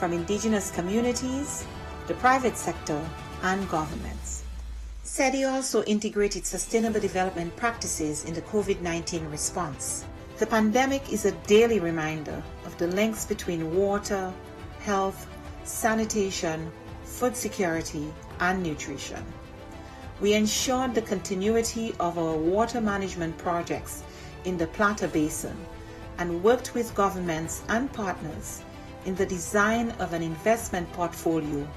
from indigenous communities, the private sector, and governments. SETI also integrated sustainable development practices in the COVID-19 response. The pandemic is a daily reminder of the links between water, health, sanitation, food security, and nutrition. We ensured the continuity of our water management projects in the Plata Basin and worked with governments and partners in the design of an investment portfolio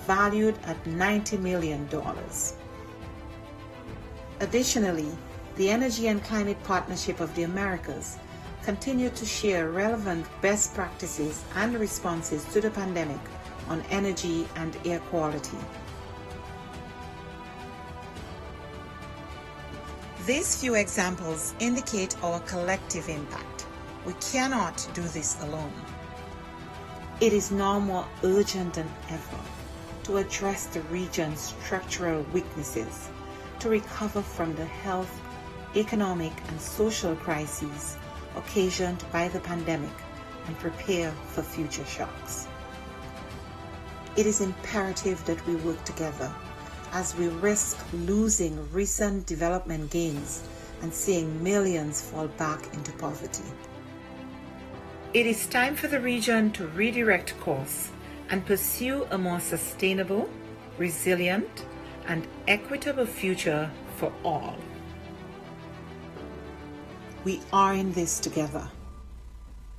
valued at $90 million. Additionally, the Energy and Climate Partnership of the Americas continued to share relevant best practices and responses to the pandemic on energy and air quality. These few examples indicate our collective impact. We cannot do this alone. It is now more urgent than ever to address the region's structural weaknesses, to recover from the health, economic, and social crises occasioned by the pandemic and prepare for future shocks. It is imperative that we work together as we risk losing recent development gains and seeing millions fall back into poverty. It is time for the region to redirect course and pursue a more sustainable, resilient, and equitable future for all. We are in this together.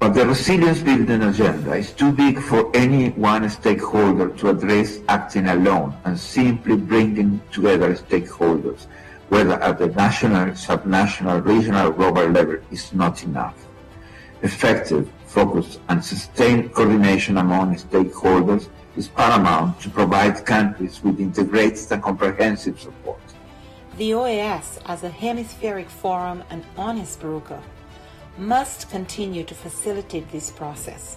But the resilience building agenda is too big for any one stakeholder to address acting alone, and simply bringing together stakeholders, whether at the national, subnational, regional, or global level, is not enough. Effective, focused, and sustained coordination among stakeholders is paramount to provide countries with integrated and comprehensive support. The OAS, as a hemispheric forum and honest broker, must continue to facilitate this process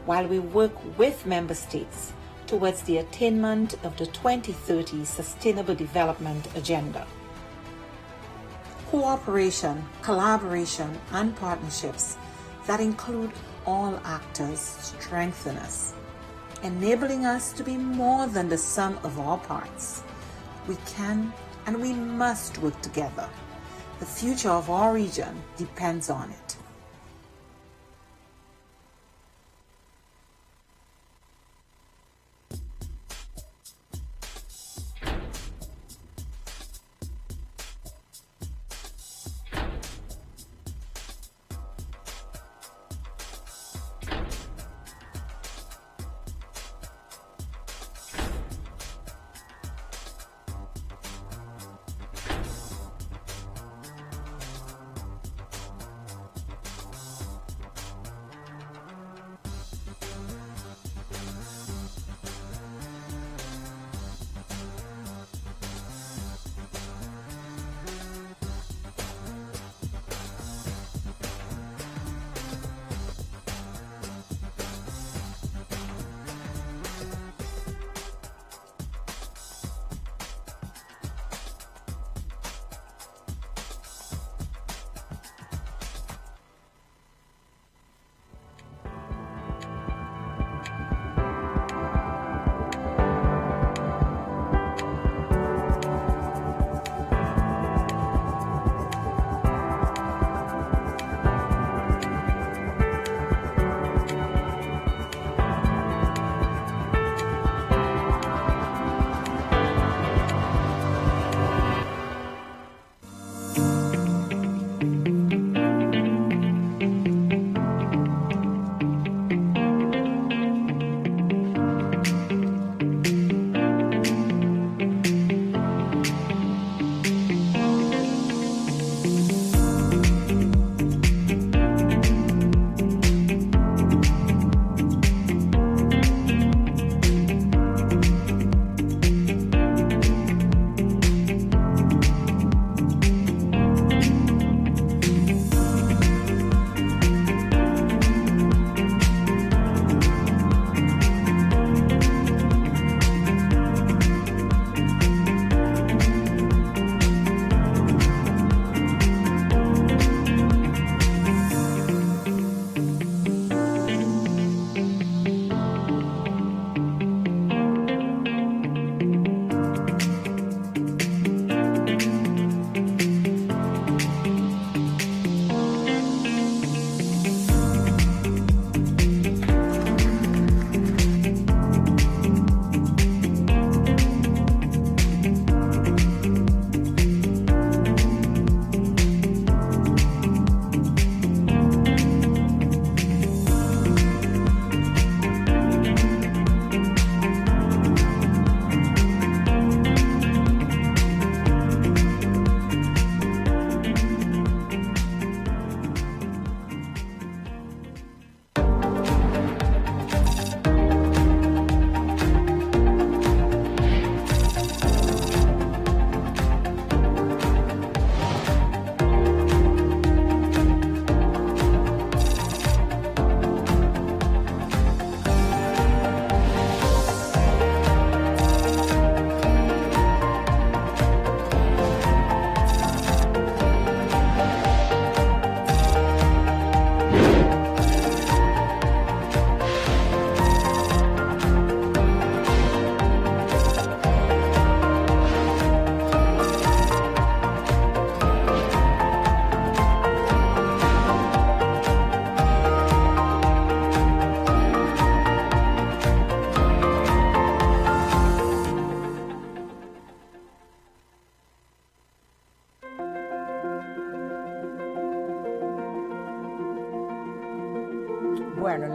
while we work with member states towards the attainment of the 2030 Sustainable Development Agenda. Cooperation, collaboration, and partnerships that include all actors strengthen us, enabling us to be more than the sum of our parts. We can and we must work together. The future of our region depends on it.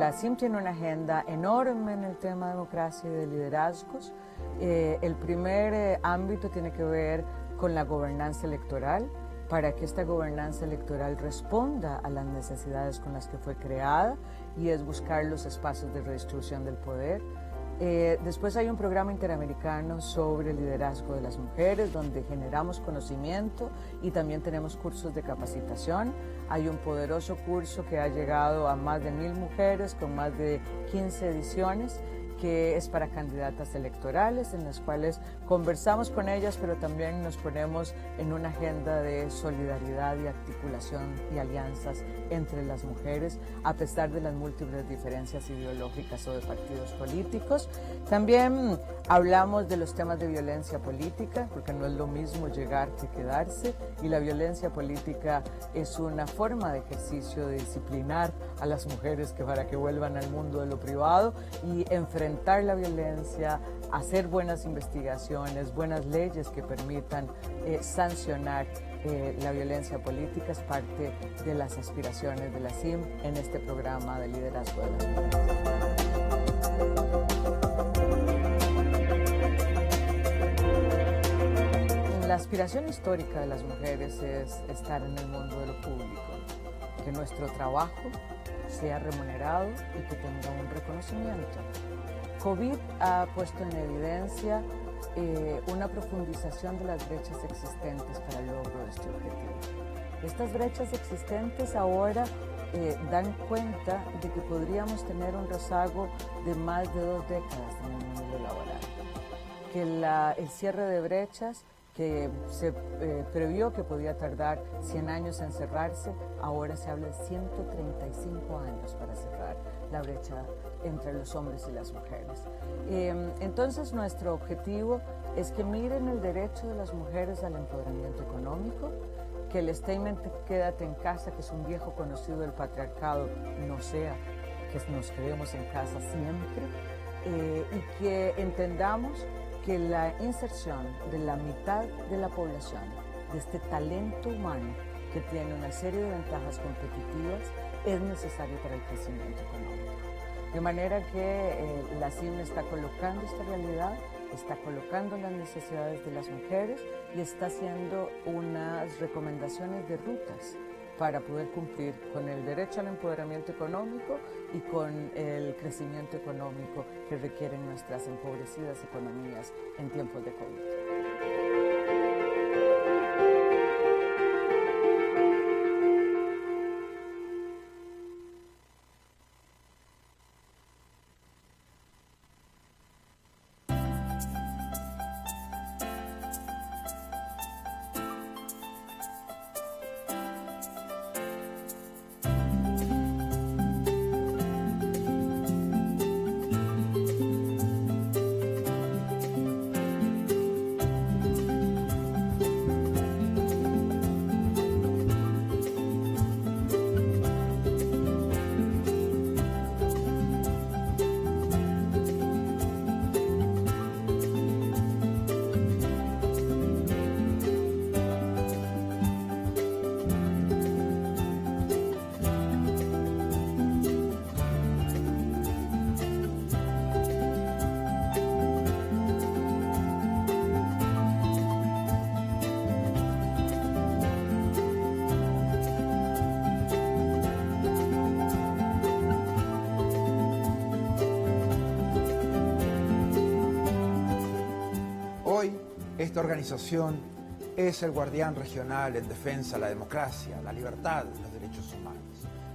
la CIM tiene una agenda enorme en el tema de democracia y de liderazgos. El primer ámbito tiene que ver con la gobernanza electoral, para que esta gobernanza electoral responda a las necesidades con las que fue creada, y es buscar los espacios de redistribución del poder. Después hay un programa interamericano sobre el liderazgo de las mujeres, donde generamos conocimiento y también tenemos cursos de capacitación. Hay un poderoso curso que ha llegado a más de 1000 mujeres con más de 15 ediciones, que es para candidatas electorales, en las cuales conversamos con ellas, pero también nos ponemos en una agenda de solidaridad y articulación y alianzas entre las mujeres, a pesar de las múltiples diferencias ideológicas o de partidos políticos. También hablamos de los temas de violencia política, porque no es lo mismo llegar que quedarse, y la violencia política es una forma de ejercicio de disciplinar a las mujeres para que vuelvan al mundo de lo privado y enfrentar la violencia, hacer buenas investigaciones, buenas leyes que permitan sancionar la violencia política. Es parte de las aspiraciones de la CIM en este programa de liderazgo de las mujeres. La aspiración histórica de las mujeres es estar en el mundo de lo público, que nuestro trabajo sea remunerado y que tenga un reconocimiento. COVID ha puesto en evidencia una profundización de las brechas existentes para el logro de este objetivo. Estas brechas existentes ahora dan cuenta de que podríamos tener un rezago de más de 2 décadas en el mundo laboral, que el cierre de brechas que se previó que podía tardar 100 años en cerrarse, ahora se habla de 135 años para cerrar la brecha entre los hombres y las mujeres. Entonces nuestro objetivo es que miren el derecho de las mujeres al empoderamiento económico, que el statement "quédate en casa", que es un viejo conocido del patriarcado, no sea que nos quedemos en casa siempre, y que entendamos que la inserción de la mitad de la población, de este talento humano que tiene una serie de ventajas competitivas, es necesario para el crecimiento económico. De manera que la CIM está colocando esta realidad, está colocando las necesidades de las mujeres y está haciendo unas recomendaciones de rutas para poder cumplir con el derecho al empoderamiento económico y con el crecimiento económico que requieren nuestras empobrecidas economías en tiempos de COVID. Esta organización es el guardián regional en defensa de la democracia, la libertad y los derechos humanos.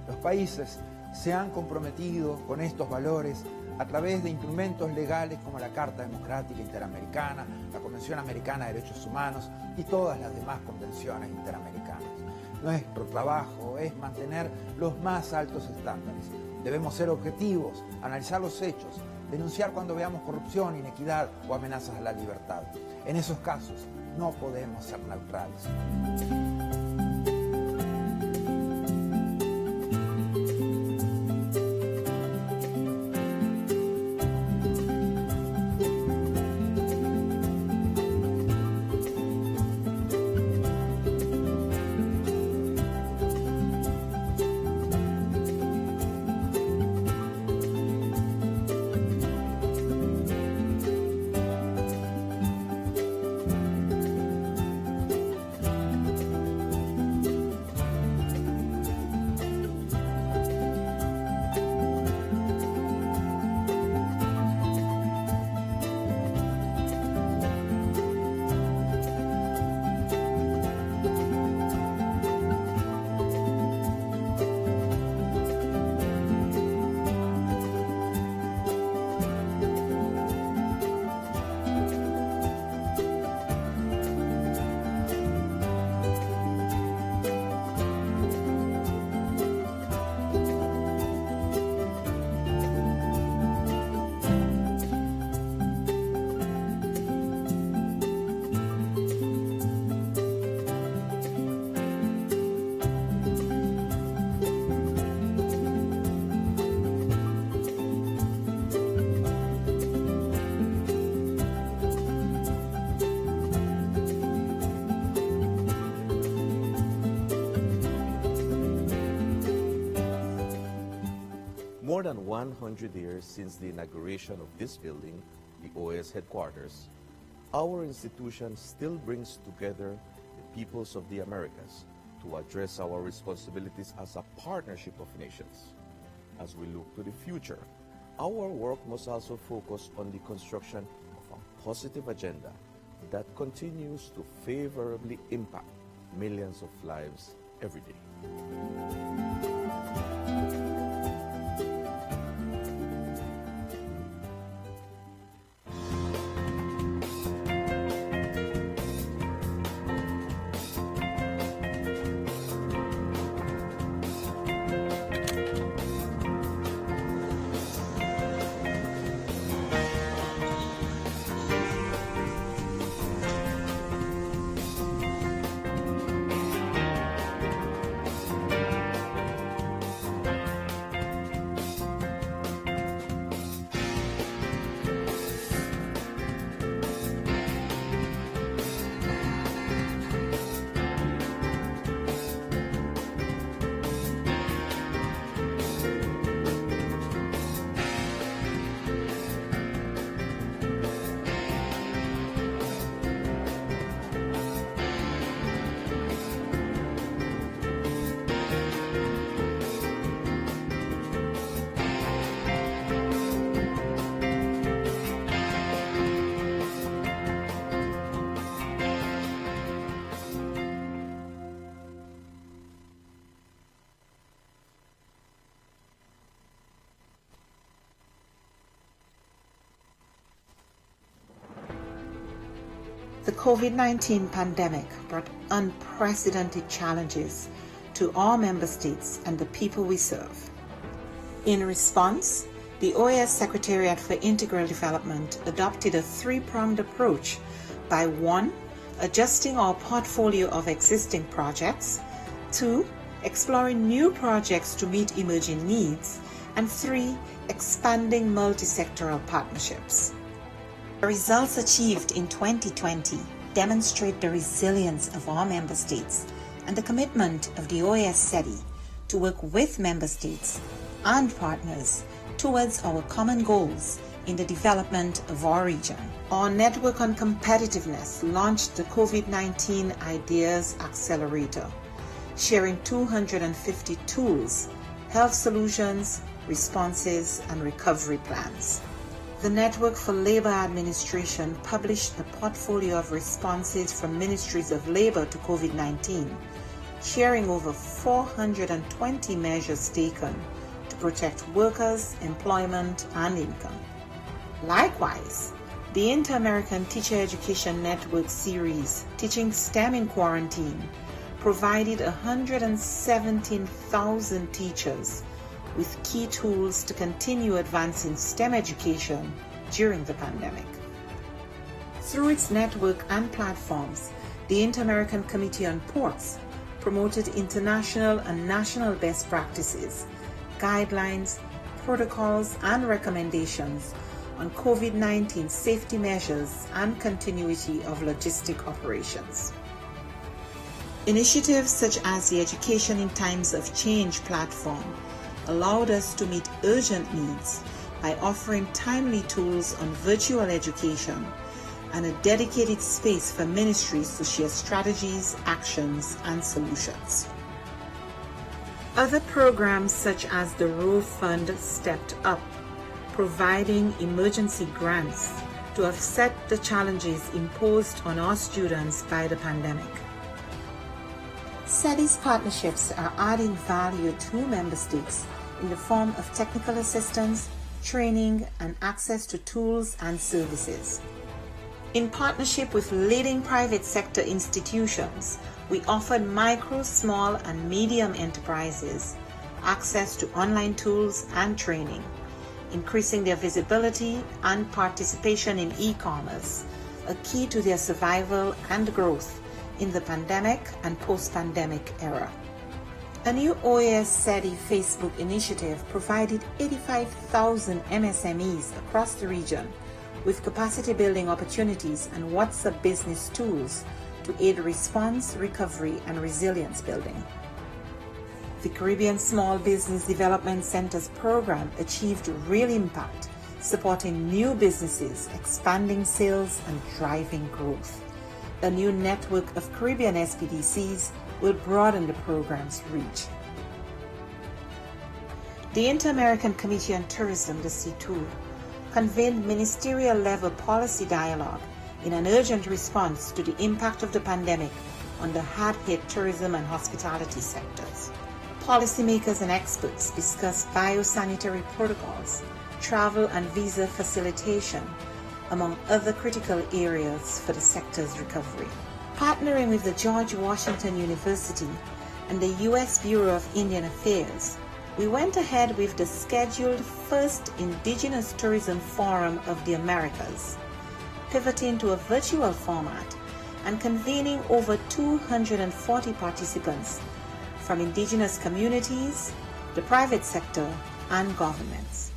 Los países se han comprometido con estos valores a través de instrumentos legales como la Carta Democrática Interamericana, la Convención Americana de Derechos Humanos y todas las demás convenciones interamericanas. Nuestro trabajo es mantener los más altos estándares. Debemos ser objetivos, analizar los hechos, denunciar cuando veamos corrupción, inequidad o amenazas a la libertad. En esos casos no podemos ser neutrales. 100 years since the inauguration of this building, the OAS headquarters, our institution still brings together the peoples of the Americas to address our responsibilities as a partnership of nations. As we look to the future, our work must also focus on the construction of a positive agenda that continues to favorably impact millions of lives every day. The COVID-19 pandemic brought unprecedented challenges to all member states and the people we serve. In response, the OAS Secretariat for Integral Development adopted a three-pronged approach by 1. Adjusting our portfolio of existing projects, 2. Exploring new projects to meet emerging needs, and 3. Expanding multi-sectoral partnerships. The results achieved in 2020 demonstrate the resilience of our member states and the commitment of the OAS SETI to work with member states and partners towards our common goals in the development of our region. Our Network on Competitiveness launched the COVID-19 Ideas Accelerator, sharing 250 tools, health solutions, responses, and recovery plans. The Network for Labor Administration published a portfolio of responses from ministries of labor to COVID-19, sharing over 420 measures taken to protect workers, employment, and income. Likewise, the Inter-American Teacher Education Network series, Teaching STEM in Quarantine, provided 117,000 teachers with key tools to continue advancing STEM education during the pandemic. Through its network and platforms, the Inter-American Committee on Ports promoted international and national best practices, guidelines, protocols, and recommendations on COVID-19 safety measures and continuity of logistic operations. Initiatives such as the Education in Times of Change platform allowed us to meet urgent needs by offering timely tools on virtual education and a dedicated space for ministries to share strategies, actions, and solutions. Other programs such as the Row Fund stepped up, providing emergency grants to offset the challenges imposed on our students by the pandemic. SETI's partnerships are adding value to member states in the form of technical assistance, training, and access to tools and services. In partnership with leading private sector institutions, we offered micro, small, and medium enterprises access to online tools and training, increasing their visibility and participation in e-commerce, a key to their survival and growth in the pandemic and post-pandemic era. A new OAS SETI Facebook initiative provided 85,000 MSMEs across the region with capacity building opportunities and WhatsApp business tools to aid response, recovery, and resilience building. The Caribbean Small Business Development Centers program achieved real impact, supporting new businesses, expanding sales, and driving growth. A new network of Caribbean SPDCs will broaden the program's reach. The Inter-American Committee on Tourism, the C2, convened ministerial-level policy dialogue in an urgent response to the impact of the pandemic on the hard-hit tourism and hospitality sectors. Policymakers and experts discussed biosanitary protocols, travel and visa facilitation, among other critical areas for the sector's recovery. Partnering with the George Washington University and the U.S. Bureau of Indian Affairs, we went ahead with the scheduled first Indigenous Tourism Forum of the Americas, pivoting to a virtual format and convening over 240 participants from indigenous communities, the private sector, and governments.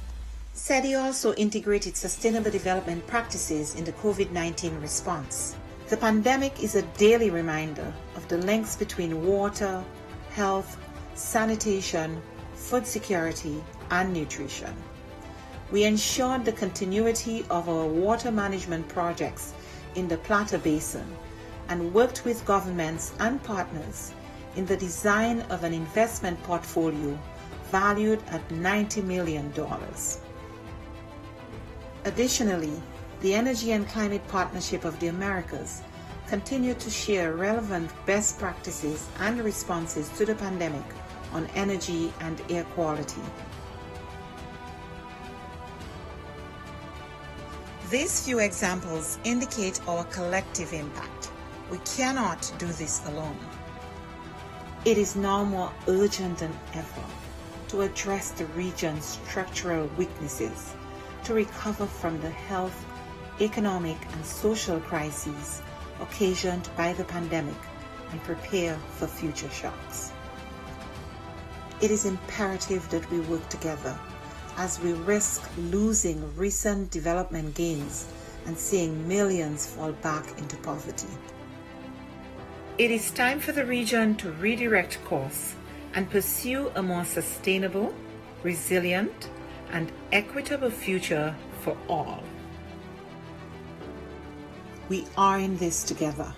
SETI also integrated sustainable development practices in the COVID-19 response. The pandemic is a daily reminder of the links between water, health, sanitation, food security, and nutrition. We ensured the continuity of our water management projects in the Plata Basin and worked with governments and partners in the design of an investment portfolio valued at $90 million. Additionally, the Energy and Climate Partnership of the Americas continued to share relevant best practices and responses to the pandemic on energy and air quality. These few examples indicate our collective impact. We cannot do this alone. It is now more urgent than ever to address the region's structural weaknesses, to recover from the health, economic, and social crises occasioned by the pandemic and prepare for future shocks. It is imperative that we work together as we risk losing recent development gains and seeing millions fall back into poverty. It is time for the region to redirect course and pursue a more sustainable, resilient, and equitable future for all. We are in this together.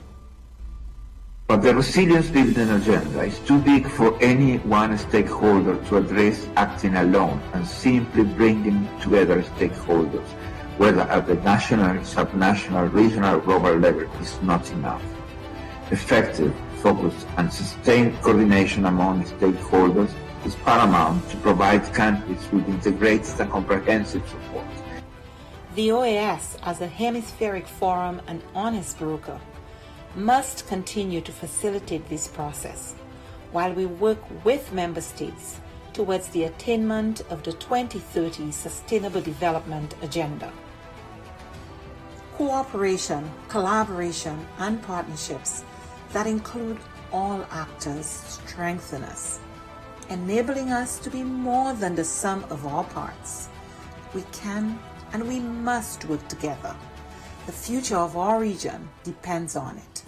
But the resilience building agenda is too big for any one stakeholder to address acting alone, and simply bringing together stakeholders, whether at the national, subnational, regional, or global level, is not enough. Effective, focused, and sustained coordination among stakeholders is paramount to provide countries with integrated and comprehensive support. The OAS, as a hemispheric forum and honest broker, must continue to facilitate this process while we work with member states towards the attainment of the 2030 Sustainable Development Agenda. Cooperation, collaboration, and partnerships that include all actors strengthen us, enabling us to be more than the sum of our parts. We can and we must work together. The future of our region depends on it.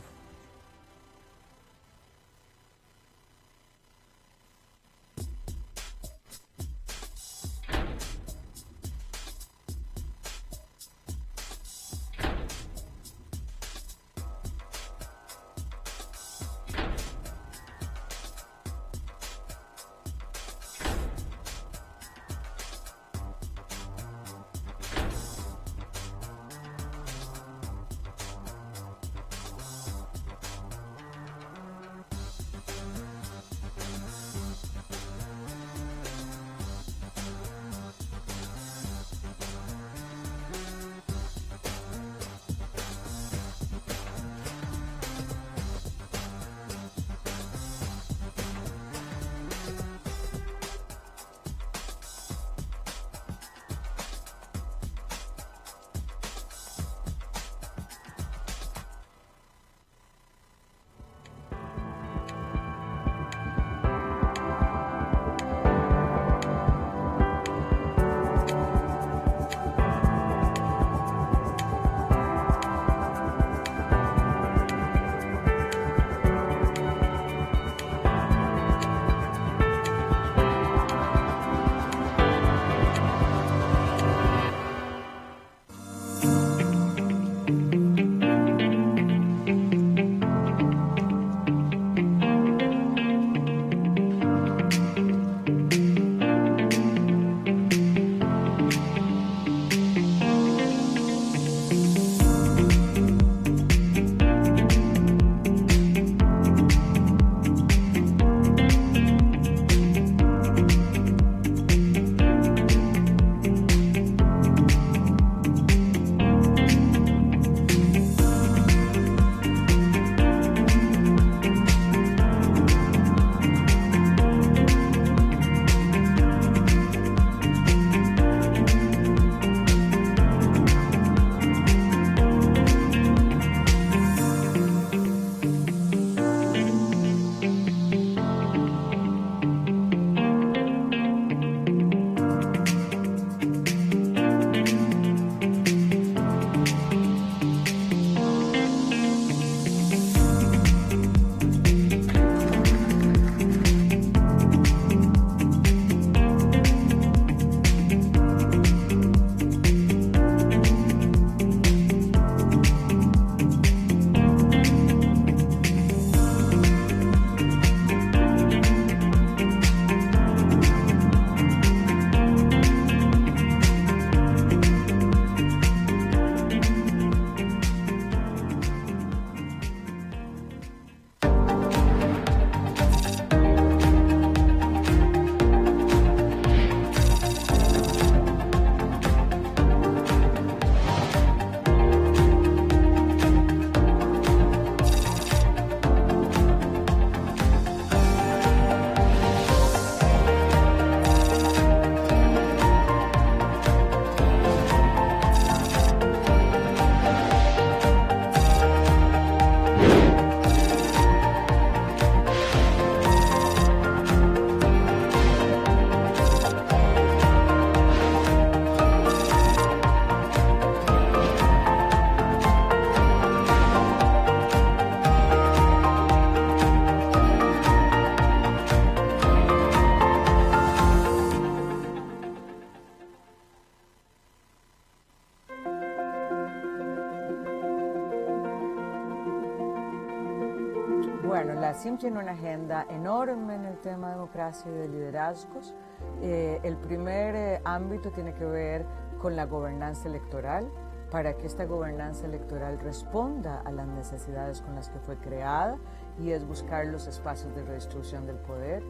Bueno, la CIM tiene una agenda enorme en el tema de democracia y de liderazgos. El primer ámbito tiene que ver con la gobernanza electoral, para que esta gobernanza electoral responda a las necesidades con las que fue creada, y es buscar los espacios de redistribución del poder.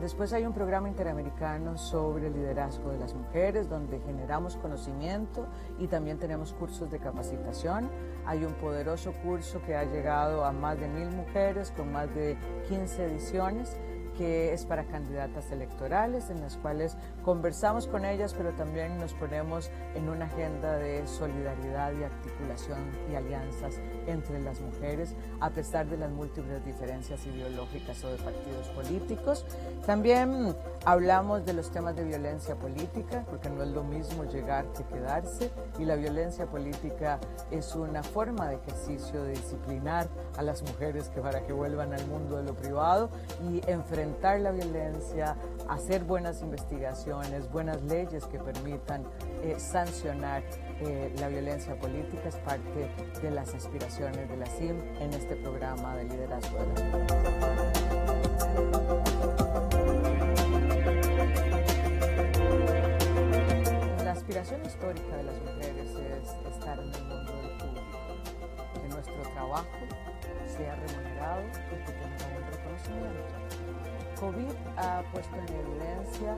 Después hay un programa interamericano sobre el liderazgo de las mujeres, donde generamos conocimiento y también tenemos cursos de capacitación. Hay un poderoso curso que ha llegado a más de 1000 mujeres con más de 15 ediciones, que es para candidatas electorales, en las cuales conversamos con ellas, pero también nos ponemos en una agenda de solidaridad y articulación y alianzas entre las mujeres, a pesar de las múltiples diferencias ideológicas o de partidos políticos. También hablamos de los temas de violencia política, porque no es lo mismo llegar que quedarse, y la violencia política es una forma de ejercicio de disciplinar a las mujeres para que vuelvan al mundo de lo privado y enfrentar la violencia, hacer buenas investigaciones, buenas leyes que permitan sancionar la violencia política. Es parte de las aspiraciones de la CIM en este programa de liderazgo de las mujeres. La aspiración histórica de las mujeres es estar en el mundo del público, que nuestro trabajo sea remunerado y que tenga un reconocimiento. COVID ha puesto en evidencia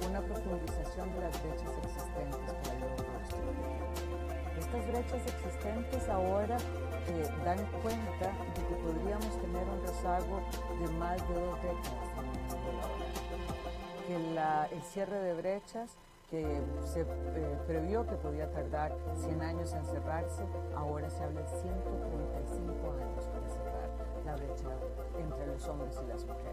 una profundización de las brechas existentes para el logro de este objetivo. Estas brechas existentes ahora dan cuenta de que podríamos tener un rezago de más de 2 décadas en el mundo laboral. Que el cierre de brechas, que se previó que podía tardar 100 años en cerrarse, ahora se habla de 135 años para cerrar la brecha entre los hombres y las mujeres.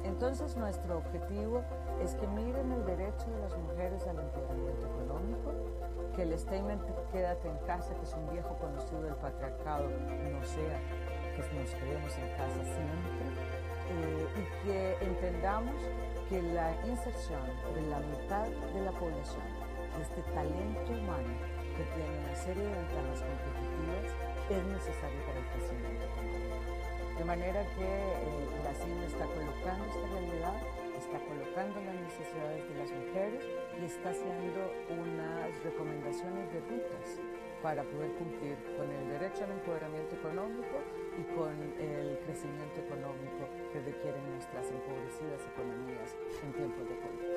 Entonces nuestro objetivo es que miren el derecho de las mujeres al empoderamiento económico, que el statement "quédate en casa", que es un viejo conocido del patriarcado, no sea que nos quedemos en casa siempre, y que entendamos que la inserción de la mitad de la población, de este talento humano que tiene una serie de ventajas competitivas, es necesario para el crecimiento económico. De manera que la CIM está colocando esta realidad, está colocando las necesidades de las mujeres y está haciendo unas recomendaciones de rutas para poder cumplir con el derecho al empoderamiento económico y con el crecimiento económico que requieren nuestras empobrecidas economías en tiempos de COVID.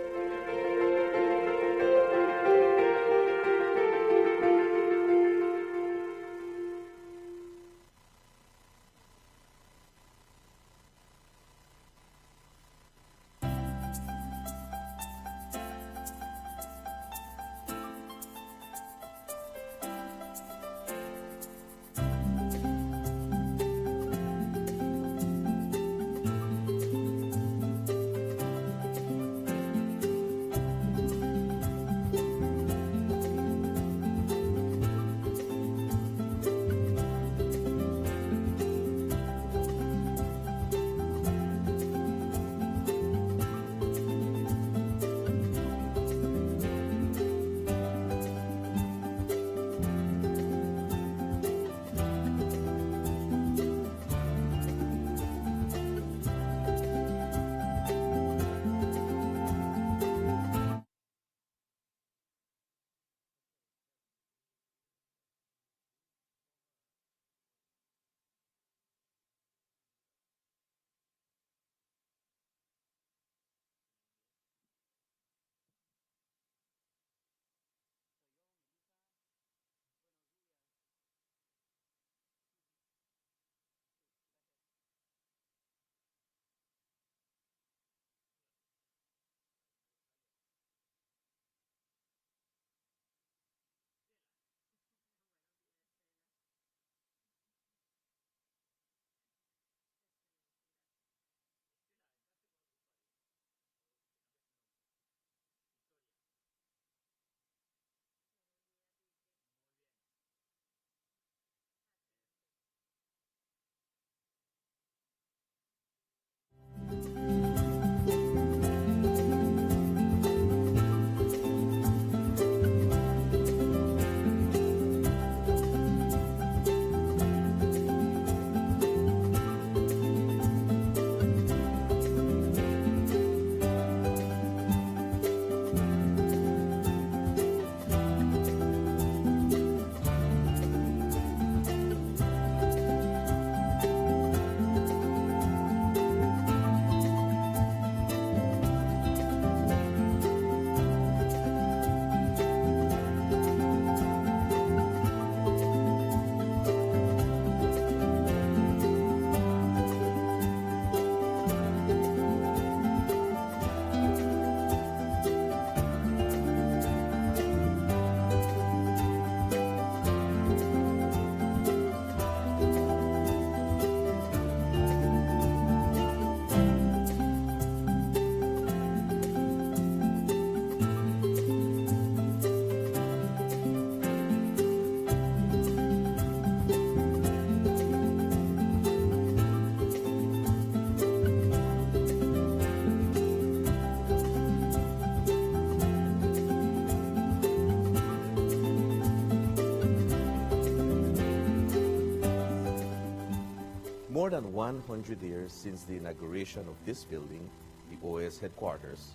than 100 years since the inauguration of this building, the OAS headquarters,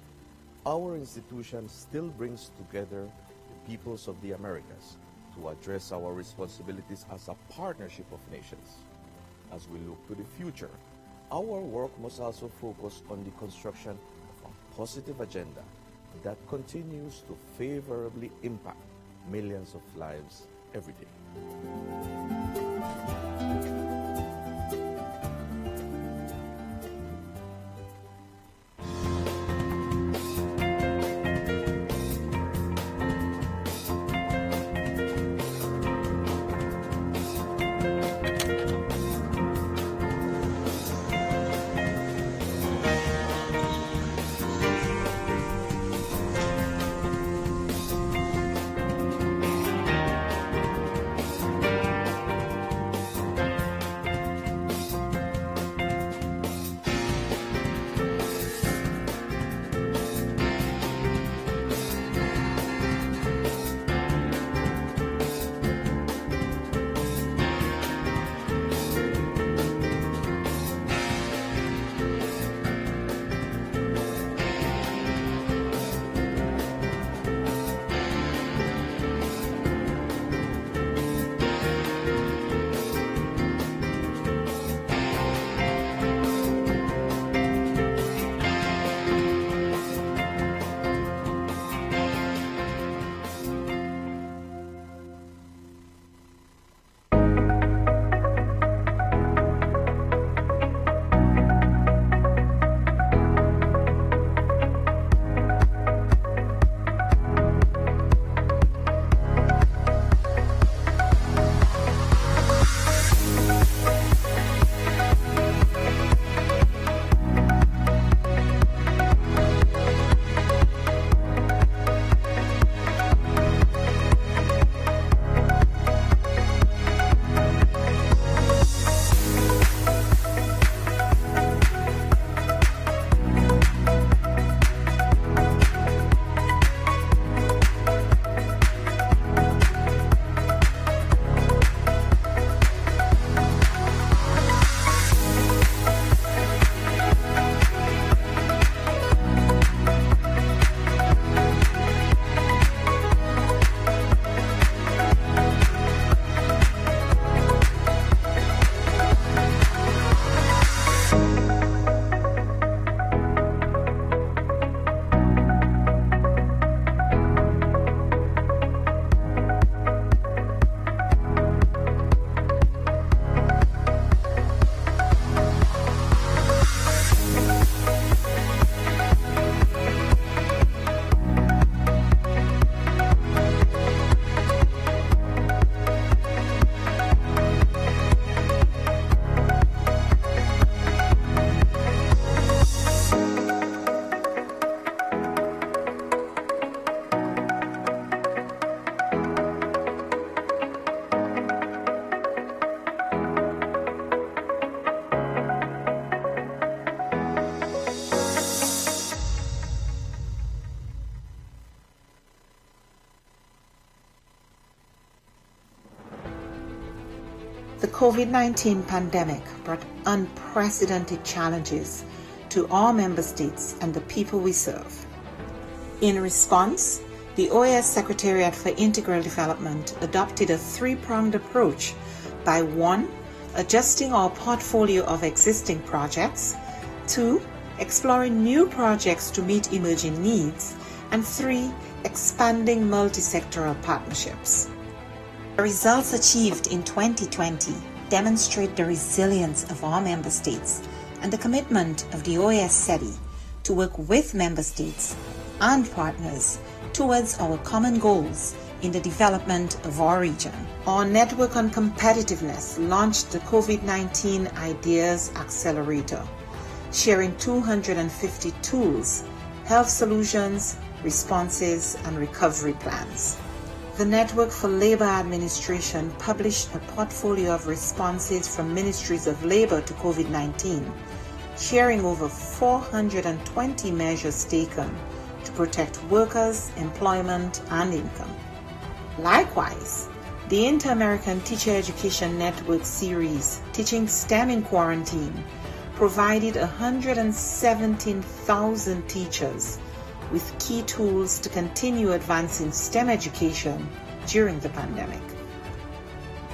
our institution still brings together the peoples of the Americas to address our responsibilities as a partnership of nations. As we look to the future, our work must also focus on the construction of a positive agenda that continues to favorably impact millions of lives every day. The COVID-19 pandemic brought unprecedented challenges to our member states and the people we serve. In response, the OAS Secretariat for Integral Development adopted a three-pronged approach by 1. Adjusting our portfolio of existing projects, 2. Exploring new projects to meet emerging needs, and 3. Expanding multi-sectoral partnerships. The results achieved in 2020 demonstrate the resilience of our member states and the commitment of the OAS SETI to work with member states and partners towards our common goals in the development of our region. Our Network on Competitiveness launched the COVID-19 Ideas Accelerator, sharing 250 tools, health solutions, responses, and recovery plans. The Network for Labor Administration published a portfolio of responses from ministries of labor to COVID-19, sharing over 420 measures taken to protect workers, employment, and income. Likewise, The Inter-American Teacher Education Network series, Teaching STEM in Quarantine, provided 117,000 teachers with key tools to continue advancing STEM education during the pandemic.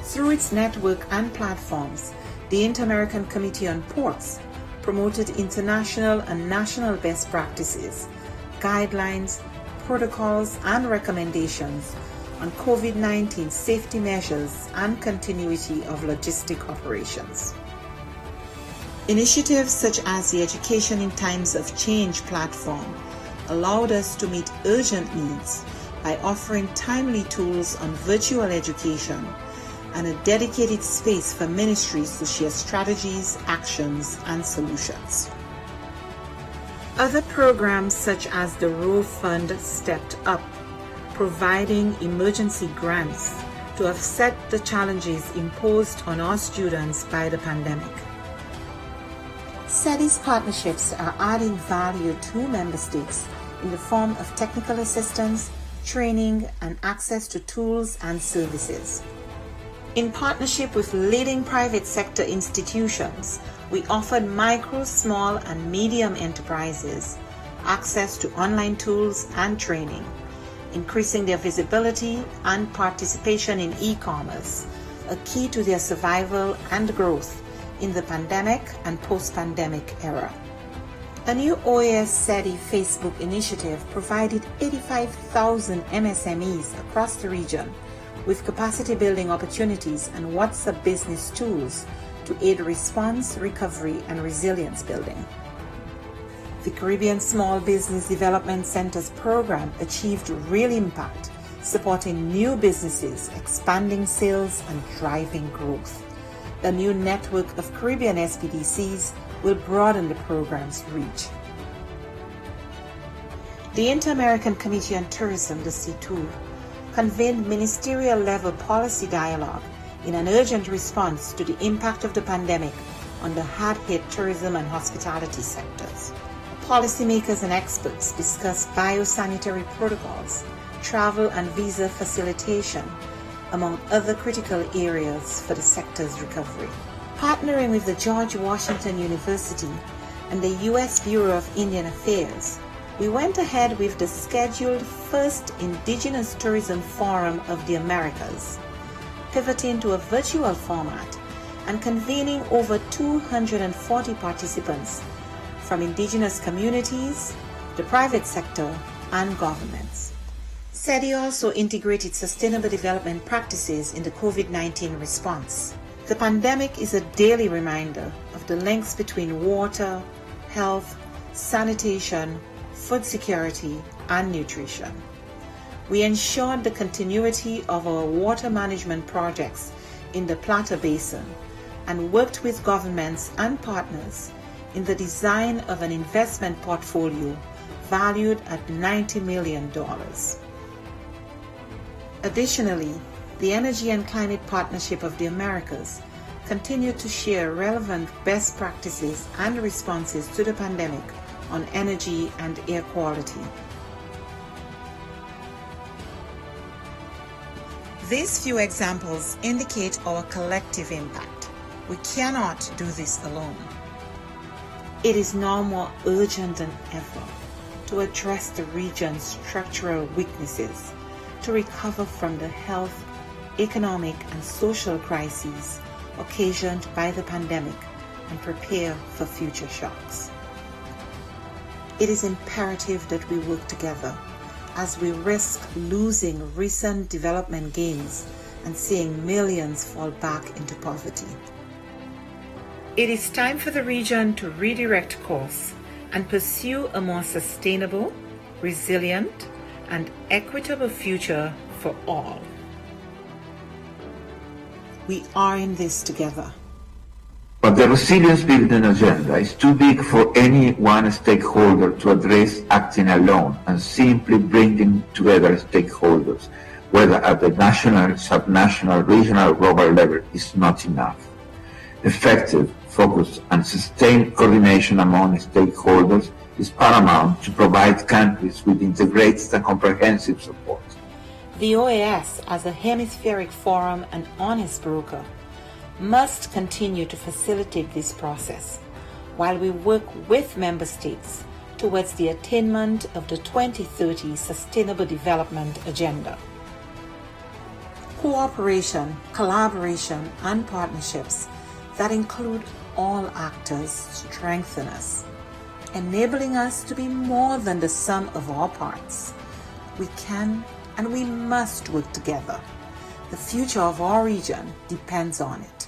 Through its network and platforms, the Inter-American Committee on Ports promoted international and national best practices, guidelines, protocols, and recommendations on COVID-19 safety measures and continuity of logistic operations. Initiatives such as the Education in Times of Change platform allowed us to meet urgent needs by offering timely tools on virtual education and a dedicated space for ministries to share strategies, actions, and solutions. Other programs such as the Row Fund stepped up, providing emergency grants to offset the challenges imposed on our students by the pandemic. SETI's partnerships are adding value to member states in the form of technical assistance, training, and access to tools and services. In partnership with leading private sector institutions, we offered micro, small, and medium enterprises access to online tools and training, increasing their visibility and participation in e-commerce, a key to their survival and growth in the pandemic and post-pandemic era. A new OAS SETI Facebook initiative provided 85,000 MSMEs across the region with capacity building opportunities and WhatsApp business tools to aid response, recovery, and resilience building. The Caribbean Small Business Development Center's program achieved real impact, supporting new businesses, expanding sales, and driving growth. The new network of Caribbean SPDCs will broaden the program's reach. The Inter-American Committee on Tourism, the CTOUR, convened ministerial-level policy dialogue in an urgent response to the impact of the pandemic on the hard-hit tourism and hospitality sectors. Policymakers and experts discussed biosanitary protocols, travel and visa facilitation, among other critical areas for the sector's recovery. Partnering with the George Washington University and the U.S. Bureau of Indian Affairs, we went ahead with the scheduled first Indigenous Tourism Forum of the Americas, pivoting to a virtual format and convening over 240 participants from indigenous communities, the private sector, and governments. SETI also integrated sustainable development practices in the COVID-19 response. The pandemic is a daily reminder of the links between water, health, sanitation, food security, and nutrition. We ensured the continuity of our water management projects in the Plata Basin and worked with governments and partners in the design of an investment portfolio valued at $90 million. Additionally, the Energy and Climate Partnership of the Americas continued to share relevant best practices and responses to the pandemic on energy and air quality. These few examples indicate our collective impact. We cannot do this alone. It is now more urgent than ever to address the region's structural weaknesses, to recover from the health, economic, and social crises occasioned by the pandemic and prepare for future shocks. It is imperative that we work together as we risk losing recent development gains and seeing millions fall back into poverty. It is time for the region to redirect course and pursue a more sustainable, resilient, and equitable future for all. We are in this together. But the resilience building agenda is too big for any one stakeholder to address acting alone, and simply bringing together stakeholders, whether at the national, subnational, regional, or global level, is not enough. Effective, focused, and sustained coordination among stakeholders is paramount to provide countries with integrated and comprehensive support. The OAS, as a hemispheric forum and honest broker, must continue to facilitate this process while we work with member states towards the attainment of the 2030 Sustainable Development Agenda. Cooperation, collaboration, and partnerships that include all actors strengthen us, enabling us to be more than the sum of our parts. We can and we must work together. The future of our region depends on it.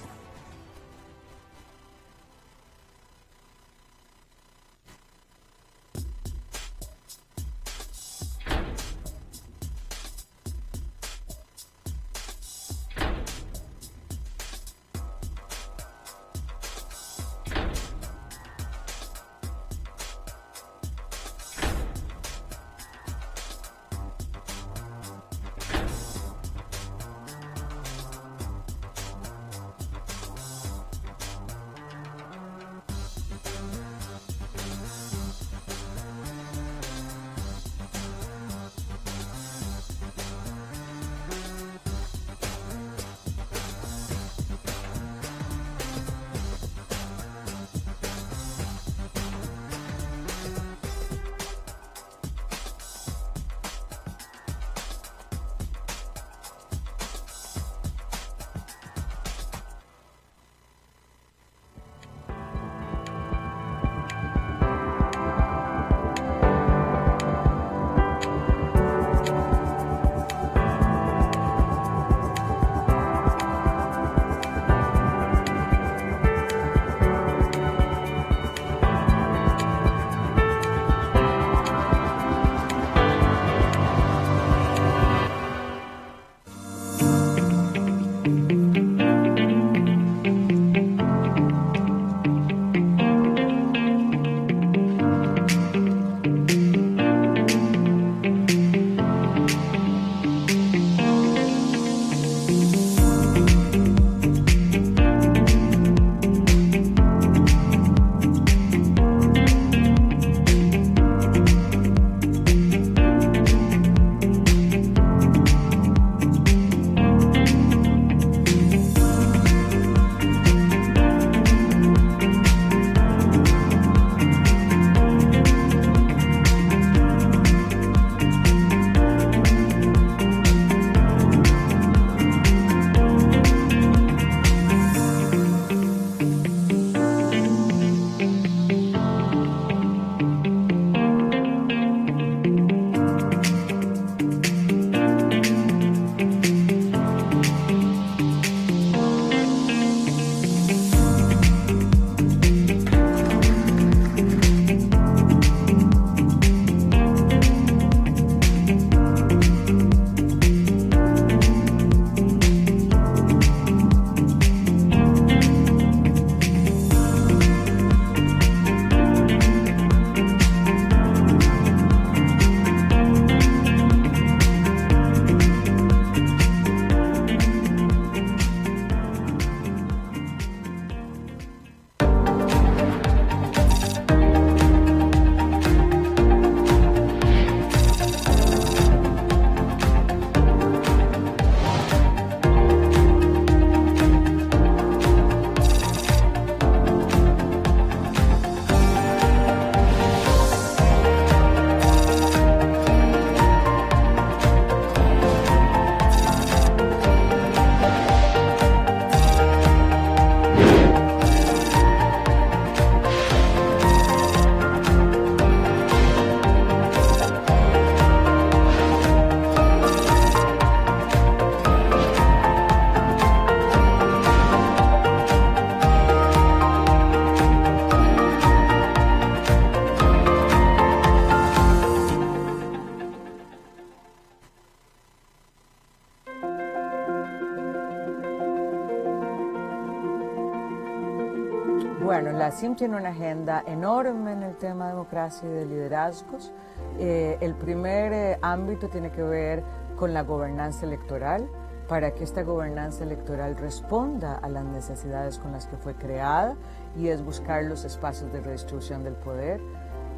Bueno, la CIM tiene una agenda enorme en el tema de democracia y de liderazgos. El primer ámbito tiene que ver con la gobernanza electoral, para que esta gobernanza electoral responda a las necesidades con las que fue creada, y es buscar los espacios de redistribución del poder.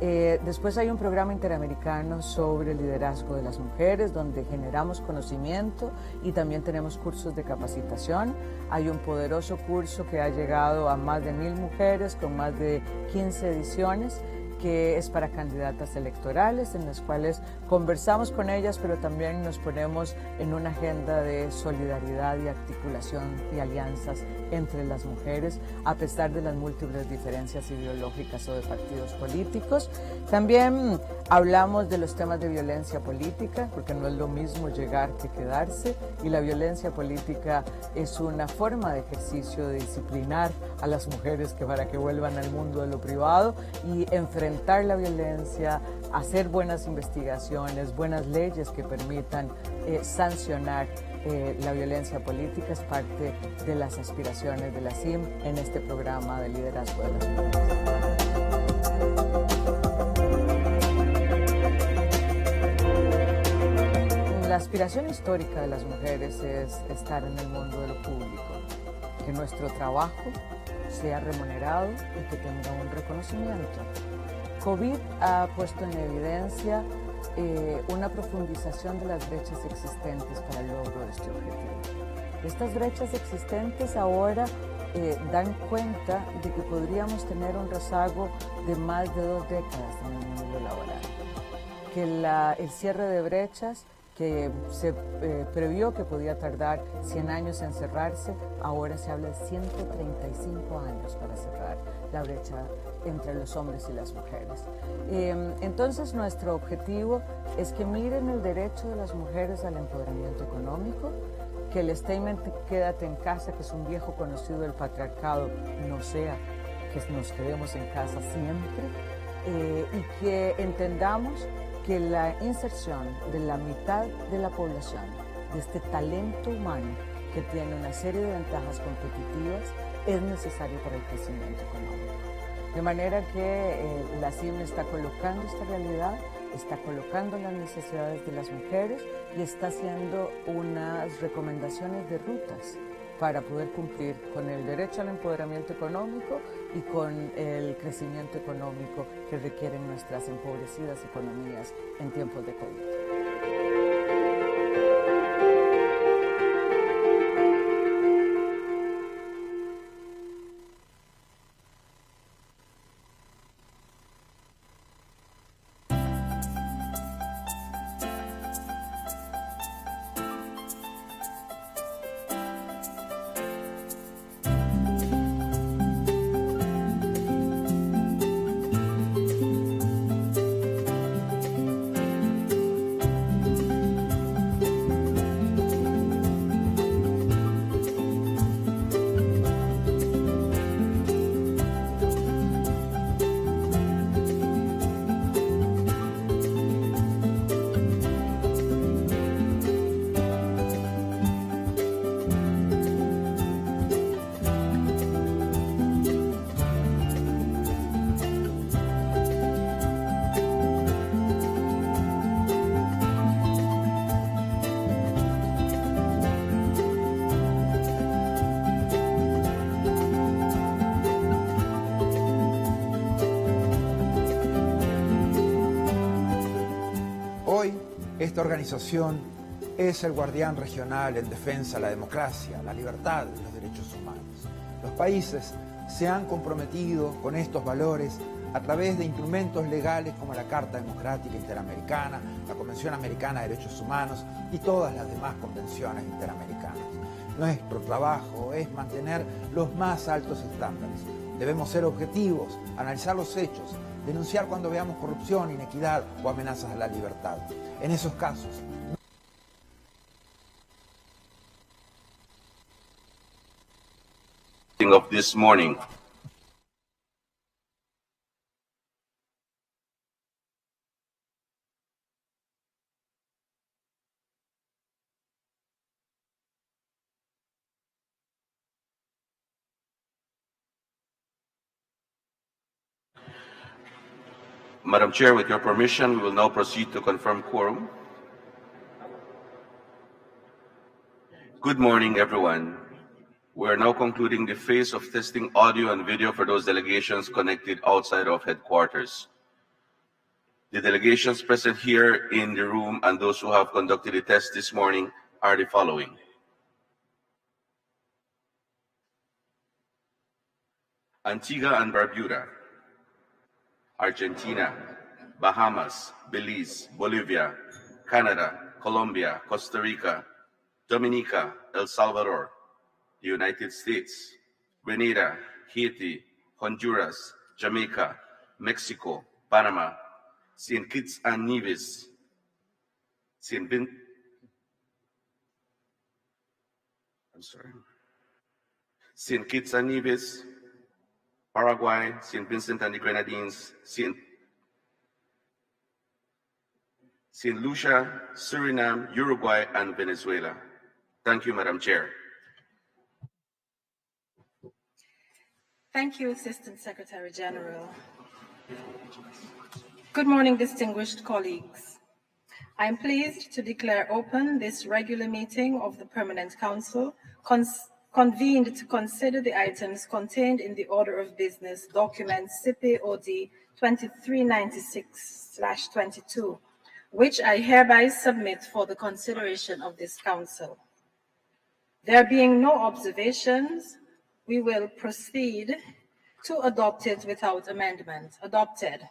Después hay un programa interamericano sobre el liderazgo de las mujeres, donde generamos conocimiento y también tenemos cursos de capacitación. Hay un poderoso curso que ha llegado a más de 1000 mujeres con más de 15 ediciones, que es para candidatas electorales, en las cuales conversamos con ellas, pero también nos ponemos en una agenda de solidaridad y articulación y alianzas entre las mujeres, a pesar de las múltiples diferencias ideológicas o de partidos políticos. También hablamos de los temas de violencia política, porque no es lo mismo llegar que quedarse, y la violencia política es una forma de ejercicio de disciplinar a las mujeres para que vuelvan al mundo de lo privado y enfrentar la violencia, hacer buenas investigaciones, buenas leyes que permitan sancionar la violencia política. Es parte de las aspiraciones de la CIM en este programa de liderazgo de las mujeres. La aspiración histórica de las mujeres es estar en el mundo de lo público, que nuestro trabajo sea remunerado y que tenga un reconocimiento. COVID ha puesto en evidencia una profundización de las brechas existentes para el logro de este objetivo. Estas brechas existentes ahora dan cuenta de que podríamos tener un rezago de más de 2 décadas en el mundo laboral, que el cierre de brechas que se previó que podía tardar 100 años en cerrarse, ahora se habla de 135 años para cerrar la brecha entre los hombres y las mujeres. Entonces, nuestro objetivo es que miren el derecho de las mujeres al empoderamiento económico, que el statement "quédate en casa", que es un viejo conocido del patriarcado, no sea que nos quedemos en casa siempre, y que entendamos que la inserción de la mitad de la población, de este talento humano que tiene una serie de ventajas competitivas, es necesario para el crecimiento económico. De manera que la CIM está colocando esta realidad, está colocando las necesidades de las mujeres y está haciendo unas recomendaciones de rutas para poder cumplir con el derecho al empoderamiento económico y con el crecimiento económico que requieren nuestras empobrecidas economías en tiempos de COVID. Hoy, esta organización es el guardián regional en defensa de la democracia, la libertad y los derechos humanos. Los países se han comprometido con estos valores a través de instrumentos legales como la Carta Democrática Interamericana, la Convención Americana de Derechos Humanos y todas las demás convenciones interamericanas. Nuestro trabajo es mantener los más altos estándares. Debemos ser objetivos, analizar los hechos, denunciar cuando veamos corrupción, inequidad o amenazas a la libertad. En esos casos, of this morning. Madam Chair, with your permission, we will now proceed to confirm quorum. Good morning, everyone. We are now concluding the phase of testing audio and video for those delegations connected outside of headquarters. The delegations present here in the room and those who have conducted the test this morning are the following. Antigua and Barbuda, Argentina, Bahamas, Belize, Bolivia, Canada, Colombia, Costa Rica, Dominica, El Salvador, the United States, Grenada, Haiti, Honduras, Jamaica, Mexico, Panama, St. Kitts and Nevis, St. Kitts and Nevis, Paraguay, St. Vincent and the Grenadines, St. Lucia, Suriname, Uruguay, and Venezuela. Thank you, Madam Chair. Thank you, Assistant Secretary General. Good morning, distinguished colleagues. I am pleased to declare open this regular meeting of the Permanent Council, convened to consider the items contained in the order of business document CPOD 2396/22, which I hereby submit for the consideration of this Council. There being no observations, we will proceed to adopt it without amendment. Adopted.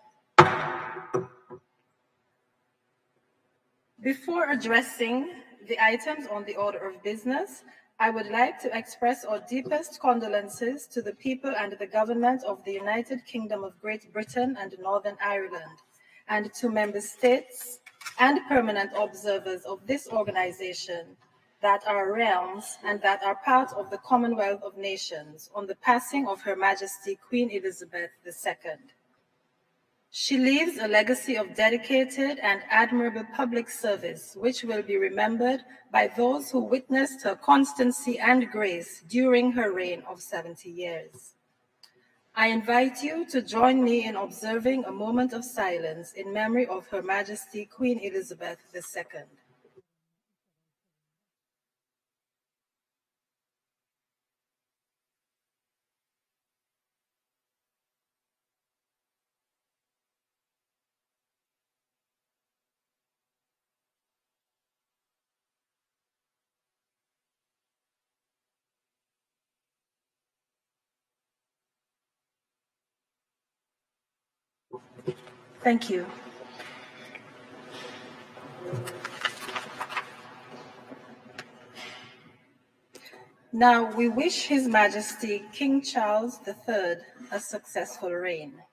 Before addressing the items on the order of business, I would like to express our deepest condolences to the people and the government of the United Kingdom of Great Britain and Northern Ireland, and to member states and permanent observers of this organization that are realms and that are part of the Commonwealth of Nations on the passing of Her Majesty Queen Elizabeth II. She leaves a legacy of dedicated and admirable public service, which will be remembered by those who witnessed her constancy and grace during her reign of 70 years. I invite you to join me in observing a moment of silence in memory of Her Majesty Queen Elizabeth II. Thank you. Now we wish His Majesty King Charles III a successful reign.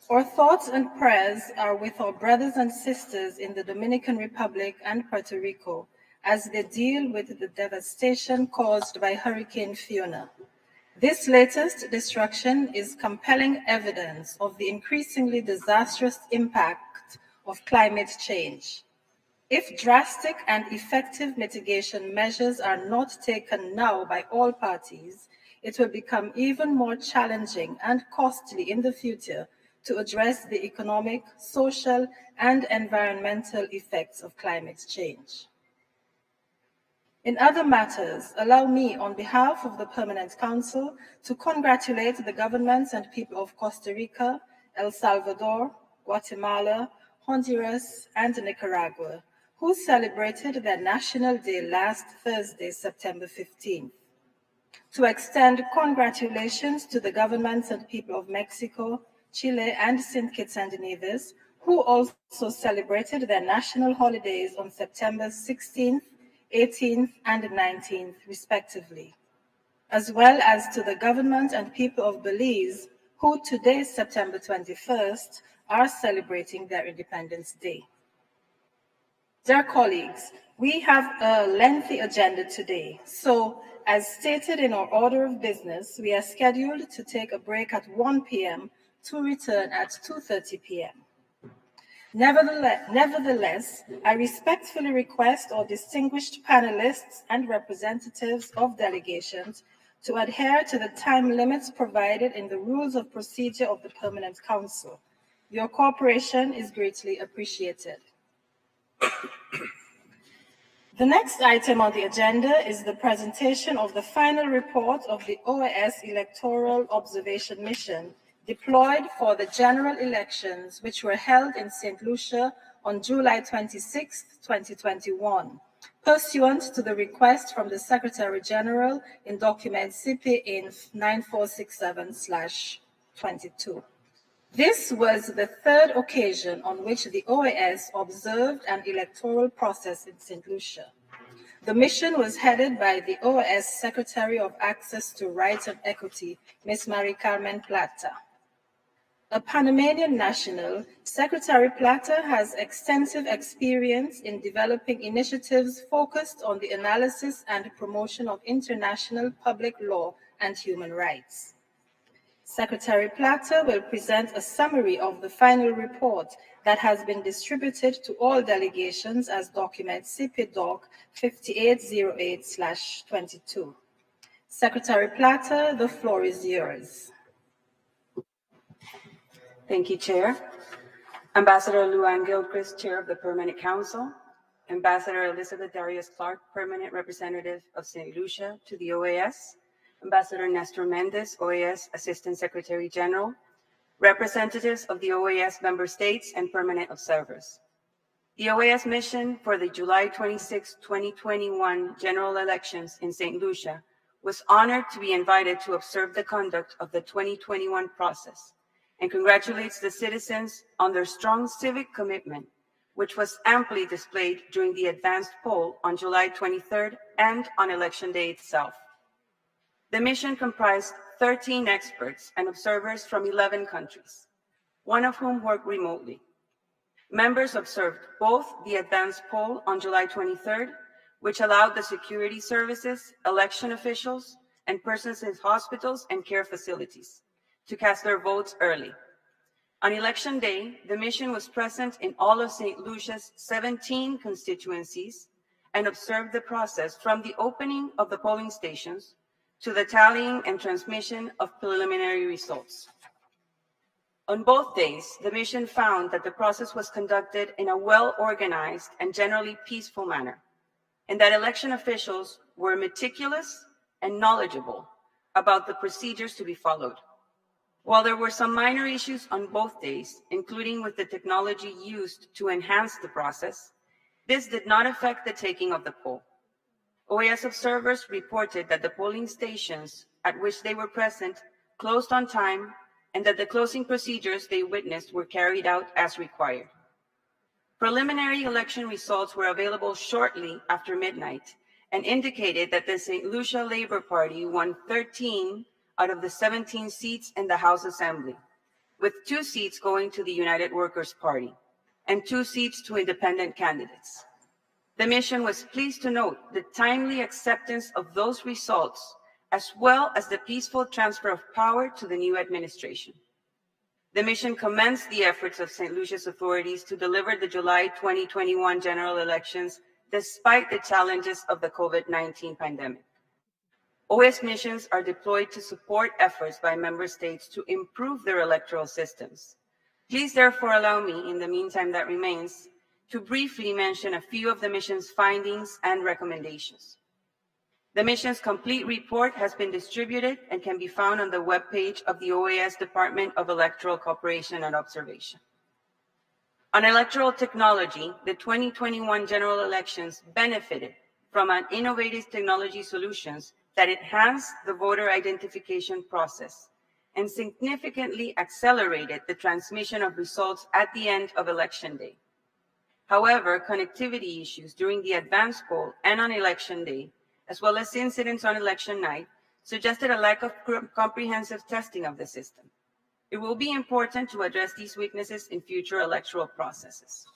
Our thoughts and prayers are with our brothers and sisters in the Dominican Republic and Puerto Rico as they deal with the devastation caused by Hurricane Fiona. This latest destruction is compelling evidence of the increasingly disastrous impact of climate change. If drastic and effective mitigation measures are not taken now by all parties, it will become even more challenging and costly in the future to address the economic, social, and environmental effects of climate change. In other matters, allow me, on behalf of the Permanent Council, to congratulate the governments and people of Costa Rica, El Salvador, Guatemala, Honduras, and Nicaragua, who celebrated their National Day last Thursday, September 15th. To extend congratulations to the governments and people of Mexico, Chile, and St. Kitts and Nevis, who also celebrated their national holidays on September 16th, 18th, and 19th, respectively, as well as to the government and people of Belize, who today, September 21st, are celebrating their Independence Day. Dear colleagues, we have a lengthy agenda today, so as stated in our order of business, we are scheduled to take a break at 1 p.m. to return at 2:30 p.m. Nevertheless, I respectfully request our distinguished panelists and representatives of delegations to adhere to the time limits provided in the Rules of Procedure of the Permanent Council. Your cooperation is greatly appreciated. The next item on the agenda is the presentation of the final report of the OAS Electoral Observation Mission deployed for the general elections, which were held in St. Lucia on July 26, 2021, pursuant to the request from the Secretary General in document CP in 9467/22. This was the third occasion on which the OAS observed an electoral process in St. Lucia. The mission was headed by the OAS Secretary of Access to Rights and Equity, Ms. Mary Carmen Plata. A Panamanian national, Secretary Plata has extensive experience in developing initiatives focused on the analysis and promotion of international public law and human rights. Secretary Plata will present a summary of the final report that has been distributed to all delegations as document CP-Doc 5808/22. Secretary Plata, the floor is yours. Thank you, Chair. Ambassador Luann Gilchrist, Chair of the Permanent Council, Ambassador Elizabeth Darius Clark, Permanent Representative of St. Lucia to the OAS, Ambassador Nestor Mendez, OAS Assistant Secretary General, representatives of the OAS member states and permanent observers. The OAS mission for the July 26, 2021 general elections in St. Lucia was honored to be invited to observe the conduct of the 2021 process, and congratulates the citizens on their strong civic commitment, which was amply displayed during the advanced poll on July 23rd and on election day itself. The mission comprised 13 experts and observers from 11 countries, one of whom worked remotely. Members observed both the advanced poll on July 23rd, which allowed the security services, election officials, and persons in hospitals and care facilities to cast their votes early. On election day, the mission was present in all of St. Lucia's 17 constituencies and observed the process from the opening of the polling stations to the tallying and transmission of preliminary results. On both days, the mission found that the process was conducted in a well-organized and generally peaceful manner, and that election officials were meticulous and knowledgeable about the procedures to be followed. While there were some minor issues on both days, including with the technology used to enhance the process, this did not affect the taking of the poll. OAS observers reported that the polling stations at which they were present closed on time and that the closing procedures they witnessed were carried out as required. Preliminary election results were available shortly after midnight and indicated that the St. Lucia Labor Party won 13 out of the 17 seats in the House Assembly, with 2 seats going to the United Workers' Party and 2 seats to independent candidates. The mission was pleased to note the timely acceptance of those results, as well as the peaceful transfer of power to the new administration. The mission commends the efforts of St. Lucia's authorities to deliver the July 2021 general elections despite the challenges of the COVID-19 pandemic. OAS missions are deployed to support efforts by member states to improve their electoral systems. Please therefore allow me, in the meantime that remains, to briefly mention a few of the mission's findings and recommendations. The mission's complete report has been distributed and can be found on the webpage of the OAS Department of Electoral Cooperation and Observation. On electoral technology, the 2021 general elections benefited from an innovative technology solutions that enhanced the voter identification process and significantly accelerated the transmission of results at the end of election day. However, connectivity issues during the advance poll and on election day, as well as incidents on election night, suggested a lack of comprehensive testing of the system. It will be important to address these weaknesses in future electoral processes.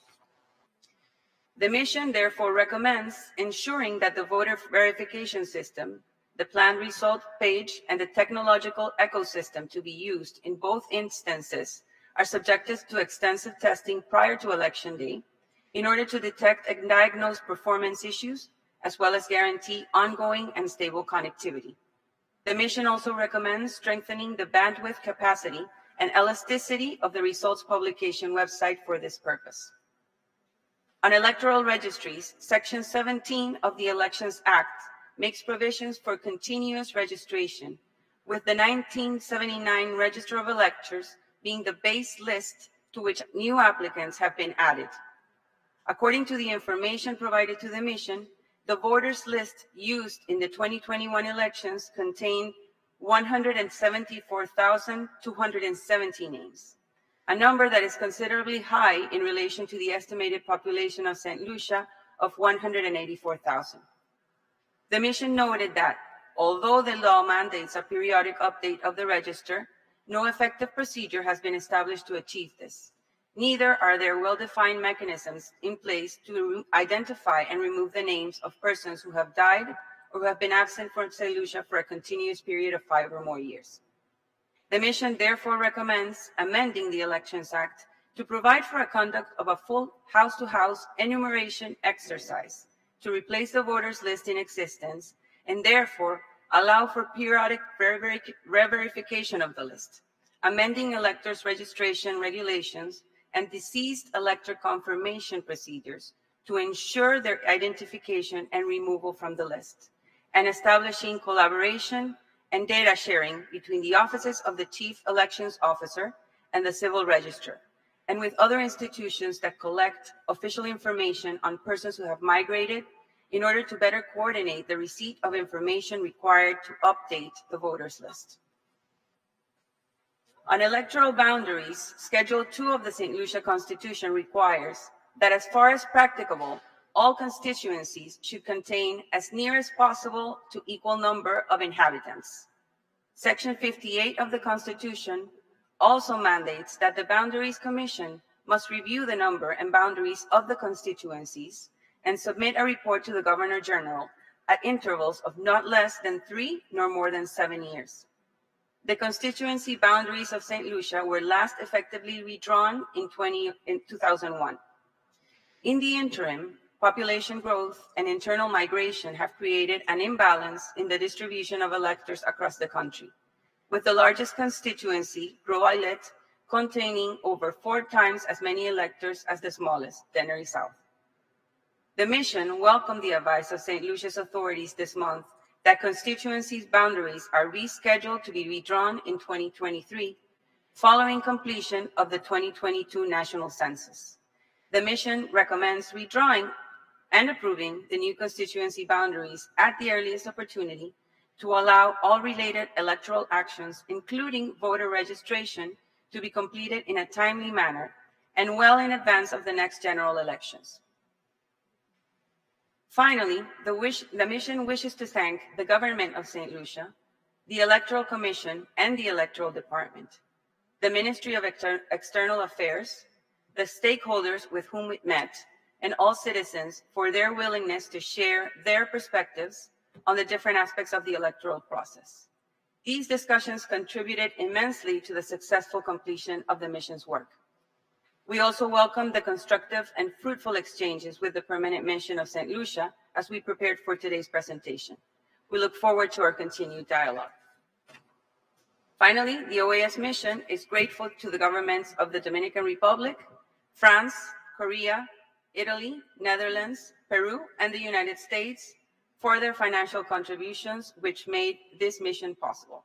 The mission therefore recommends ensuring that the voter verification system, the planned result page, and the technological ecosystem to be used in both instances are subjected to extensive testing prior to election day in order to detect and diagnose performance issues, as well as guarantee ongoing and stable connectivity. The mission also recommends strengthening the bandwidth capacity and elasticity of the results publication website for this purpose. On electoral registries, Section 17 of the Elections Act makes provisions for continuous registration with the 1979 Register of Electors being the base list to which new applicants have been added. According to the information provided to the mission, the voters list used in the 2021 elections contained 174,270 names, a number that is considerably high in relation to the estimated population of St. Lucia of 184,000. The mission noted that, although the law mandates a periodic update of the register, no effective procedure has been established to achieve this. Neither are there well-defined mechanisms in place to identify and remove the names of persons who have died or who have been absent from St. Lucia for a continuous period of 5 or more years. The mission therefore recommends amending the Elections Act to provide for a conduct of a full house-to-house enumeration exercise to replace the voters list in existence and therefore allow for periodic re-verification of the list, amending electors' registration regulations and deceased elector confirmation procedures to ensure their identification and removal from the list, and establishing collaboration and data sharing between the offices of the Chief Elections Officer and the Civil Register, and with other institutions that collect official information on persons who have migrated in order to better coordinate the receipt of information required to update the voters list. On electoral boundaries, Schedule 2 of the St. Lucia Constitution requires that as far as practicable, all constituencies should contain as near as possible to equal number of inhabitants. Section 58 of the Constitution also mandates that the Boundaries Commission must review the number and boundaries of the constituencies and submit a report to the Governor General at intervals of not less than 3 nor more than 7 years. The constituency boundaries of St. Lucia were last effectively redrawn in 2001. In the interim, population growth and internal migration have created an imbalance in the distribution of electors across the country, with the largest constituency, Gros-Islet, containing over 4 times as many electors as the smallest, Dennery South. The mission welcomed the advice of St. Lucia's authorities this month that constituencies' boundaries are rescheduled to be redrawn in 2023, following completion of the 2022 national census. The mission recommends redrawing and approving the new constituency boundaries at the earliest opportunity to allow all related electoral actions, including voter registration, to be completed in a timely manner and well in advance of the next general elections. Finally, the mission wishes to thank the government of St. Lucia, the Electoral Commission and the Electoral Department, the Ministry of External Affairs, the stakeholders with whom it met, and all citizens for their willingness to share their perspectives on the different aspects of the electoral process. These discussions contributed immensely to the successful completion of the mission's work. We also welcome the constructive and fruitful exchanges with the Permanent Mission of St. Lucia as we prepared for today's presentation. We look forward to our continued dialogue. Finally, the OAS mission is grateful to the governments of the Dominican Republic, France, Korea, Italy, Netherlands, Peru, and the United States for their financial contributions, which made this mission possible.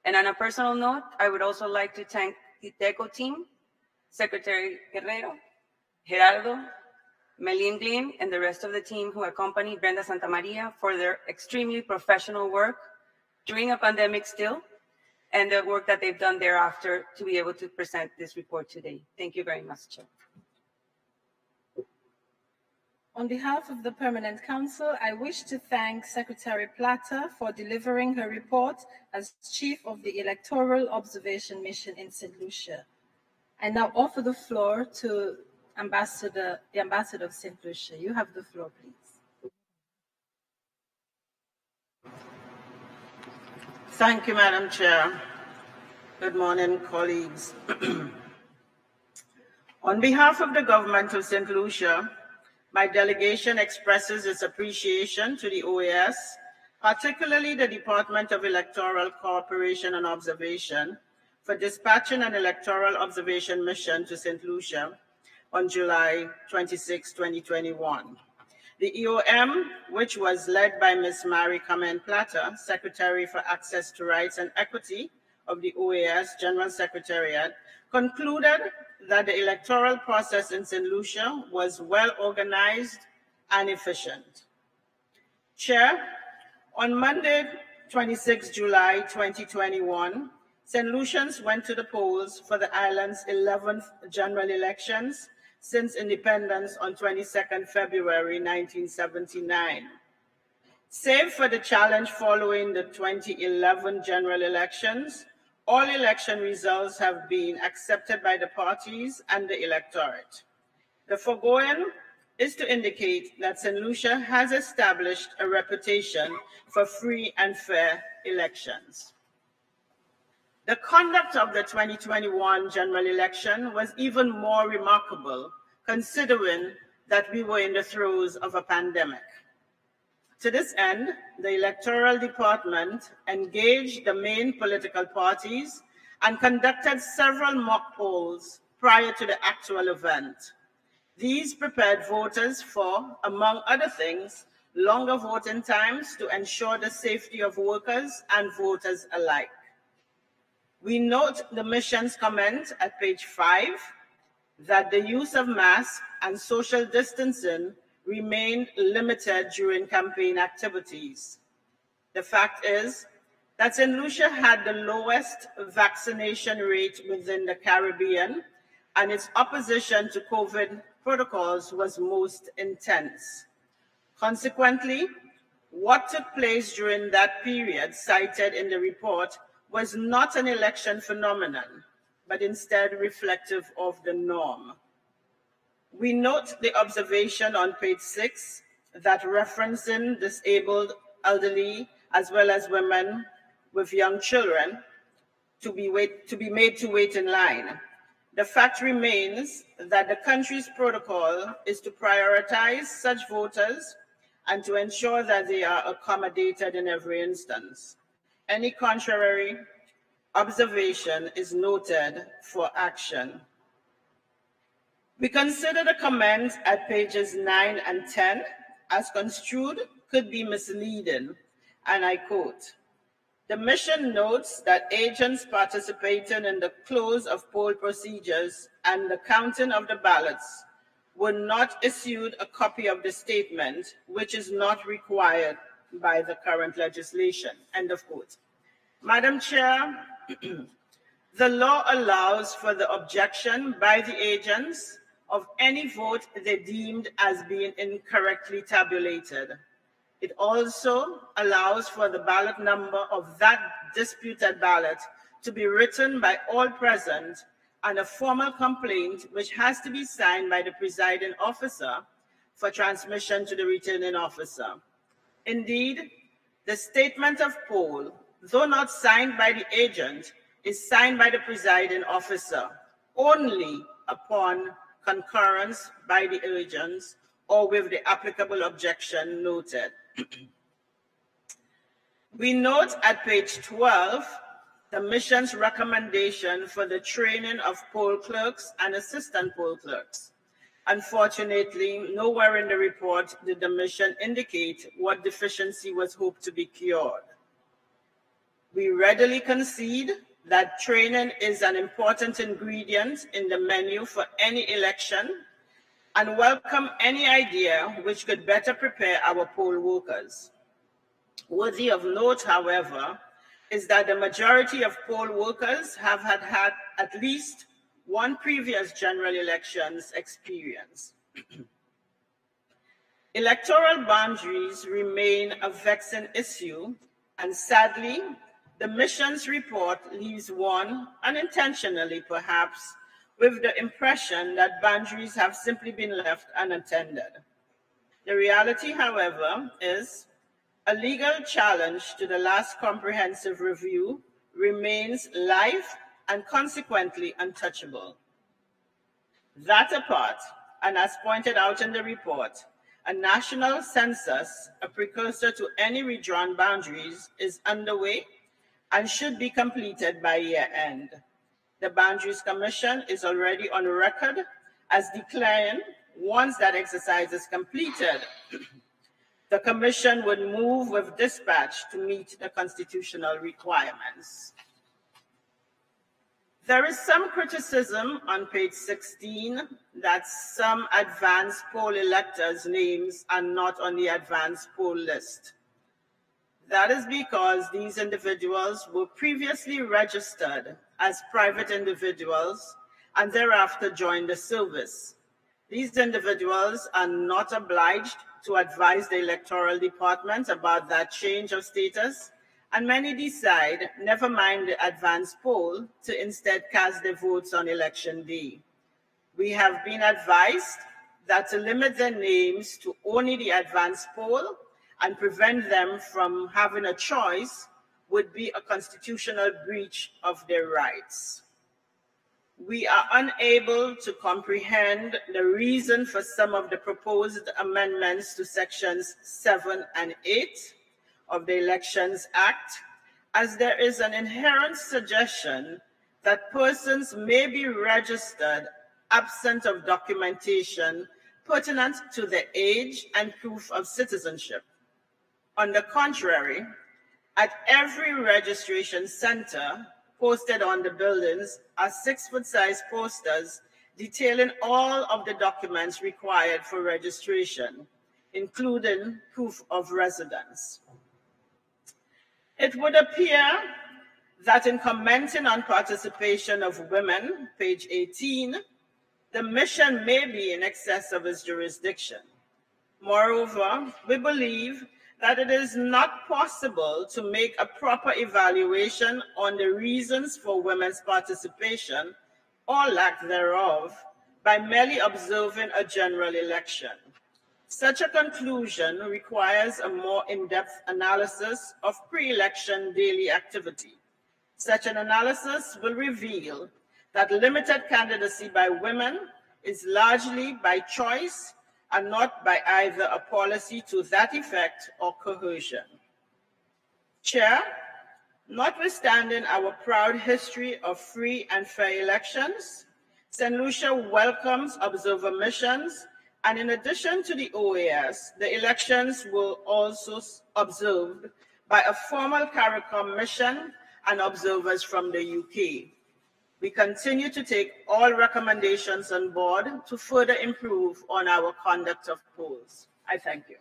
And on a personal note, I would also like to thank the DECO team, Secretary Guerrero, Gerardo, Melin Glynn, and the rest of the team who accompanied Brenda Santamaria for their extremely professional work during a pandemic still, and the work that they've done thereafter to be able to present this report today. Thank you very much, Chair. On behalf of the Permanent Council, I wish to thank Secretary Plata for delivering her report as Chief of the Electoral Observation Mission in St. Lucia. I now offer the floor to the Ambassador of St. Lucia. You have the floor, please. Thank you, Madam Chair. Good morning, colleagues. On behalf of the government of St. Lucia, my delegation expresses its appreciation to the OAS, particularly the Department of Electoral Cooperation and Observation, for dispatching an electoral observation mission to St. Lucia on July 26, 2021. The EOM, which was led by Ms. Mary Kamen-Platter, Secretary for Access to Rights and Equity of the OAS General Secretariat, concluded that the electoral process in St. Lucia was well organized and efficient. Chair, on Monday, 26 July 2021, St. Lucians went to the polls for the island's 11th general elections since independence on 22nd February 1979. Save for the challenge following the 2011 general elections, all election results have been accepted by the parties and the electorate. The foregoing is to indicate that St. Lucia has established a reputation for free and fair elections. The conduct of the 2021 general election was even more remarkable, considering that we were in the throes of a pandemic. To this end, the Electoral Department engaged the main political parties and conducted several mock polls prior to the actual event. These prepared voters for, among other things, longer voting times to ensure the safety of workers and voters alike. We note the mission's comment at page 5 that the use of masks and social distancing remained limited during campaign activities. The fact is that St. Lucia had the lowest vaccination rate within the Caribbean, and its opposition to COVID protocols was most intense. Consequently, what took place during that period cited in the report was not an election phenomenon, but instead reflective of the norm. We note the observation on page 6 that referencing disabled, elderly, as well as women with young children to be made to wait in line. The fact remains that the country's protocol is to prioritize such voters and to ensure that they are accommodated in every instance. Any contrary observation is noted for action. We consider the comments at pages 9 and 10 as construed could be misleading, and I quote, "The mission notes that agents participating in the close of poll procedures and the counting of the ballots were not issued a copy of the statement, which is not required by the current legislation," end of quote. Madam Chair, the law allows for the objection by the agents of any vote they deemed as being incorrectly tabulated. It also allows for the ballot number of that disputed ballot to be written by all present and a formal complaint which has to be signed by the presiding officer for transmission to the returning officer. Indeed, the statement of poll, though not signed by the agent, is signed by the presiding officer only upon concurrence by the agents or with the applicable objection noted. We note at page 12 the mission's recommendation for the training of poll clerks and assistant poll clerks. Unfortunately, nowhere in the report did the mission indicate what deficiency was hoped to be cured. We readily concede that training is an important ingredient in the menu for any election and welcome any idea which could better prepare our poll workers. Worthy of note, however, is that the majority of poll workers have had at least one previous general elections experience. Electoral boundaries remain a vexing issue, and sadly, the mission's report leaves one, unintentionally perhaps, with the impression that boundaries have simply been left unattended. The reality, however, is a legal challenge to the last comprehensive review remains live and consequently untouchable. That apart, and as pointed out in the report, a national census, a precursor to any redrawn boundaries, is underway and should be completed by year end. The Boundaries Commission is already on record as declaring Once that exercise is completed, the Commission would move with dispatch to meet the constitutional requirements. There is some criticism on page 16 that some advanced poll electors' names are not on the advanced poll list. That is because these individuals were previously registered as private individuals and thereafter joined the service. These individuals are not obliged to advise the electoral department about that change of status, and many decide, never mind the advance poll, to instead cast their votes on election day. We have been advised that to limit their names to only the advance poll and prevent them from having a choice would be a constitutional breach of their rights. We are unable to comprehend the reason for some of the proposed amendments to sections 7 and 8 of the Elections Act, as there is an inherent suggestion that persons may be registered absent of documentation pertinent to their age and proof of citizenship. On the contrary, at every registration center posted on the buildings are 6-foot-size posters detailing all of the documents required for registration, including proof of residence. It would appear that in commenting on participation of women, page 18, the mission may be in excess of its jurisdiction. Moreover, we believe that it is not possible to make a proper evaluation on the reasons for women's participation or lack thereof by merely observing a general election. Such a conclusion requires a more in-depth analysis of pre-election daily activity. Such an analysis will reveal that limited candidacy by women is largely by choice and not by either a policy to that effect or coercion. Chair, notwithstanding our proud history of free and fair elections, St. Lucia welcomes observer missions, and in addition to the OAS, the elections were also observed by a formal CARICOM mission and observers from the UK. We continue to take all recommendations on board to further improve on our conduct of polls. I thank you.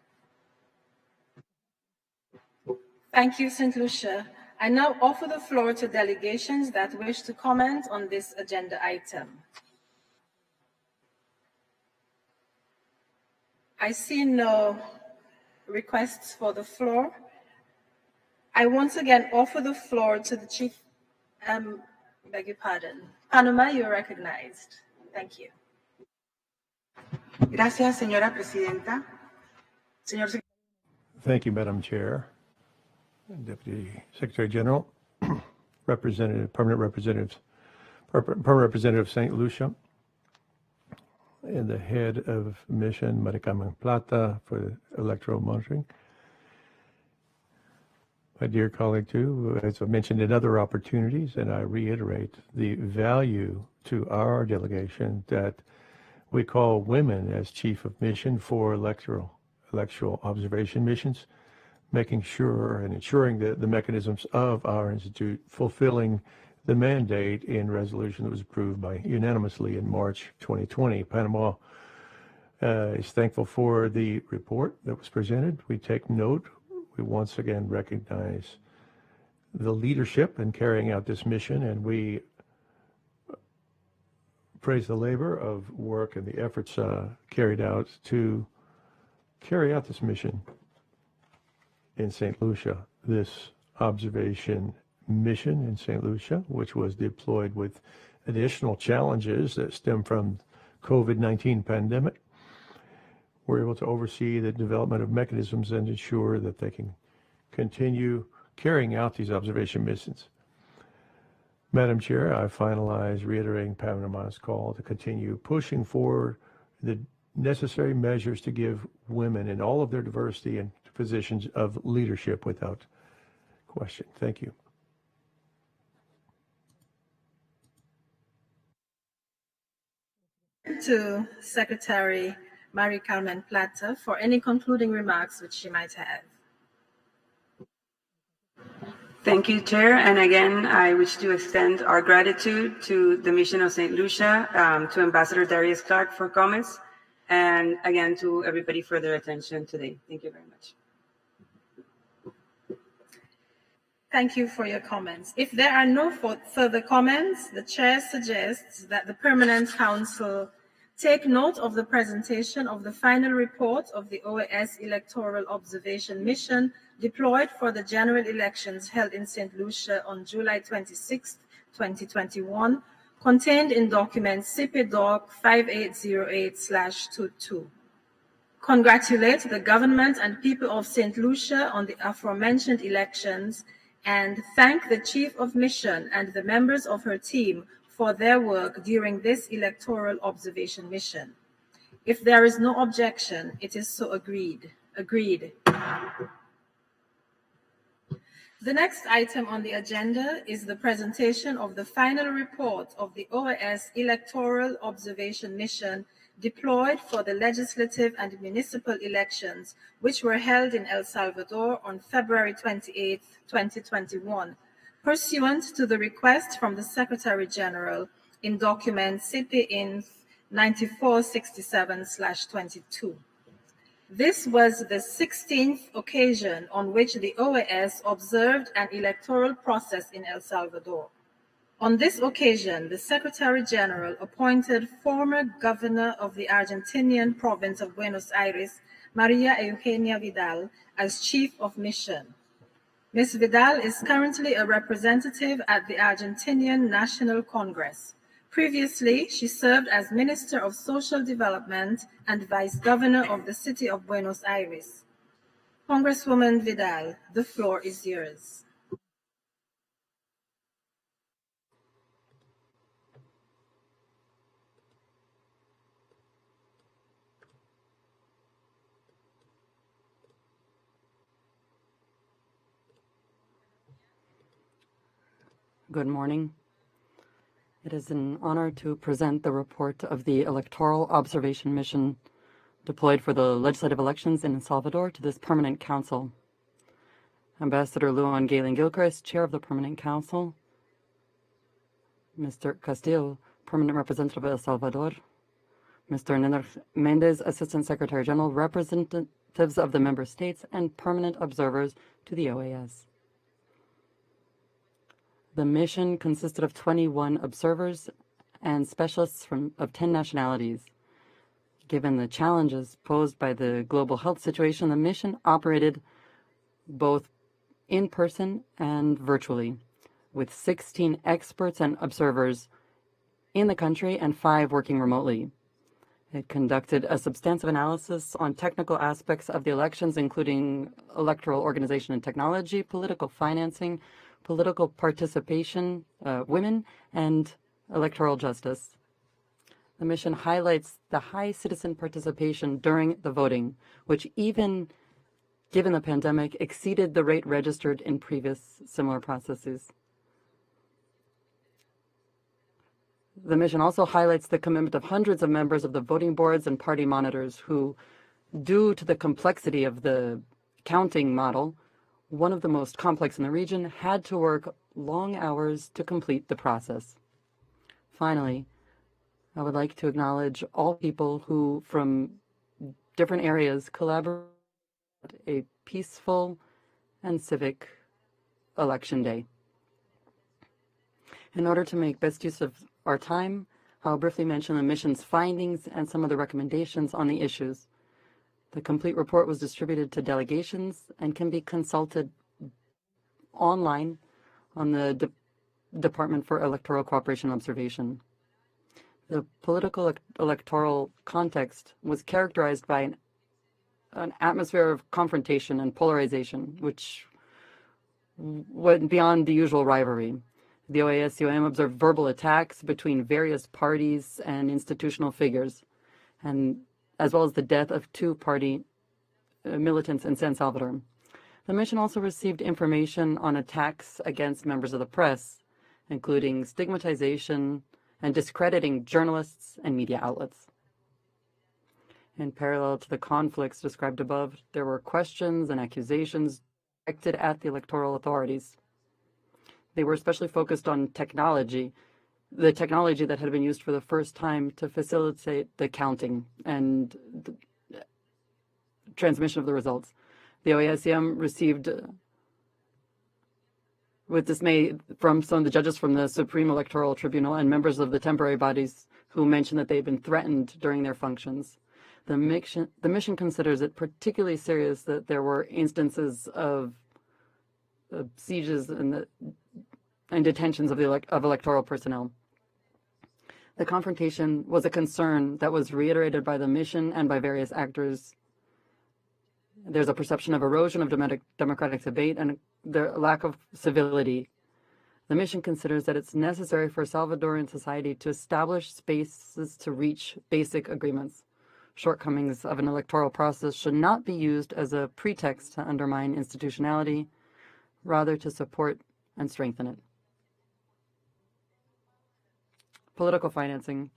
Thank you, St. Lucia. I now offer the floor to delegations that wish to comment on this agenda item. I see no requests for the floor. I once again offer the floor to the Chief, beg your pardon. Panama, you're recognized. Thank you. Gracias, señora presidenta. Thank you, Madam Chair. Deputy Secretary General, Permanent Representative of St. Lucia, and the head of mission, Maricarmen Plata, for electoral monitoring. My dear colleague, too, as I mentioned in other opportunities, and I reiterate the value to our delegation that we call women as chief of mission for electoral observation missions, making sure and ensuring that the mechanisms of our institute fulfilling the mandate in resolution that was approved unanimously in March 2020. Panama is thankful for the report that was presented. We take note. We once again recognize the leadership in carrying out this mission, and we praise the labor of work and the efforts carried out to carry out this mission in St. Lucia. This observation mission in St. Lucia, which was deployed with additional challenges that stem from COVID-19 pandemic, we're able to oversee the development of mechanisms and ensure that they can continue carrying out these observation missions. Madam Chair, I finalize reiterating Panama's call to continue pushing forward the necessary measures to give women in all of their diversity and positions of leadership without question. Thank you. to Secretary Mary Carmen Plata for any concluding remarks which she might have. Thank you, Chair. And again, I wish to extend our gratitude to the Mission of St. Lucia, to Ambassador Darius Clark for comments, and again to everybody for their attention today. Thank you very much. Thank you for your comments. If there are no further comments, the Chair suggests that the Permanent Council take note of the presentation of the final report of the OAS Electoral Observation Mission deployed for the general elections held in St. Lucia on July 26, 2021, contained in document CP-Doc 5808/22. Congratulate the government and people of St. Lucia on the aforementioned elections and thank the Chief of Mission and the members of her team for their work during this electoral observation mission. If there is no objection, it is so agreed. The next item on the agenda is the presentation of the final report of the OAS Electoral Observation Mission deployed for the legislative and municipal elections, which were held in El Salvador on February 28, 2021, pursuant to the request from the Secretary General in document CP-Inf 9467/22. This was the 16th occasion on which the OAS observed an electoral process in El Salvador. On this occasion, the Secretary General appointed former governor of the Argentinian province of Buenos Aires, Maria Eugenia Vidal, as Chief of Mission. Ms. Vidal is currently a representative at the Argentinian National Congress. Previously, she served as Minister of Social Development and Vice Governor of the City of Buenos Aires. Congresswoman Vidal, the floor is yours. Good morning. It is an honor to present the report of the Electoral Observation Mission deployed for the legislative elections in El Salvador to this Permanent Council. Ambassador Luan Galen-Gilchrist, Chair of the Permanent Council, Mr. Castillo, Permanent Representative of El Salvador, Mr. Niner Mendez, Assistant Secretary General, representatives of the member states, and permanent observers to the OAS. The mission consisted of 21 observers and specialists of 10 nationalities. Given the challenges posed by the global health situation, the mission operated both in person and virtually, with 16 experts and observers in the country and 5 working remotely. It conducted a substantive analysis on technical aspects of the elections, including electoral organization and technology, political financing, political participation, women, and electoral justice. The mission highlights the high citizen participation during the voting, which even given the pandemic exceeded the rate registered in previous similar processes. The mission also highlights the commitment of hundreds of members of the voting boards and party monitors who, due to the complexity of the counting model, one of the most complex in the region, had to work long hours to complete the process. Finally, I would like to acknowledge all people who, from different areas, collaborate a peaceful and civic election day. In order to make best use of our time, I'll briefly mention the mission's findings and some of the recommendations on the issues. The complete report was distributed to delegations and can be consulted online on the Department for Electoral Cooperation and Observation. The political electoral context was characterized by an atmosphere of confrontation and polarization, which went beyond the usual rivalry. The OAS-COM observed verbal attacks between various parties and institutional figures, and as well as the death of 2 party militants in San Salvador. The mission also received information on attacks against members of the press, including stigmatization and discrediting journalists and media outlets. In parallel to the conflicts described above, there were questions and accusations directed at the electoral authorities. They were especially focused on technology, the technology that had been used for the first time to facilitate the counting and the transmission of the results. The OAS received with dismay from some of the judges from the Supreme Electoral Tribunal and members of the temporary bodies who mentioned that they had been threatened during their functions. The mission considers it particularly serious that there were instances of sieges and detentions of electoral personnel. The confrontation was a concern that was reiterated by the mission and by various actors. There's a perception of erosion of democratic debate and the lack of civility. The mission considers that it's necessary for Salvadoran society to establish spaces to reach basic agreements. Shortcomings of an electoral process should not be used as a pretext to undermine institutionality, rather to support and strengthen it. Political financing.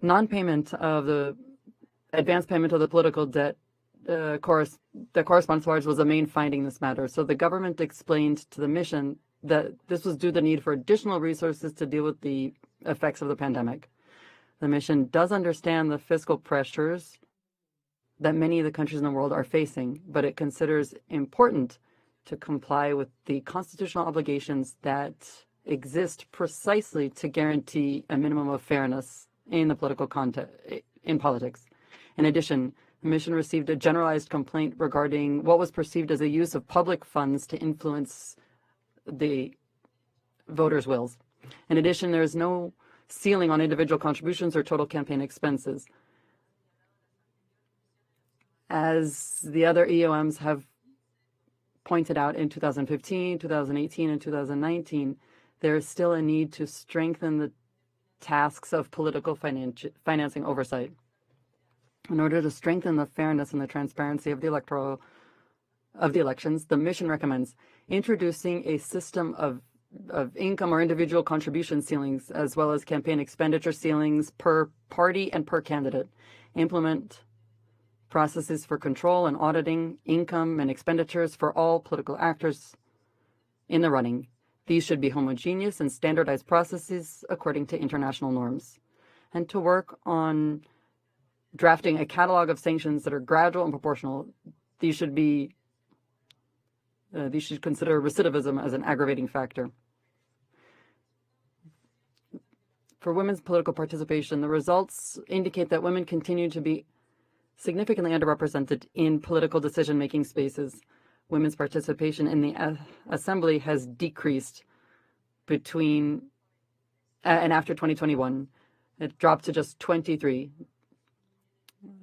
Non-payment of the advance payment of the political debt that corresponds large was a main finding in this matter. So the government explained to the mission that this was due to the need for additional resources to deal with the effects of the pandemic. The mission does understand the fiscal pressures that many of the countries in the world are facing, but it considers important to comply with the constitutional obligations that exist precisely to guarantee a minimum of fairness in the political in politics. In addition, the mission received a generalized complaint regarding what was perceived as a use of public funds to influence the voters' wills. In addition, there is no ceiling on individual contributions or total campaign expenses. As the other EOMs have pointed out in 2015, 2018, and 2019, there is still a need to strengthen the tasks of political financing oversight. In order to strengthen the fairness and the transparency of the elections, the mission recommends introducing a system of income or individual contribution ceilings, as well as campaign expenditure ceilings per party and per candidate. Implement processes for control and auditing income and expenditures for all political actors in the running. These should be homogeneous and standardized processes according to international norms. And to work on drafting a catalog of sanctions that are gradual and proportional. These should consider recidivism as an aggravating factor. For women's political participation, the results indicate that women continue to be significantly underrepresented in political decision-making spaces. Women's participation in the assembly has decreased between and after 2021. It dropped to just 23.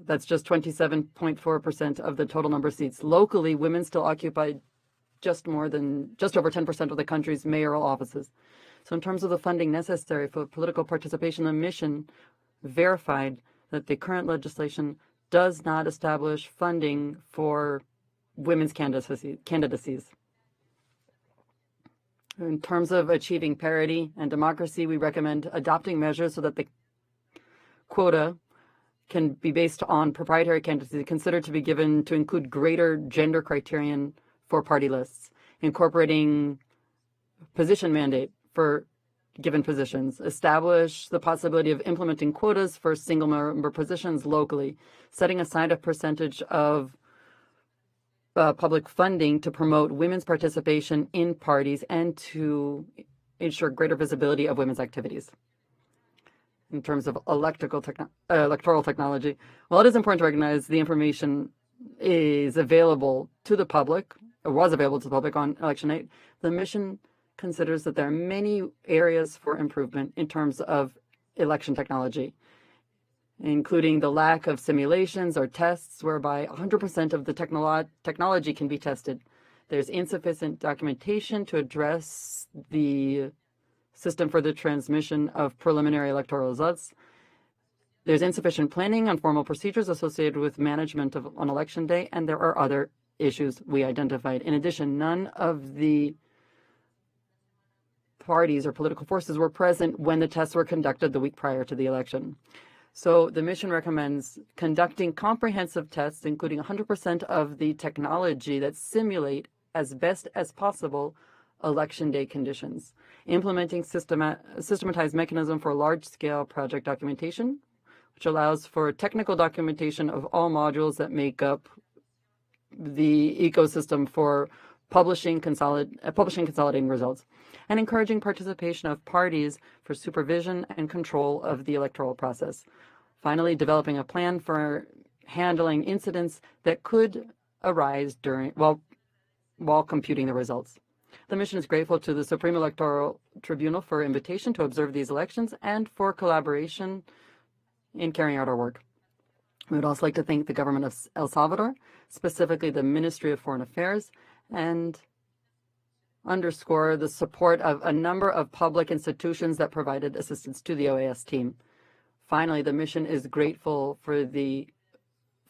That's just 27.4% of the total number of seats. Locally, women still occupy just over 10% of the country's mayoral offices. So in terms of the funding necessary for political participation, the mission verified that the current legislation does not establish funding for women's candidacies. In terms of achieving parity and democracy, we recommend adopting measures so that the quota can be based on proprietary candidacy considered to be given to include greater gender criterion for party lists, incorporating position mandate for given positions, establish the possibility of implementing quotas for single member positions locally, setting aside a percentage of public funding to promote women's participation in parties and to ensure greater visibility of women's activities. In terms of electoral technology, while it is important to recognize the information is available to the public, or was available to the public on election night, the mission considers that there are many areas for improvement in terms of election technology, including the lack of simulations or tests whereby 100% of the technology can be tested. There's insufficient documentation to address the system for the transmission of preliminary electoral results. There's insufficient planning on formal procedures associated with management on election day, and there are other issues we identified. In addition, none of the parties or political forces were present when the tests were conducted the week prior to the election. So the mission recommends conducting comprehensive tests, including 100% of the technology that simulate as best as possible election day conditions, implementing systematized mechanism for large-scale project documentation, which allows for technical documentation of all modules that make up the ecosystem for publishing consolidating results, and encouraging participation of parties for supervision and control of the electoral process. Finally, developing a plan for handling incidents that could arise while computing the results. The mission is grateful to the Supreme Electoral Tribunal for invitation to observe these elections and for collaboration in carrying out our work. We would also like to thank the government of El Salvador, specifically the Ministry of Foreign Affairs, and underscore the support of a number of public institutions that provided assistance to the OAS team. Finally, the mission is grateful for the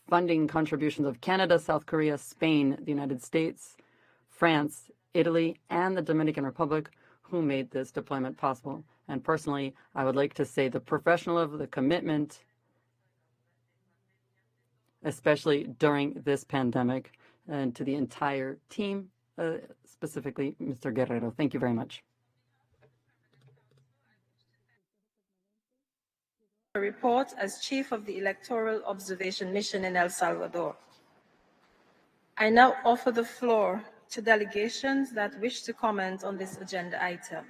funding contributions of Canada, South Korea, Spain, the United States, France, Italy, and the Dominican Republic, who made this deployment possible. And personally, I would like to say the professionalism, the commitment, especially during this pandemic, and to the entire team, specifically Mr. Guerrero. Thank you very much. A report as Chief of the Electoral Observation Mission in El Salvador. I now offer the floor to delegations that wish to comment on this agenda item.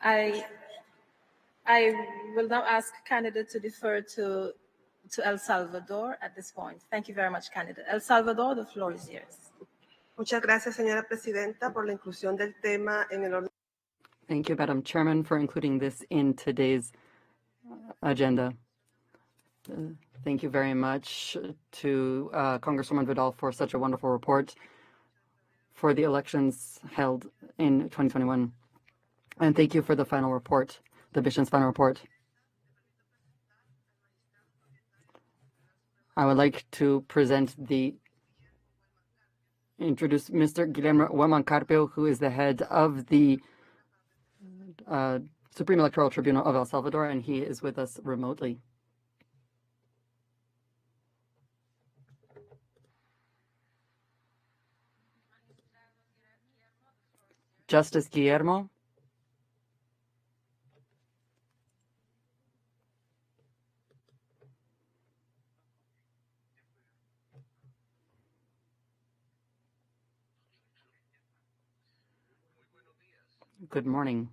I will now ask Canada to defer to El Salvador at this point. Thank you very much, Canada. El Salvador, the floor is yours. Muchas gracias, señora presidenta, por la inclusión del tema en el orden. Thank you, Madam Chairman, for including this in today's agenda. Thank you very much to Congresswoman Vidal for such a wonderful report for the elections held in 2021. And thank you for the final report, the mission's final report. I would like to introduce Mr. Guillermo Hueman Carpio, who is the head of the Supreme Electoral Tribunal of El Salvador, and he is with us remotely. Justice Guillermo. Good morning.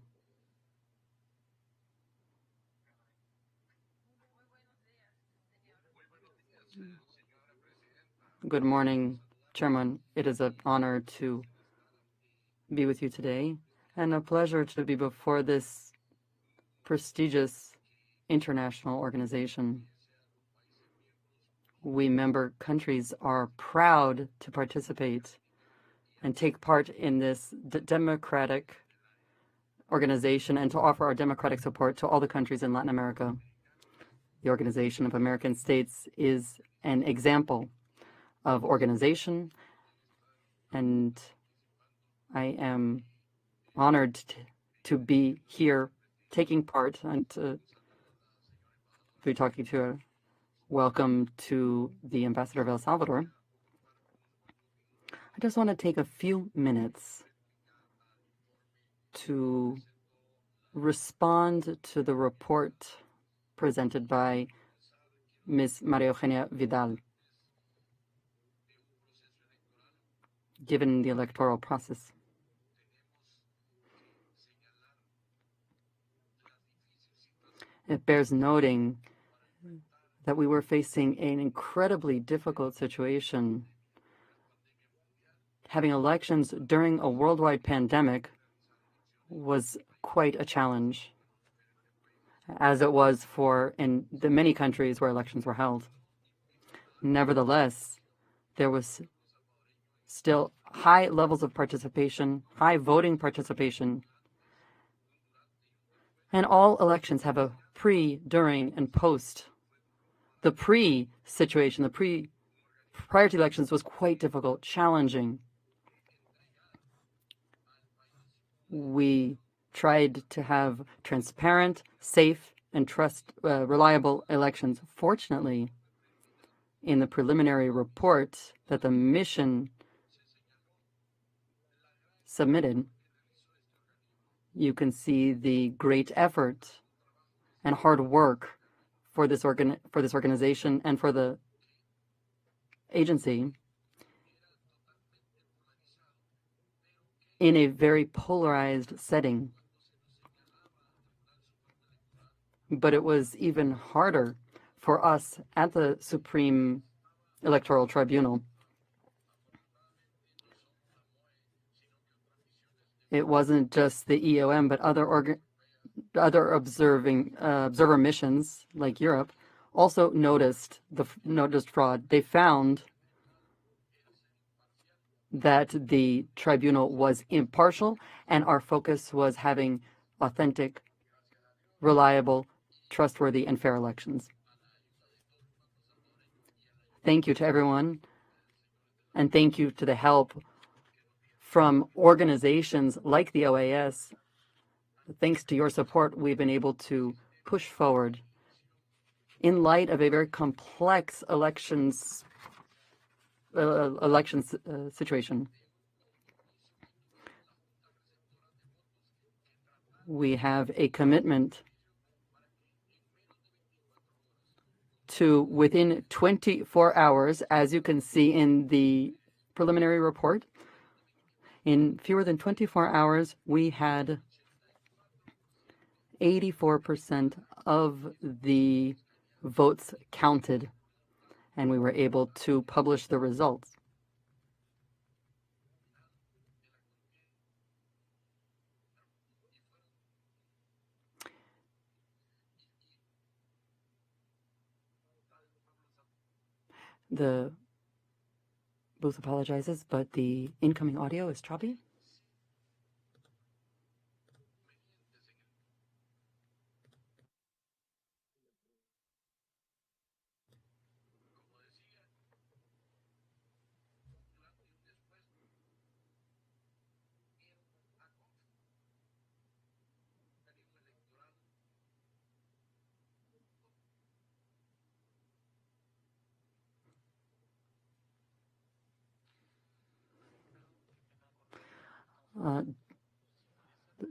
Good morning, Chairman. It is an honor to be with you today and a pleasure to be before this prestigious international organization. We member countries are proud to participate and take part in this democratic organization and to offer our democratic support to all the countries in Latin America. The Organization of American States is an example of organization, and I am honored to be here taking part and to be talking to her. Welcome to the Ambassador of El Salvador. I just want to take a few minutes to respond to the report presented by Ms. Maria Eugenia Vidal, given the electoral process. It bears noting that we were facing an incredibly difficult situation. Having elections during a worldwide pandemic was quite a challenge, as it was in the many countries where elections were held. Nevertheless, there was still high levels of participation, high voting participation, and all elections have a pre, during, and post. The pre-situation, prior to elections was quite difficult, challenging. We tried to have transparent, safe, and reliable elections. Fortunately, in the preliminary report that the mission submitted, you can see the great effort and hard work for this organization and for the agency in a very polarized setting. But it was even harder for us at the Supreme Electoral Tribunal. It wasn't just the EOM, but other observer missions like Europe also noticed fraud. They found that the tribunal was impartial, and our focus was having authentic, reliable, trustworthy, and fair elections. Thank you to everyone, and thank you to the help from organizations like the OAS. Thanks to your support, we've been able to push forward in light of a very complex elections situation. We have a commitment to, within 24 hours, as you can see in the preliminary report, in fewer than 24 hours, we had 84% of the votes counted, and we were able to publish the results. The booth apologizes, but the incoming audio is choppy.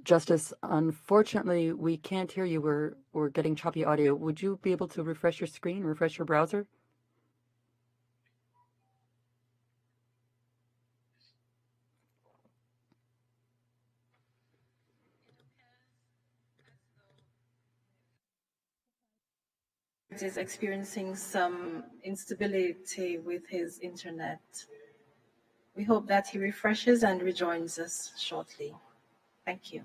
Justice, unfortunately, we can't hear you. We're getting choppy audio. Would you be able to refresh your screen, refresh your browser? Is experiencing some instability with his internet. We hope that he refreshes and rejoins us shortly. Thank you.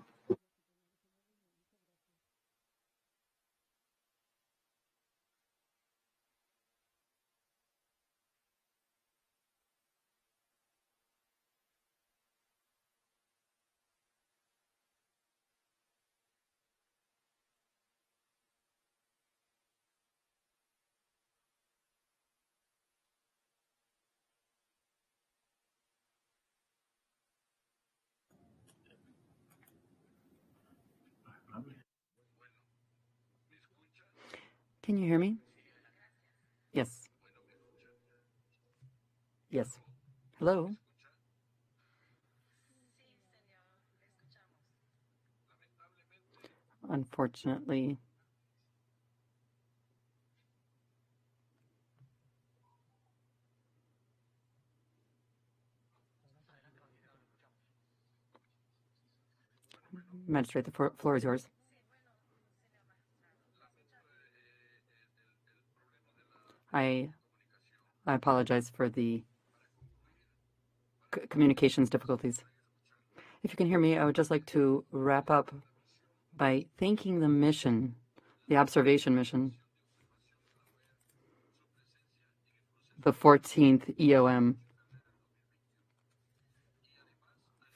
Can you hear me? Yes. Yes. Hello? Unfortunately, Magistrate, the floor is yours. I apologize for the communications difficulties. If you can hear me, I would just like to wrap up by thanking the mission, the observation mission, the 14th EOM,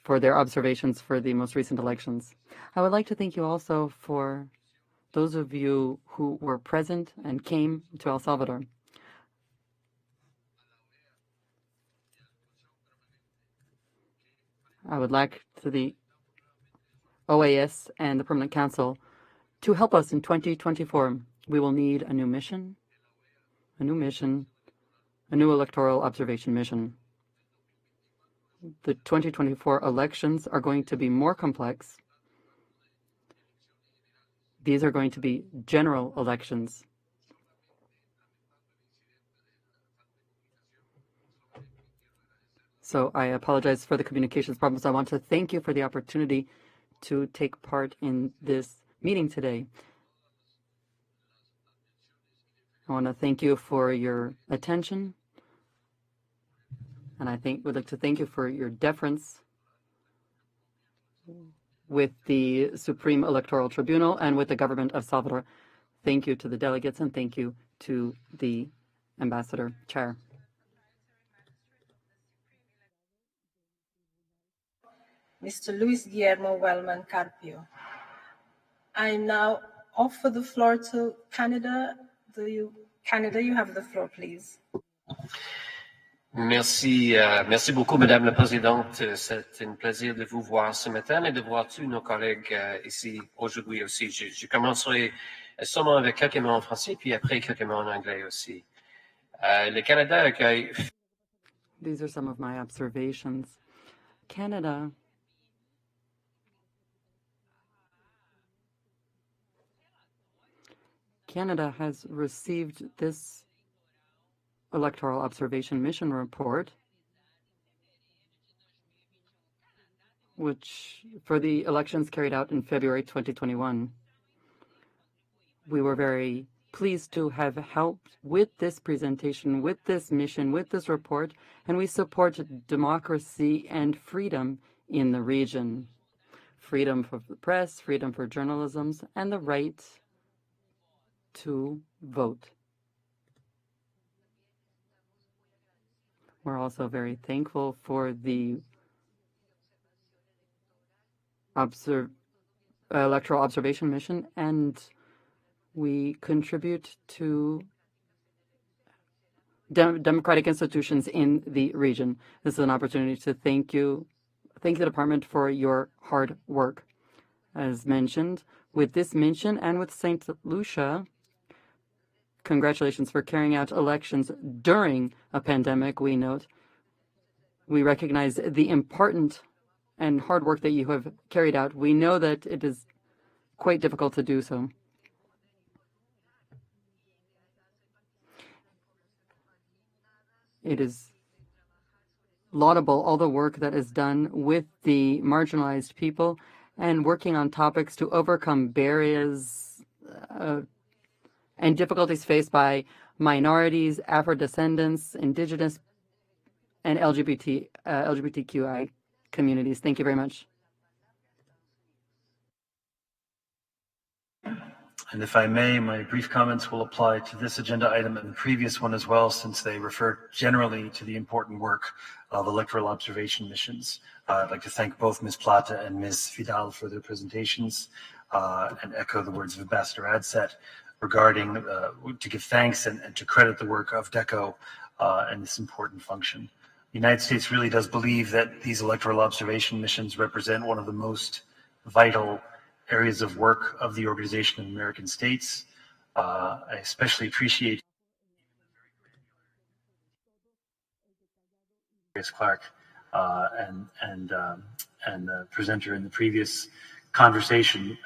for their observations for the most recent elections. I would like to thank you also for those of you who were present and came to El Salvador. I would like to OAS and the Permanent Council to help us in 2024. We will need a new mission, a new electoral observation mission. The 2024 elections are going to be more complex. These are going to be general elections. So I apologize for the communications problems. I want to thank you for the opportunity to take part in this meeting today. I want to thank you for your attention, and would like to thank you for your deference with the Supreme Electoral Tribunal and with the government of Salvador. Thank you to the delegates, and thank you to the Ambassador Chair. Mr. Luis Guillermo Wellman Carpio. I now offer the floor to Canada. Canada, you have the floor, please. Merci beaucoup, Madame la Présidente. C'est un plaisir de vous voir ce matin et de voir tous nos collègues ici aujourd'hui aussi. Je commencerai seulement avec quelques mots en français, puis après quelques mots en anglais aussi. Le Canada accueille... These are some of my observations. Canada has received this electoral observation mission report, which for the elections carried out in February 2021. We were very pleased to have helped with this presentation, with this mission, with this report, and we support democracy and freedom in the region. Freedom for the press, freedom for journalism, and the right to vote. We're also very thankful for the electoral observation mission, and we contribute to democratic institutions in the region. This is an opportunity to thank the department for your hard work. As mentioned, with this mission and with St. Lucia, congratulations for carrying out elections during a pandemic. We recognize the important and hard work that you have carried out. We know that it is quite difficult to do so. It is laudable, all the work that is done with the marginalized people and working on topics to overcome barriers and difficulties faced by minorities, Afro-descendants, indigenous, and LGBTQI communities. Thank you very much. And if I may, my brief comments will apply to this agenda item and the previous one as well, since they refer generally to the important work of electoral observation missions. I'd like to thank both Ms. Plata and Ms. Vidal for their presentations and echo the words of Ambassador Adset regarding to give thanks and to credit the work of DECO and this important function. The United States really does believe that these electoral observation missions represent one of the most vital areas of work of the Organization of American States. I especially appreciate Clark and the presenter in the previous conversation.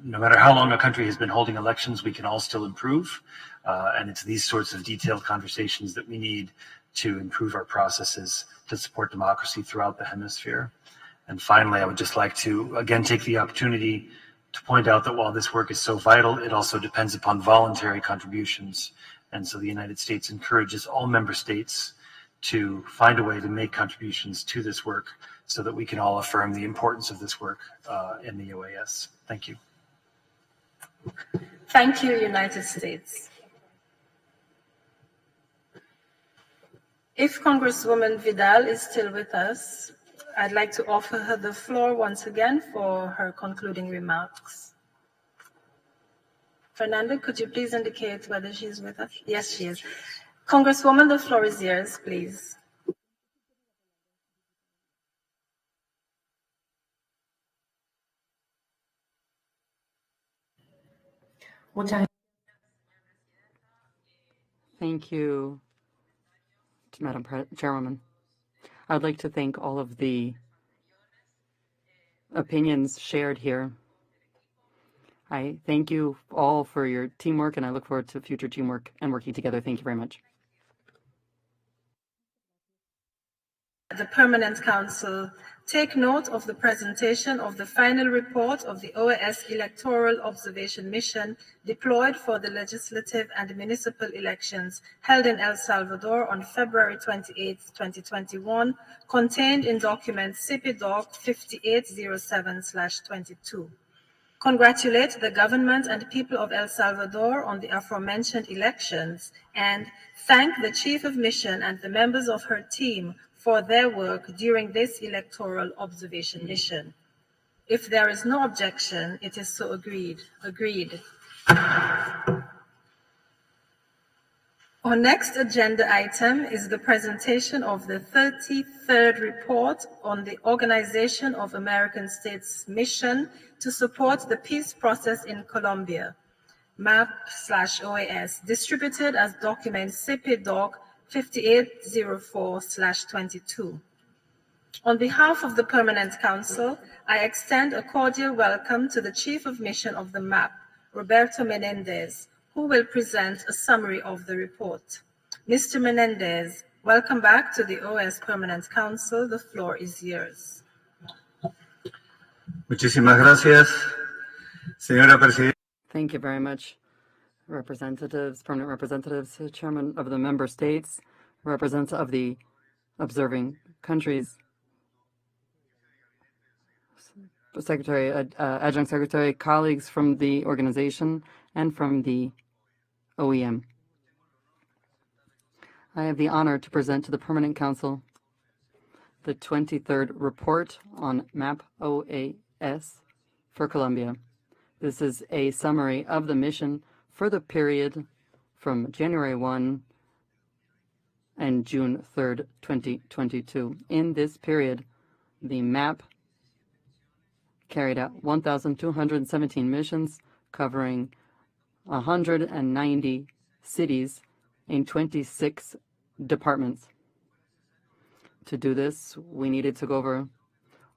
No matter how long a country has been holding elections, we can all still improve. And it's these sorts of detailed conversations that we need to improve our processes to support democracy throughout the hemisphere. And finally, I would just like to again take the opportunity to point out that while this work is so vital, it also depends upon voluntary contributions. And so the United States encourages all member states to find a way to make contributions to this work so that we can all affirm the importance of this work in the OAS. Thank you. Thank you, United States. If Congresswoman Vidal is still with us, I'd like to offer her the floor once again for her concluding remarks. Fernando, could you please indicate whether she's with us? Yes, she is. Congresswoman, the floor is yours, please. Thank you, to Madam Chairwoman. I'd like to thank all of the opinions shared here. I thank you all for your teamwork, and I look forward to future teamwork and working together. Thank you very much. The Permanent Council take note of the presentation of the final report of the OAS Electoral Observation Mission deployed for the legislative and municipal elections held in El Salvador on February 28, 2021, contained in document CP-Doc 5807/22. Congratulate the government and people of El Salvador on the aforementioned elections and thank the Chief of Mission and the members of her team for their work during this electoral observation mission. If there is no objection, it is so agreed. Our next agenda item is the presentation of the 33rd report on the Organization of American States mission to support the peace process in Colombia, MAP/OAS, distributed as document CP-Doc 5804/22. On behalf of the Permanent Council, I extend a cordial welcome to the Chief of Mission of the MAP, Roberto Menendez, who will present a summary of the report. Mr. Menendez, welcome back to the OAS Permanent Council. The floor is yours. Muchísimas gracias, señora presidenta. Thank you very much, representatives, permanent representatives, chairman of the member states, representatives of the observing countries, secretary, adjunct secretary, colleagues from the organization and from the OEM. I have the honor to present to the Permanent Council the 23rd report on MAP-OAS for Colombia. This is a summary of the mission for the period from January 1 and June 3rd, 2022. In this period, the MAP carried out 1,217 missions covering 190 cities in 26 departments. To do this, we needed to go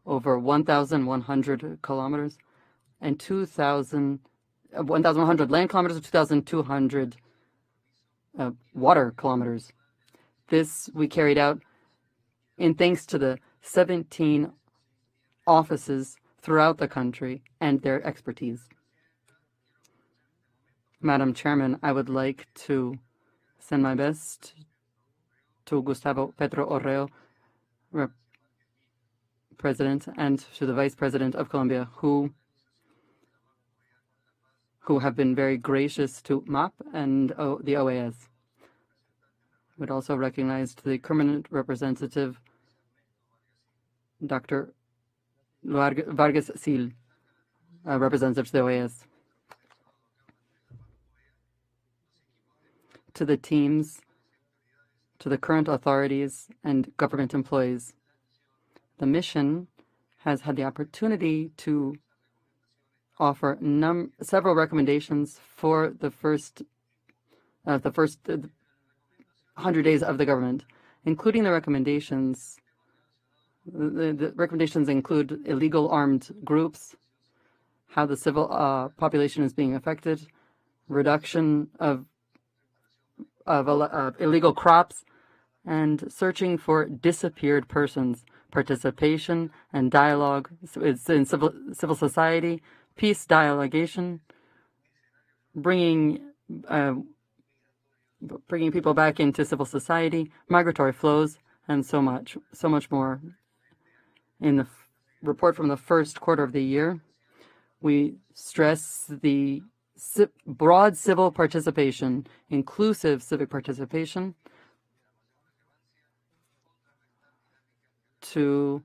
over 1,100 kilometers and 1,100 land kilometers and 2,200 water kilometers. This we carried out in thanks to the 17 offices throughout the country and their expertise. Madam Chairman, I would like to send my best to Gustavo Petro Orreo, President, and to the Vice President of Colombia, who have been very gracious to MAP and the OAS. I would also recognize the permanent representative, Dr. Vargas Sil, representative to the OAS. To the teams, to the current authorities and government employees. The mission has had the opportunity to offer several recommendations for the first 100 days of the government, including the recommendations. The recommendations include illegal armed groups, how the civil population is being affected, reduction of illegal crops, and searching for disappeared persons, participation and dialogue in civil society, peace dialogation, bringing people back into civil society, migratory flows, and so much more. In the report from the first quarter of the year, we stress the broad civil participation, inclusive civic participation, to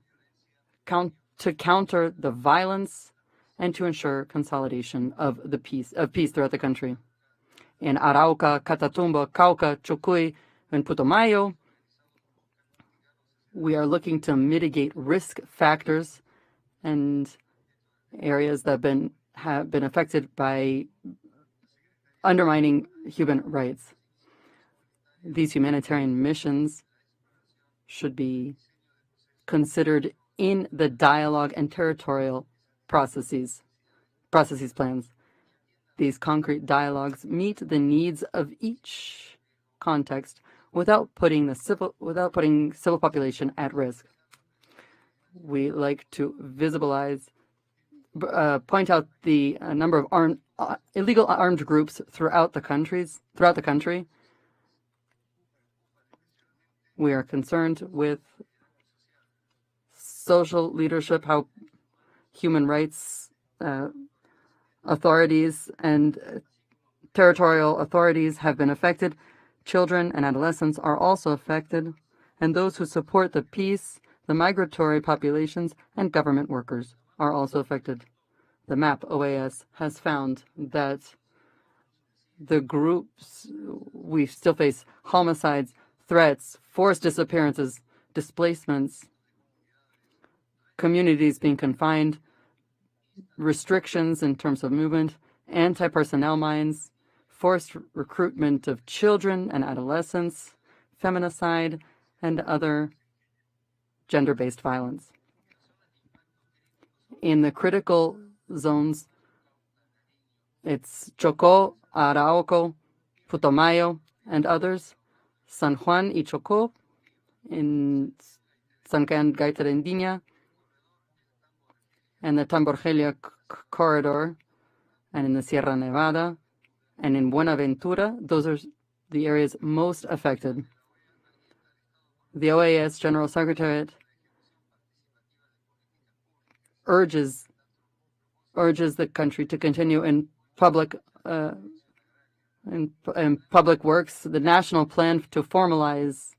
counter the violence and to ensure consolidation of peace throughout the country. In Arauca, Catatumbo, Cauca, Chucuy, and Putumayo, we are looking to mitigate risk factors and areas that have been affected by undermining human rights. These humanitarian missions should be considered in the dialogue and territorial processes plans. These concrete dialogues meet the needs of each context without putting civil population at risk. We like to point out the number of illegal armed groups throughout the country. We are concerned with social leadership, how human rights authorities and territorial authorities have been affected. Children and adolescents are also affected, and those who support the peace, the migratory populations, and government workers are also affected. The MAP OAS has found that the groups, we still face homicides, threats, forced disappearances, displacements, communities being confined, restrictions in terms of movement, anti-personnel mines, forced recruitment of children and adolescents, feminicide, and other gender-based violence. In the critical zones, it's Chocó, Arauco, Putumayo, and others, San Juan y Chocó, in San Gaetarendina, and the Tamborgelia corridor, and in the Sierra Nevada, and in Buenaventura. Those are the areas most affected. The OAS General Secretariat urges the country to continue in public works, the national plan to formalize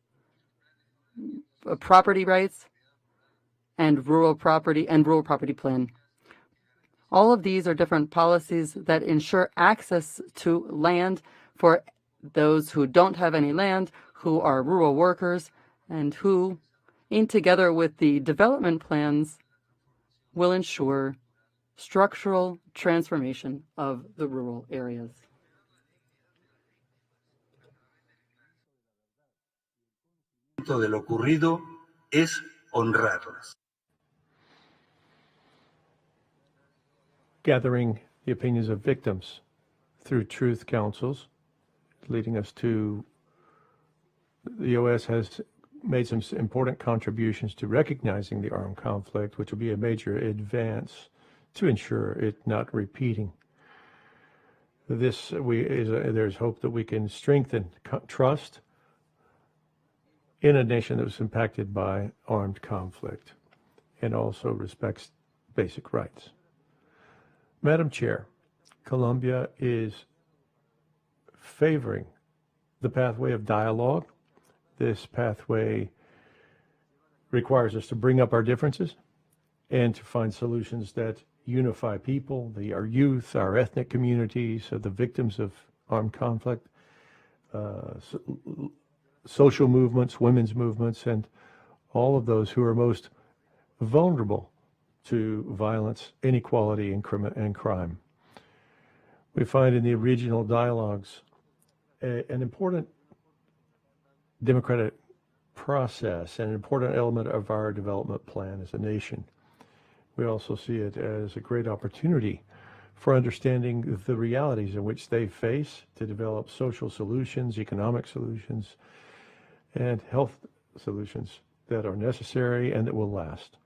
property rights and rural property plan. All of these are different policies that ensure access to land for those who don't have any land, who are rural workers, and who, in together with the development plans, will ensure structural transformation of the rural areas. De lo ocurrido es honrarlas. Gathering the opinions of victims through truth councils, leading us to the OAS has made some important contributions to recognizing the armed conflict, which will be a major advance to ensure it not repeating. There's hope that we can strengthen trust in a nation that was impacted by armed conflict and also respects basic rights. Madam Chair, Colombia is favoring the pathway of dialogue. This pathway requires us to bring up our differences and to find solutions that unify people, our youth, our ethnic communities, the victims of armed conflict, social movements, women's movements, and all of those who are most vulnerable to violence, inequality, and crime. We find in the regional dialogues an important democratic process, an important element of our development plan as a nation. We also see it as a great opportunity for understanding the realities in which they face to develop social solutions, economic solutions, and health solutions that are necessary and that will last.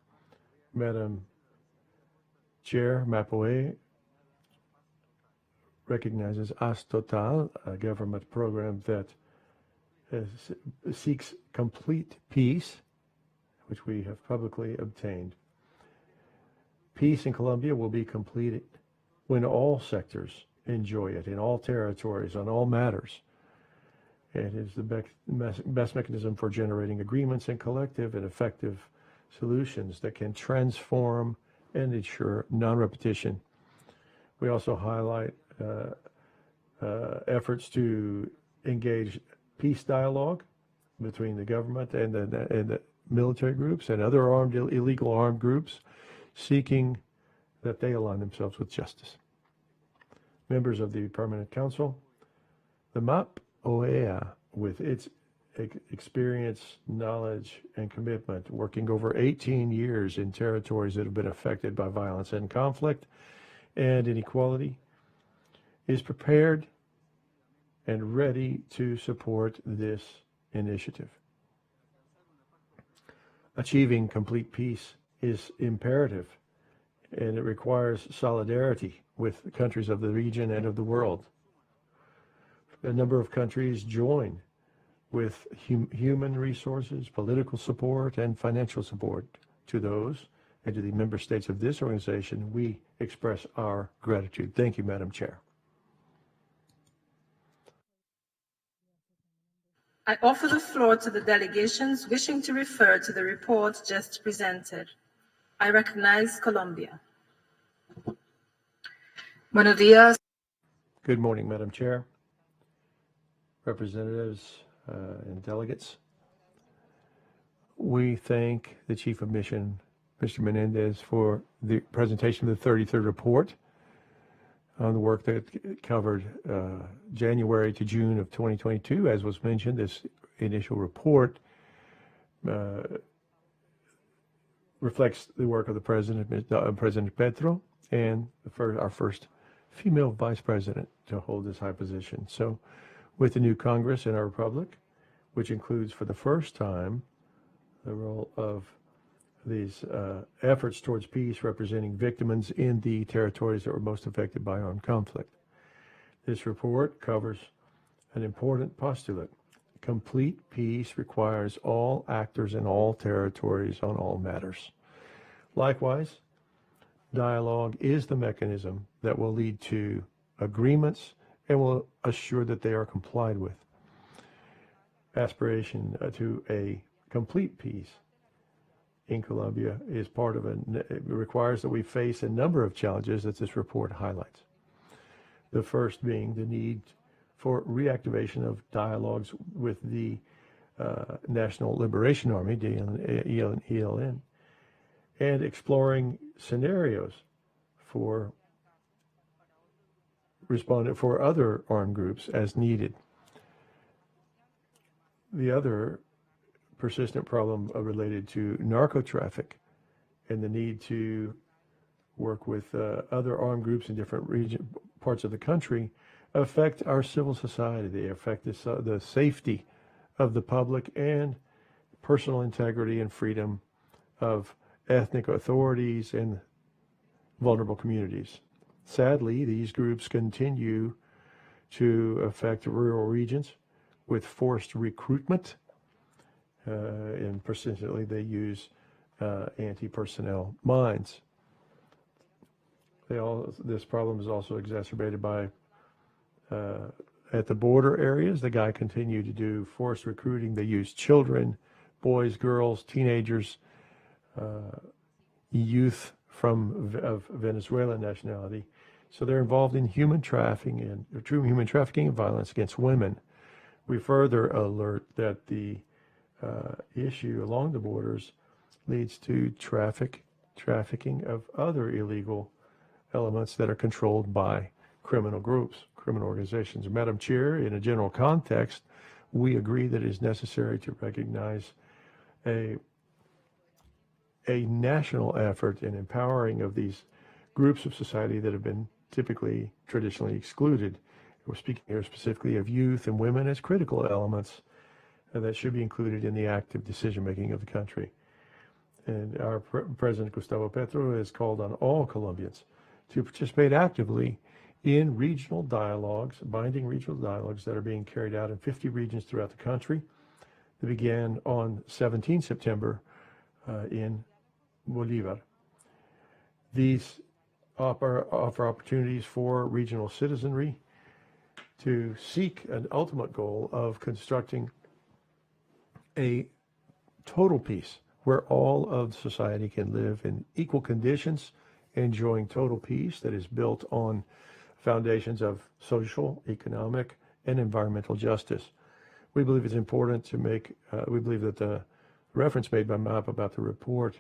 Madam Chair, MAPOE recognizes AS Total, a government program that seeks complete peace, which we have publicly obtained. Peace in Colombia will be completed when all sectors enjoy it, in all territories, on all matters. It is the best mechanism for generating agreements and collective and effective solutions that can transform and ensure non-repetition. We also highlight efforts to engage peace dialogue between the government and the military groups and other illegal armed groups, seeking that they align themselves with justice. Members of the Permanent Council, The MAP OEA, with its experience, knowledge, and commitment, working over 18 years in territories that have been affected by violence and conflict and inequality, is prepared and ready to support this initiative. Achieving complete peace is imperative, and it requires solidarity with the countries of the region and of the world. A number of countries join with human resources, political support, and financial support to those and to the member states of this organization. We express our gratitude. Thank you, Madam Chair. I offer the floor to the delegations wishing to refer to the report just presented. I recognize Colombia. Buenos días. Good morning, Madam Chair, representatives and delegates. We thank the Chief of Mission, Mr. Menendez, for the presentation of the 33rd report on the work that covered January to June of 2022. As was mentioned, this initial report reflects the work of the President, President Petro, and our first female Vice President to hold this high position. So with the new Congress in our Republic, which includes for the first time the role of these efforts towards peace representing victims in the territories that were most affected by armed conflict. This report covers an important postulate. Complete peace requires all actors in all territories on all matters. Likewise, dialogue is the mechanism that will lead to agreements and will assure that they are complied with. Aspiration to a complete peace in Colombia is part of it requires that we face a number of challenges that this report highlights. The first being the need for reactivation of dialogues with the National Liberation Army, ELN, and exploring scenarios for other armed groups as needed. The other persistent problem related to narco traffic and the need to work with other armed groups in different parts of the country affect our civil society. They affect the safety of the public and personal integrity and freedom of ethnic authorities and vulnerable communities. Sadly, these groups continue to affect rural regions with forced recruitment, and persistently they use anti-personnel mines. This problem is also exacerbated by at the border areas. The guy continued to do forced recruiting. They use children, boys, girls, teenagers, youth of Venezuelan nationality. So they're involved in human trafficking and violence against women. We further alert that the issue along the borders leads to trafficking of other illegal elements that are controlled by criminal groups, criminal organizations. Madam Chair, in a general context, we agree that it is necessary to recognize a national effort in empowering of these groups of society that have been traditionally excluded. We're speaking here specifically of youth and women as critical elements that should be included in the active decision-making of the country. And our President Gustavo Petro has called on all Colombians to participate actively in regional dialogues, binding regional dialogues that are being carried out in 50 regions throughout the country. They began on 17 September in Bolívar. These offer opportunities for regional citizenry to seek an ultimate goal of constructing a total peace where all of society can live in equal conditions, enjoying total peace that is built on foundations of social, economic, and environmental justice. We believe it's important to we believe that the reference made by MAP about the report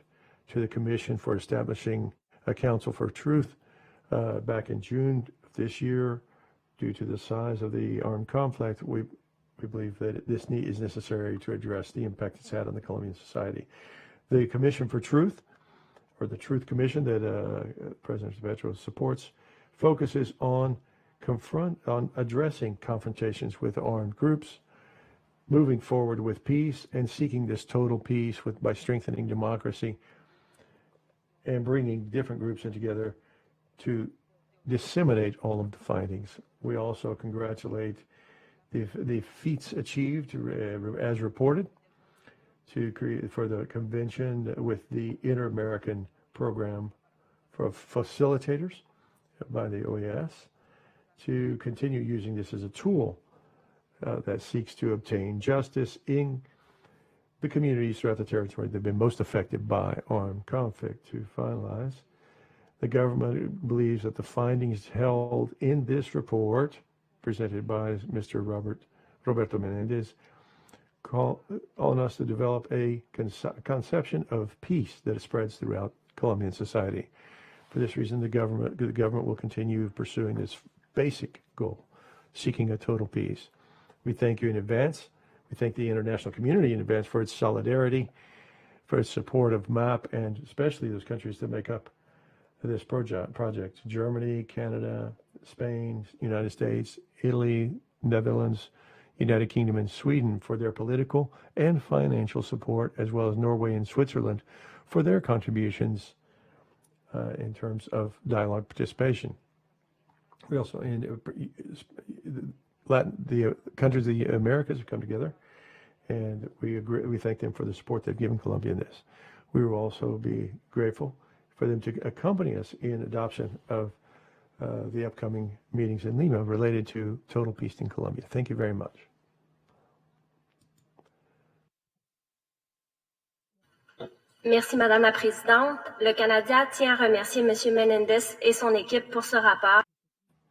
to the Commission for establishing a Council for Truth back in June of this year due to the size of the armed conflict, we believe that this need is necessary to address the impact it's had on the Colombian society. The Commission for Truth, or the Truth Commission that President Petro supports, focuses on addressing confrontations with armed groups, moving forward with peace, and seeking this total peace by strengthening democracy and bringing different groups in together to disseminate all of the findings. We also congratulate the feats achieved as reported to create for the convention with the Inter-American Program for Facilitators by the OAS to continue using this as a tool that seeks to obtain justice in the communities throughout the territory that have been most affected by armed conflict. To finalize, the government believes that the findings held in this report presented by Mr. Roberto Menendez call on us to develop a conception of peace that spreads throughout Colombian society. For this reason, the government will continue pursuing this basic goal, seeking a total peace. We thank you in advance. We thank the international community in advance for its solidarity, for its support of MAP, and especially those countries that make up this project: Germany, Canada, Spain, United States, Italy, Netherlands, United Kingdom, and Sweden for their political and financial support, as well as Norway and Switzerland for their contributions in terms of dialogue participation. We also, the countries of the Americas have come together, and we thank them for the support they've given Colombia in this. We will also be grateful for them to accompany us in adoption of the upcoming meetings in Lima related to total peace in Colombia. Thank you very much. Merci, Madame la Présidente. Le Canada tient à remercier Monsieur Menendez et son équipe pour ce rapport.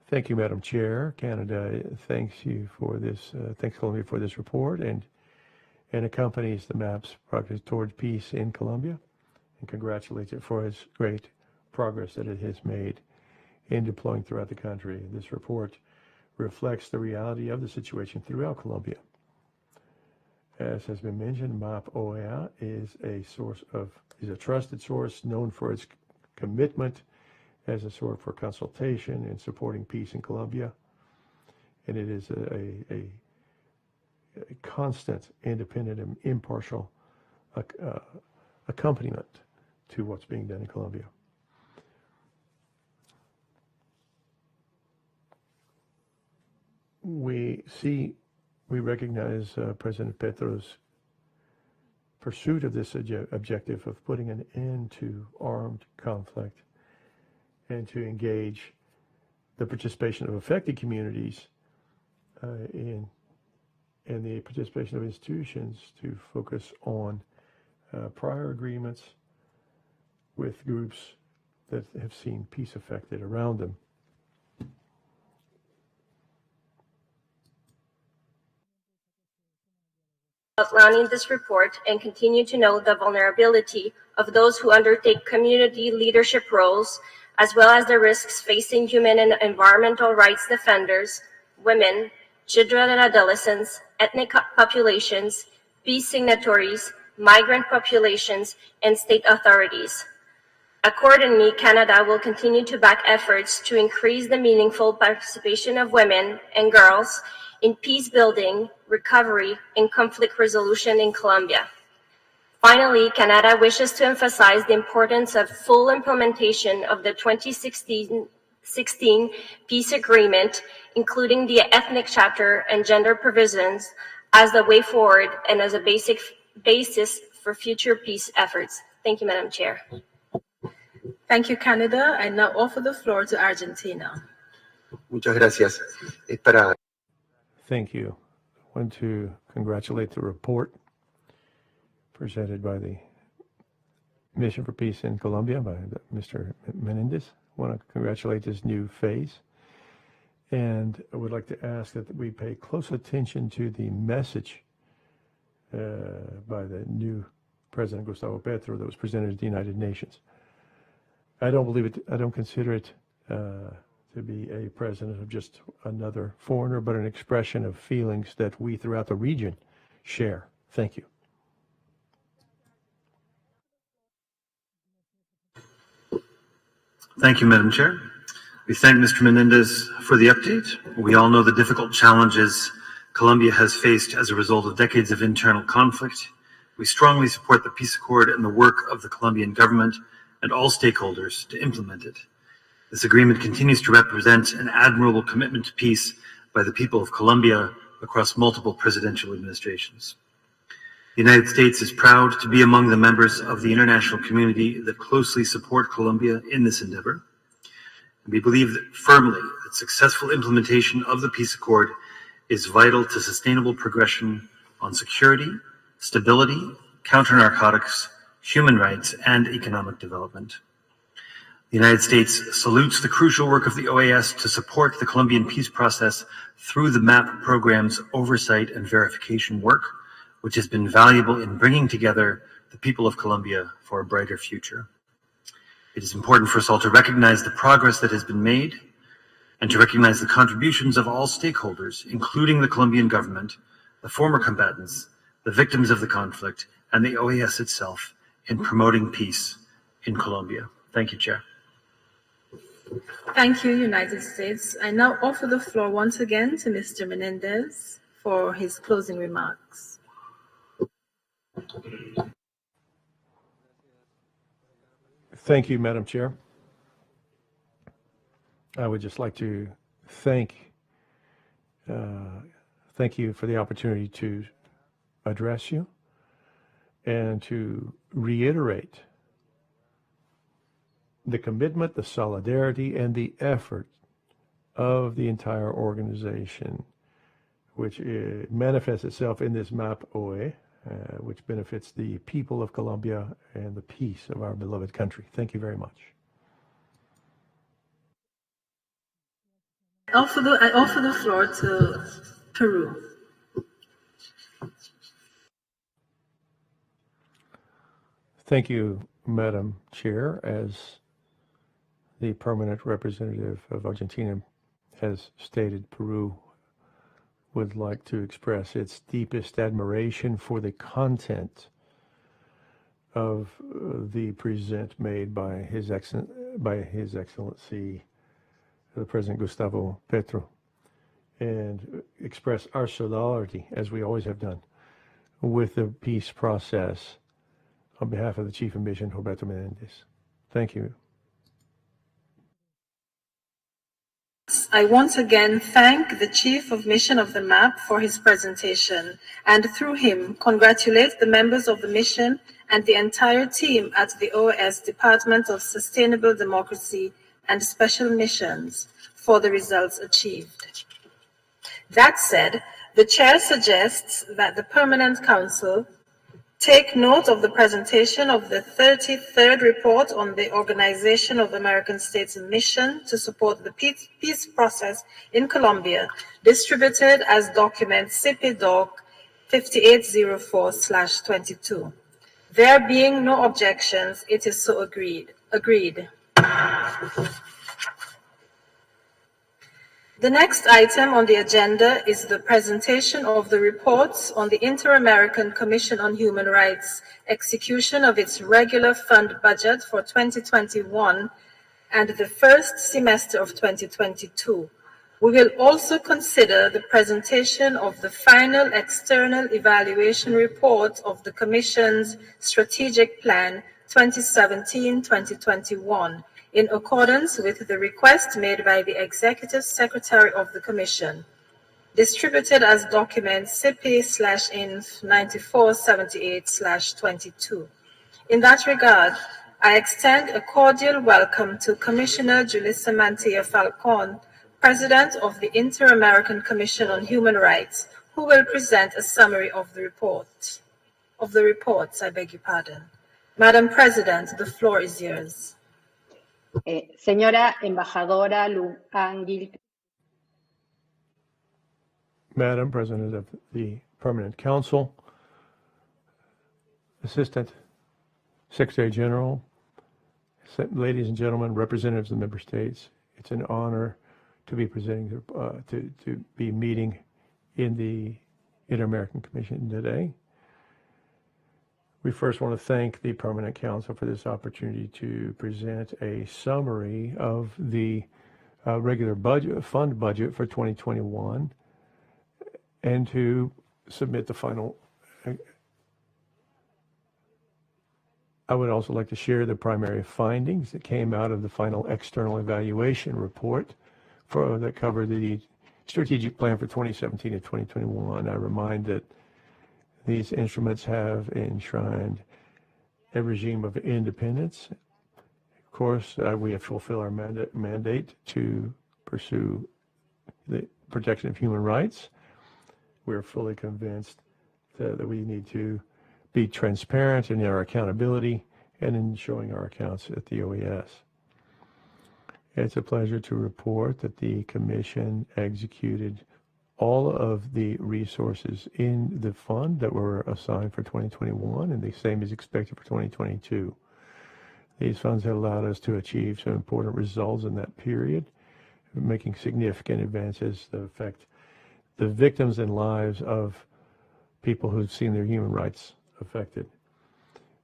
Thank you, Madam Chair. Canada thanks you for this, thanks Colombia for this report and accompanies the MAP's progress towards peace in Colombia and congratulates it for its great progress that it has made in deploying throughout the country. This report reflects the reality of the situation throughout Colombia. As has been mentioned, MAP OAS is a trusted source known for its commitment as a source for consultation and supporting peace in Colombia. And it is a constant, independent, and impartial accompaniment to what's being done in Colombia. We recognize President Petro's pursuit of this objective of putting an end to armed conflict and to engage the participation of affected communities and the participation of institutions to focus on prior agreements with groups that have seen peace affected around them. Outlining this report and continue to note the vulnerability of those who undertake community leadership roles, as well as the risks facing human and environmental rights defenders, women, children and adolescents, ethnic populations, peace signatories, migrant populations, and state authorities. Accordingly, Canada will continue to back efforts to increase the meaningful participation of women and girls in peace building, recovery, and conflict resolution in Colombia. Finally, Canada wishes to emphasize the importance of full implementation of the 2016 peace agreement, including the ethnic chapter and gender provisions, as the way forward and as a basic basis for future peace efforts. Thank you, Madam Chair. Thank you, Canada. I now offer the floor to Argentina. Muchas gracias. Thank you. I want to congratulate the report presented by the Mission for Peace in Colombia by Mr. Menendez. I want to congratulate this new phase. And I would like to ask that we pay close attention to the message by the new President Gustavo Petro that was presented at the United Nations. I don't consider it to to be a president of just another foreigner, but an expression of feelings that we throughout the region share. Thank you. Thank you, Madam Chair. We thank Mr. Menendez for the update. We all know the difficult challenges Colombia has faced as a result of decades of internal conflict. We strongly support the peace accord and the work of the Colombian government and all stakeholders to implement it. This agreement continues to represent an admirable commitment to peace by the people of Colombia across multiple presidential administrations. The United States is proud to be among the members of the international community that closely support Colombia in this endeavor. We believe firmly that successful implementation of the peace accord is vital to sustainable progression on security, stability, counter-narcotics, human rights, and economic development. The United States salutes the crucial work of the OAS to support the Colombian peace process through the MAP program's oversight and verification work, which has been valuable in bringing together the people of Colombia for a brighter future. It is important for us all to recognize the progress that has been made and to recognize the contributions of all stakeholders, including the Colombian government, the former combatants, the victims of the conflict, and the OAS itself in promoting peace in Colombia. Thank you, Chair. Thank you, United States. I now offer the floor once again to Mr. Menendez for his closing remarks. Thank you, Madam Chair. I would just like to thank you for the opportunity to address you and to reiterate the commitment, the solidarity, and the effort of the entire organization, which manifests itself in this MAP OA, which benefits the people of Colombia and the peace of our beloved country. Thank you very much. I offer the floor to Peru. Thank you, Madam Chair. As the permanent representative of Argentina has stated, Peru would like to express its deepest admiration for the content of the present made by His Excellency, the President Gustavo Petro, and express our solidarity, as we always have done, with the peace process on behalf of the Chief of Mission, Roberto Menendez. Thank you. I once again thank the Chief of Mission of the MAP for his presentation, and through him congratulate the members of the mission and the entire team at the OAS Department of Sustainable Democracy and Special Missions for the results achieved. That said, the Chair suggests that the Permanent Council take note of the presentation of the 33rd report on the Organization of American States Mission to support the peace process in Colombia, distributed as document CP-Doc 5804/22. There being no objections, it is so agreed. The next item on the agenda is the presentation of the reports on the Inter-American Commission on Human Rights execution of its regular fund budget for 2021 and the first semester of 2022. We will also consider the presentation of the final external evaluation report of the Commission's Strategic Plan 2017-2021, in accordance with the request made by the Executive Secretary of the Commission, distributed as document CP/INF 9478/22. In that regard, I extend a cordial welcome to Commissioner Julissa Mantilla Falcon, President of the Inter-American Commission on Human Rights, who will present a summary of the reports. Madam President, the floor is yours. Señora Embajadora Luangil. Madam President of the Permanent Council, Assistant Secretary General, ladies and gentlemen, representatives of the member states, it's an honor to be presenting, to be meeting in the Inter-American Commission today. We first want to thank the Permanent Council for this opportunity to present a summary of the regular fund budget for 2021 and to submit the final. I would also like to share the primary findings that came out of the final external evaluation report that covered the strategic plan for 2017 to 2021. I remind that these instruments have enshrined a regime of independence. Of course, we have fulfilled our mandate to pursue the protection of human rights. We're fully convinced that we need to be transparent in our accountability and in showing our accounts at the OAS. It's a pleasure to report that the Commission executed all of the resources in the fund that were assigned for 2021, and the same is expected for 2022. These funds have allowed us to achieve some important results in that period, making significant advances that affect the victims and lives of people who've seen their human rights affected.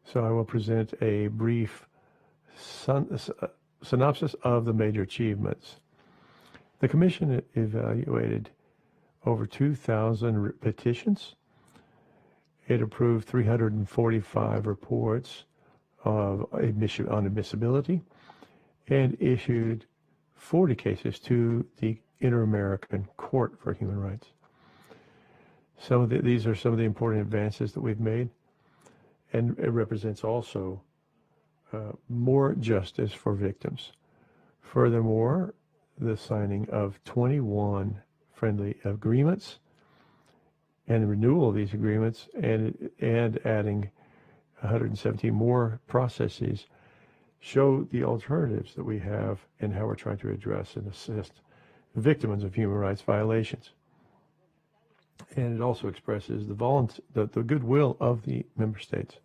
So I will present a brief synopsis of the major achievements. The Commission evaluated over 2,000 petitions. It approved 345 reports on admissibility and issued 40 cases to the Inter-American Court for Human Rights. These are some of the important advances that we've made, and it represents also more justice for victims. Furthermore, the signing of 21 friendly agreements and the renewal of these agreements and adding 117 more processes show the alternatives that we have and how we're trying to address and assist victims of human rights violations. And it also expresses the goodwill of the member states.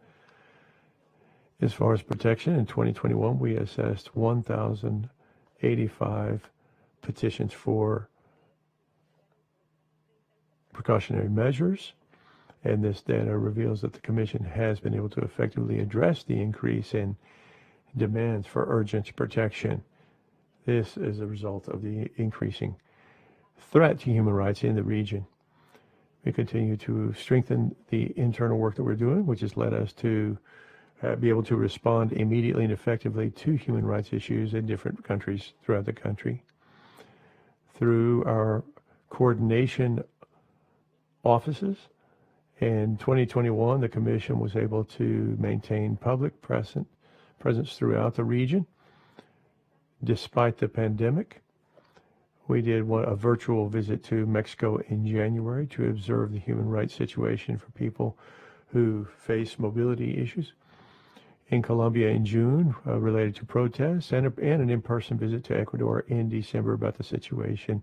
As far as protection, in 2021, we assessed 1,085 petitions for precautionary measures, and this data reveals that the Commission has been able to effectively address the increase in demands for urgent protection. This is a result of the increasing threat to human rights in the region. We continue to strengthen the internal work that we're doing, which has led us to be able to respond immediately and effectively to human rights issues in different countries throughout the country. Through our coordination offices, in 2021, the Commission was able to maintain public presence throughout the region. Despite the pandemic, we did a virtual visit to Mexico in January to observe the human rights situation for people who face mobility issues. In Colombia in June, related to protests, and an in-person visit to Ecuador in December about the situation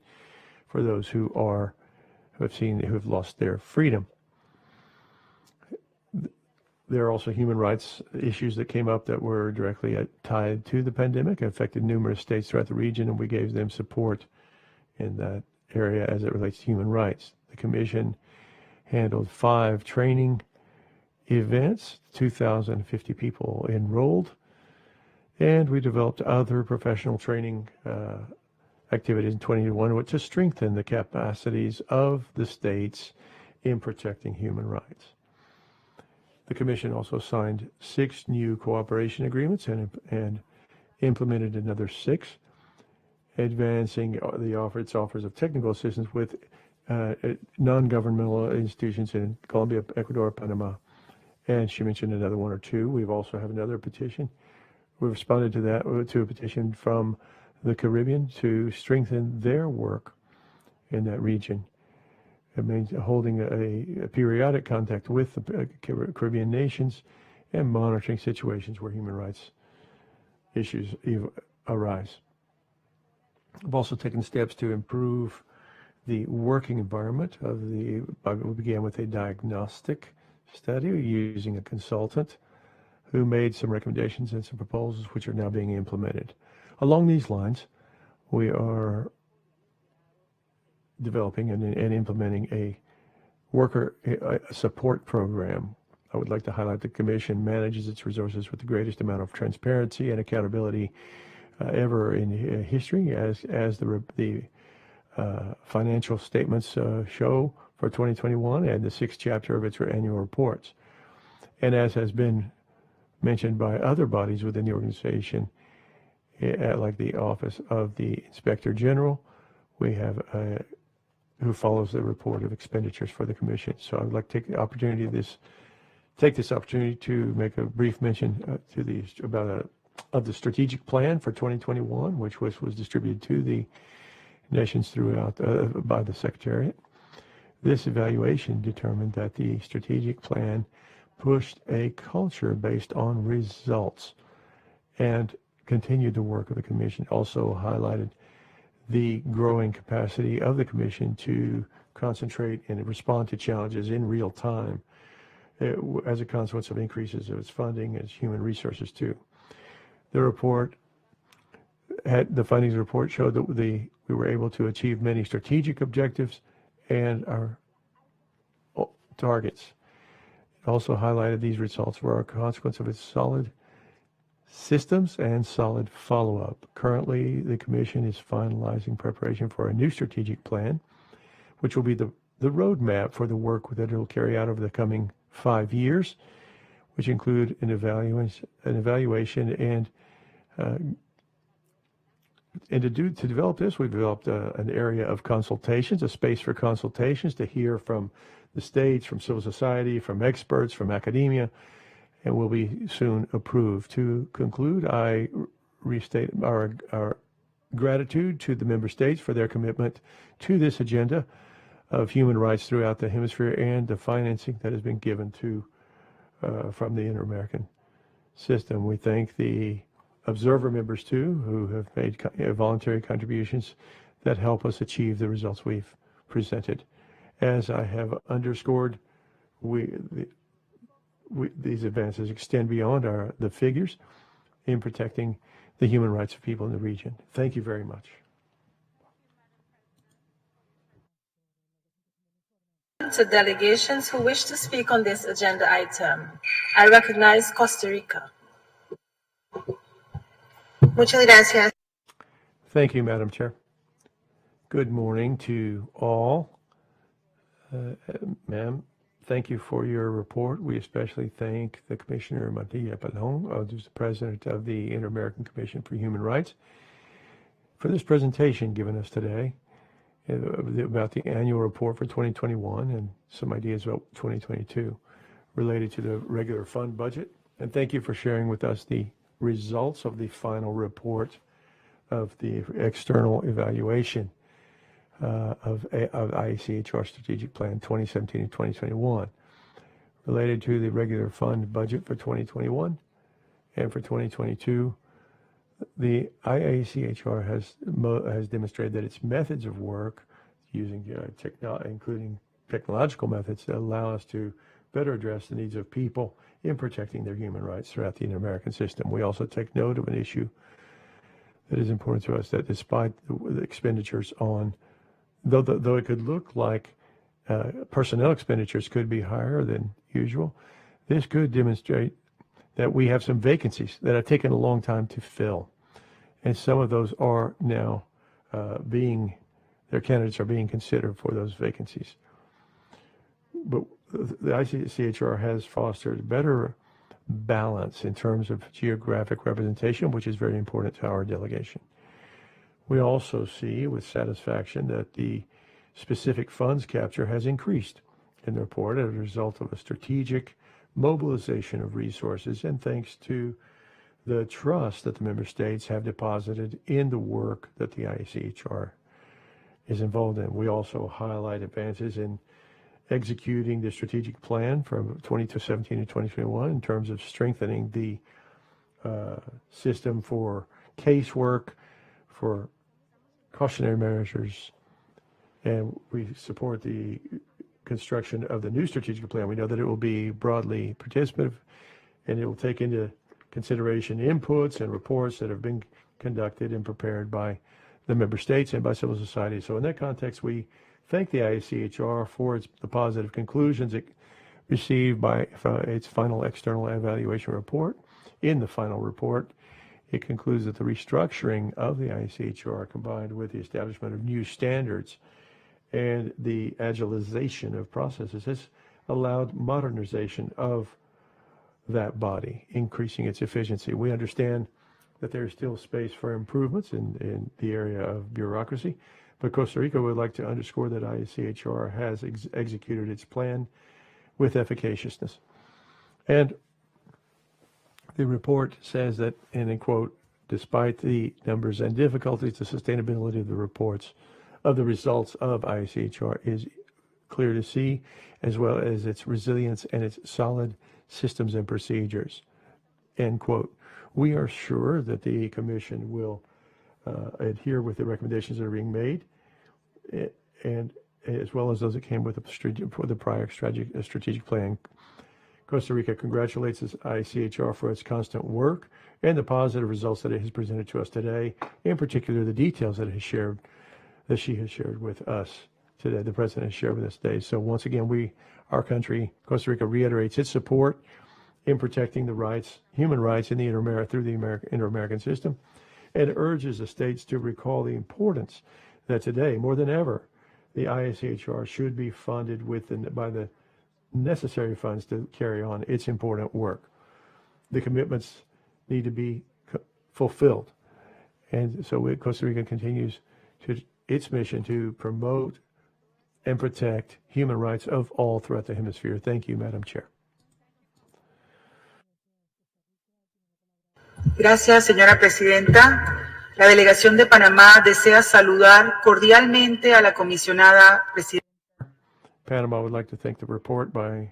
for those who have lost their freedom. There are also human rights issues that came up that were directly tied to the pandemic, affected numerous states throughout the region, and we gave them support in that area as it relates to human rights. The Commission handled 5 training events, 2,050 people enrolled, and we developed other professional training activities in 2021 to strengthen the capacities of the states in protecting human rights. The Commission also signed 6 new cooperation agreements and implemented another 6, advancing its offers of technical assistance with non-governmental institutions in Colombia, Ecuador, Panama, and she mentioned another 1 or 2. We also have another petition. We responded to that, to a petition from the Caribbean to strengthen their work in that region. It means holding a periodic contact with the Caribbean nations and monitoring situations where human rights issues arise. We've also taken steps to improve the working environment we began with a diagnostic study using a consultant who made some recommendations and some proposals which are now being implemented. Along these lines, we are developing and implementing a worker support program. I would like to highlight the Commission manages its resources with the greatest amount of transparency and accountability ever in history, as the financial statements show for 2021 and the 6th chapter of its annual reports. And as has been mentioned by other bodies within the organization, like the Office of the Inspector General, we have who follows the report of expenditures for the Commission. So I would like to take the opportunity to make a brief mention of the strategic plan for 2021, which was distributed to the nations throughout by the Secretariat. This evaluation determined that the strategic plan pushed a culture based on results and continued the work of the Commission. Also highlighted the growing capacity of the Commission to concentrate and respond to challenges in real time as a consequence of increases of its funding as human resources too. The findings report showed that we were able to achieve many strategic objectives and our targets. It also highlighted these results were a consequence of its solid systems and solid follow-up. Currently, the Commission is finalizing preparation for a new strategic plan, which will be the roadmap for the work that it will carry out over the coming 5 years, which include an evaluation and to develop this, we've developed an area of consultations, a space for consultations to hear from the states, from civil society, from experts, from academia, and will be soon approved. To conclude, I restate our gratitude to the member states for their commitment to this agenda of human rights throughout the hemisphere and the financing that has been given to from the Inter-American system. We thank the observer members too, who have made voluntary contributions that help us achieve the results we've presented. As I have underscored, these advances extend beyond the figures in protecting the human rights of people in the region. Thank you very much. To delegations who wish to speak on this agenda item, I recognize Costa Rica. Muchas gracias. Thank you, Madam Chair. Good morning to all. Ma'am, thank you for your report. We especially thank the Commissioner Matilla Palon, who's the President of the Inter-American Commission for Human Rights, for this presentation given us today about the annual report for 2021 and some ideas about 2022 related to the regular fund budget. And thank you for sharing with us the results of the final report of the external evaluation of IACHR Strategic Plan 2017 and 2021 related to the regular fund budget for 2021 and for 2022. The IACHR has demonstrated that its methods of work using including technological methods that allow us to better address the needs of people in protecting their human rights throughout the Inter-American system. We also take note of an issue that is important to us, that despite the expenditures on, though it could look like personnel expenditures could be higher than usual, this could demonstrate that we have some vacancies that have taken a long time to fill. And some of those are now their candidates are being considered for those vacancies. But the ICHR has fostered better balance in terms of geographic representation, which is very important to our delegation. We also see with satisfaction that the specific funds capture has increased in the report as a result of a strategic mobilization of resources and thanks to the trust that the member states have deposited in the work that the ICHR is involved in. We also highlight advances in executing the strategic plan from 2017 to 2021 in terms of strengthening the system for casework, for cautionary measures, and we support the construction of the new strategic plan. We know that it will be broadly participative and it will take into consideration inputs and reports that have been conducted and prepared by the member states and by civil society. So in that context, we thank the ICHR for the positive conclusions it received by its final external evaluation report. In the final report, it concludes that the restructuring of the ICHR combined with the establishment of new standards and the agilization of processes has allowed modernization of that body, increasing its efficiency. We understand that there is still space for improvements in the area of bureaucracy, but Costa Rica would like to underscore that ICHR has executed its plan with efficaciousness. And the report says that, and I quote, despite the numbers and difficulties, the sustainability of the results of ICHR is clear to see, as well as its resilience and its solid systems and procedures, end quote. We are sure that the Commission will adhere with the recommendations that are being made, and as well as those that came with the prior strategic plan. Costa Rica congratulates its ICHR for its constant work and the positive results that it has presented to us today, in particular the details that she has shared with us today, the President has shared with us today. So once again, our country, Costa Rica, reiterates its support in protecting the rights, human rights through the Inter-American system, and urges the states to recall the importance that today, more than ever, the ICHR should be funded by the necessary funds to carry on its important work. The commitments need to be fulfilled. And so Costa Rica continues its mission to promote and protect human rights of all throughout the hemisphere. Thank you, Madam Chair. Gracias, señora presidenta. La delegación de Panamá desea saludar cordialmente a la comisionada presidenta. Panama would like to thank the report by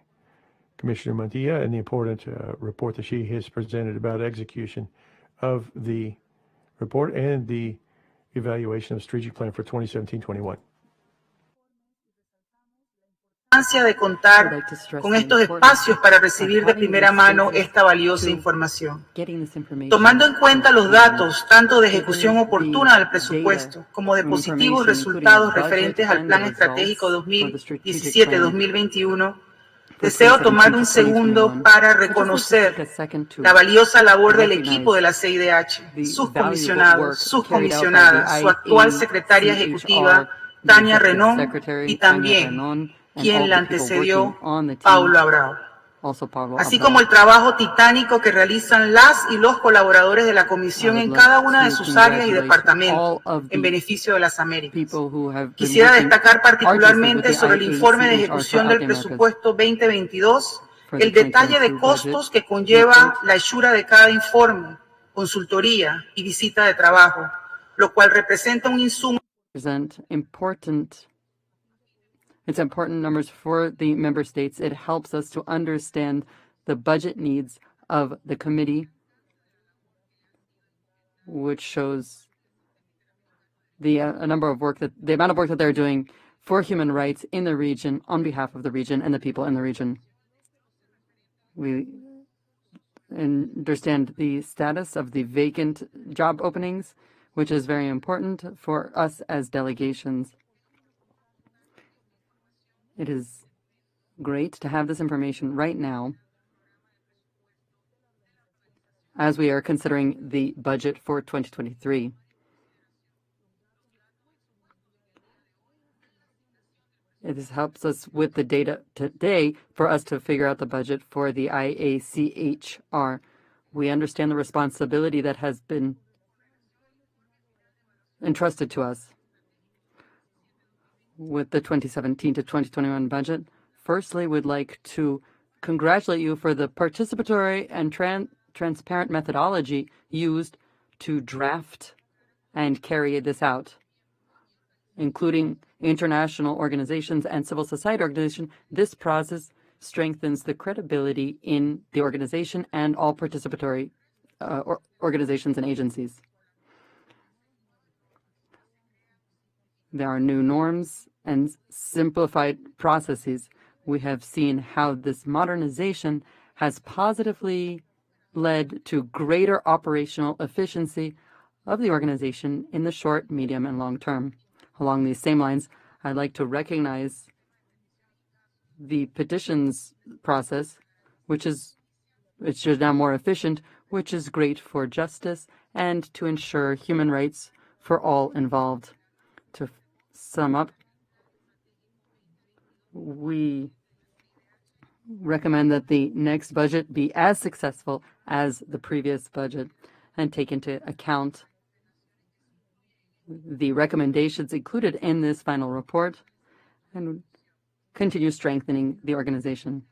Commissioner Mantilla and the important report that she has presented about execution of the report and the evaluation of strategic plan for 2017-21. De contar con estos espacios para recibir de primera mano esta valiosa información. Tomando en cuenta los datos tanto de ejecución oportuna del presupuesto como de positivos resultados referentes al Plan Estratégico 2017-2021, deseo tomar un segundo para reconocer la valiosa labor del equipo de la CIDH, sus comisionados, sus comisionadas, su actual secretaria ejecutiva, Tania Renón, y también quien la antecedió, Paulo Abrao, así como el trabajo titánico que realizan las y los colaboradores de la Comisión en cada una de sus áreas y departamentos en beneficio de las Américas. Quisiera destacar particularmente sobre el informe de ejecución del presupuesto 2022, el detalle de costos que conlleva la hechura de cada informe, consultoría y visita de trabajo, lo cual representa un insumo. It's important numbers for the member states. It helps us to understand the budget needs of the committee, which shows the amount of work that they're doing for human rights in the region, on behalf of the region and the people in the region. We understand the status of the vacant job openings, which is very important for us as delegations. It is great to have this information right now as we are considering the budget for 2023. It helps us with the data today for us to figure out the budget for the IACHR. We understand the responsibility that has been entrusted to us. With the 2017 to 2021 budget, firstly, we'd like to congratulate you for the participatory and transparent methodology used to draft and carry this out, including international organizations and civil society organizations. This process strengthens the credibility in the organization and all participatory organizations and agencies. There are new norms and simplified processes. We have seen how this modernization has positively led to greater operational efficiency of the organization in the short, medium, and long term. Along these same lines, I'd like to recognize the petitions process, which is now more efficient, which is great for justice and to ensure human rights for all involved. To sum up, we recommend that the next budget be as successful as the previous budget and take into account the recommendations included in this final report and continue strengthening the organization.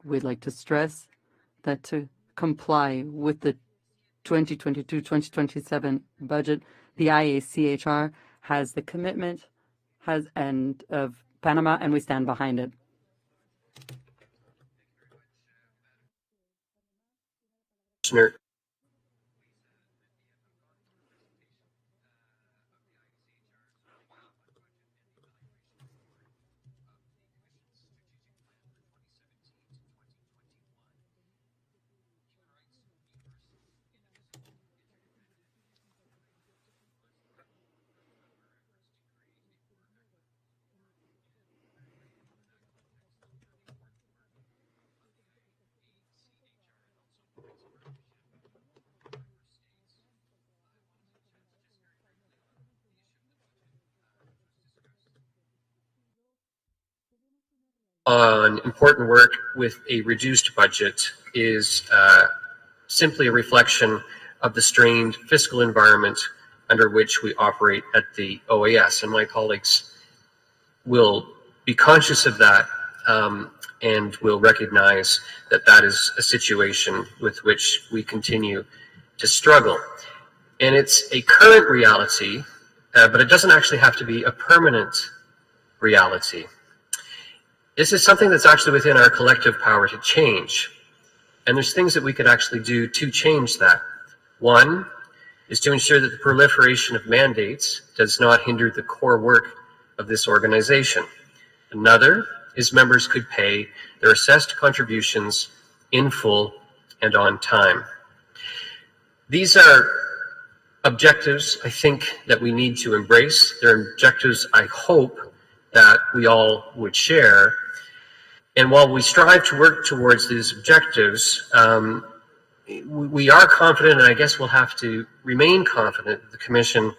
We'd like to stress that to comply with the 2022-2027 budget, the IACHR has the commitment of Panama, and we stand behind it. Commissioner. On important work with a reduced budget is simply a reflection of the strained fiscal environment under which we operate at the OAS. And my colleagues will be conscious of that and will recognize that that is a situation with which we continue to struggle. And it's a current reality, but it doesn't actually have to be a permanent reality. This is something that's actually within our collective power to change. And there's things that we could actually do to change that. One is to ensure that the proliferation of mandates does not hinder the core work of this organization. Another is members could pay their assessed contributions in full and on time. These are objectives, I think, that we need to embrace. They're objectives, I hope, that we all would share. And while we strive to work towards these objectives, we are confident, and I guess we'll have to remain confident, that the Commission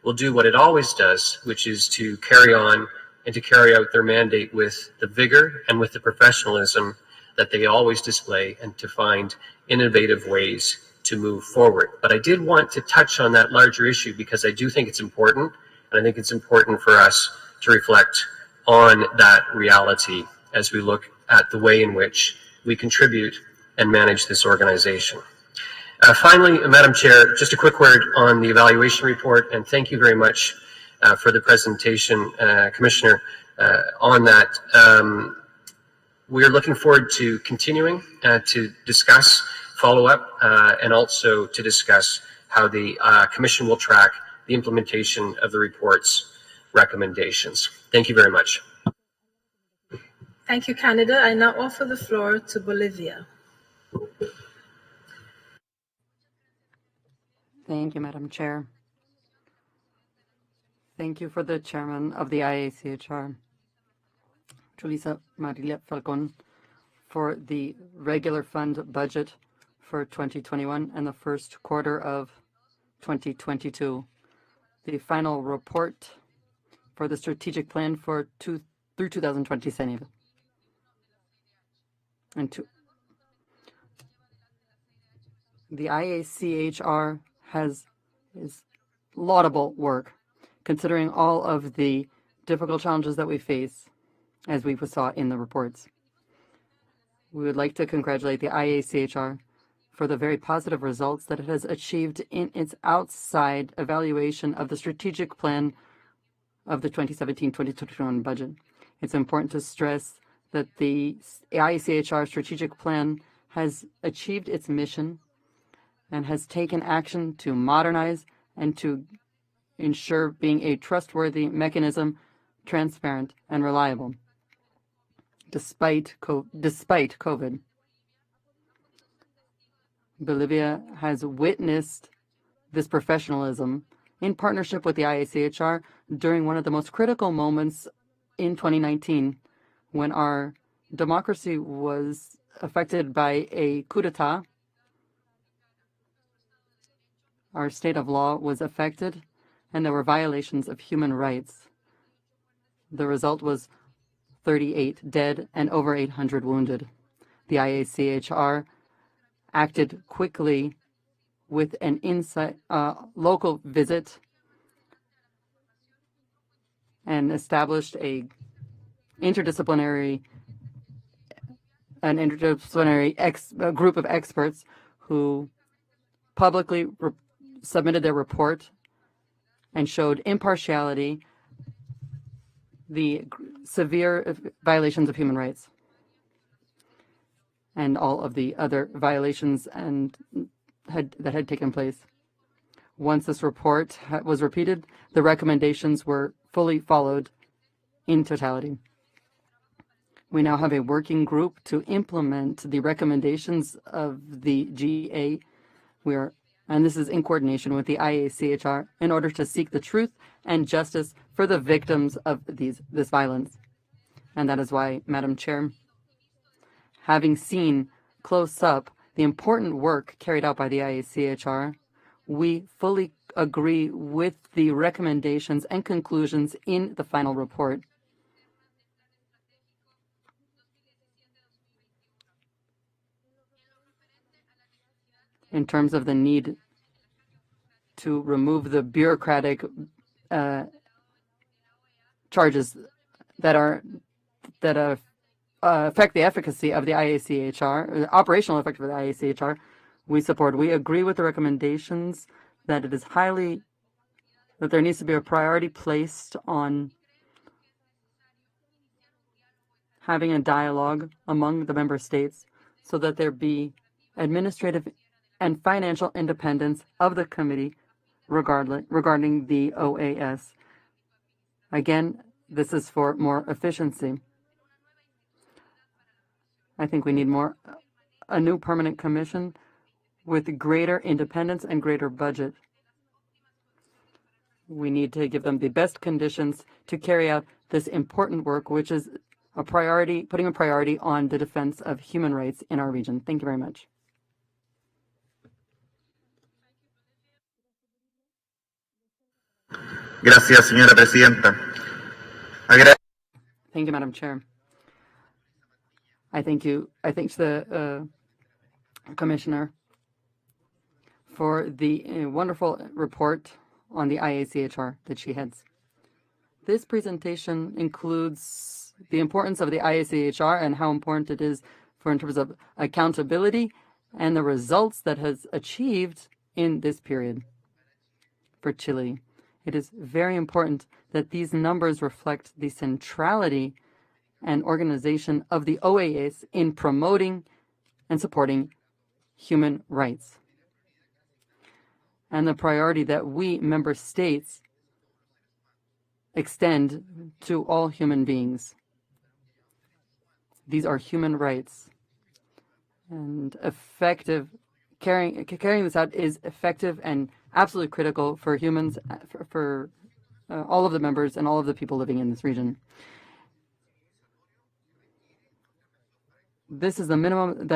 will do what it always does, which is to carry on and to carry out their mandate with the vigor and with the professionalism that they always display, and to find innovative ways to move forward. But I did want to touch on that larger issue because I do think it's important, and I think it's important for us to reflect on that reality as we look at the way in which we contribute and manage this organization. Finally, Madam Chair, just a quick word on the evaluation report, and thank you very much for the presentation, Commissioner, on that. We are looking forward to continuing to discuss, follow up, and also to discuss how the Commission will track the implementation of the report's recommendations. Thank you very much. Thank you, Canada. I now offer the floor to Bolivia. Thank you, Madam Chair. Thank you for the chairman of the IACHR, Julissa Marilia Falcon, for the regular fund budget for 2021 and the first quarter of 2022. The final report for the strategic plan for through 2027. The IACHR is laudable work, considering all of the difficult challenges that we face, as we saw in the reports. We would like to congratulate the IACHR for the very positive results that it has achieved in its outside evaluation of the strategic plan of the 2017-2021 budget. It's important to stress that the IACHR strategic plan has achieved its mission and has taken action to modernize and to ensure being a trustworthy mechanism, transparent and reliable, despite COVID. Bolivia has witnessed this professionalism in partnership with the IACHR during one of the most critical moments in 2019, when our democracy was affected by a coup d'etat. Our state of law was affected, and there were violations of human rights. The result was 38 dead and over 800 wounded. The IACHR acted quickly with an local visit and established an interdisciplinary group of experts who publicly submitted their report and showed impartiality, the severe violations of human rights, and all of the other violations that had taken place. Once this report was repeated, the recommendations were fully followed in totality. We now have a working group to implement the recommendations of the GA. And this is in coordination with the IACHR in order to seek the truth and justice for the victims of this violence. And that is why, Madam Chair, having seen close up the important work carried out by the IACHR, we fully agree with the recommendations and conclusions in the final report. In terms of the need to remove the bureaucratic charges that affect the efficacy of the IACHR, the operational effect of the IACHR, we agree with the recommendations that that there needs to be a priority placed on having a dialogue among the member states so that there be administrative and financial independence of the committee regarding the OAS. Again, this is for more efficiency. I think we need a new permanent commission with greater independence and greater budget. We need to give them the best conditions to carry out this important work, which is putting a priority on the defense of human rights in our region. Thank you very much. Gracias, señora presidenta. Thank you, Madam Chair. I thank the Commissioner for the wonderful report on the IACHR that she heads. This presentation includes the importance of the IACHR and how important it is in terms of accountability and the results that has achieved in this period for Chile. It is very important that these numbers reflect the centrality and organization of the OAS in promoting and supporting human rights, and the priority that we member states extend to all human beings. These are human rights, and carrying this out is effective and absolutely critical for humans, for all of the members and all of the people living in this region. This is the minimum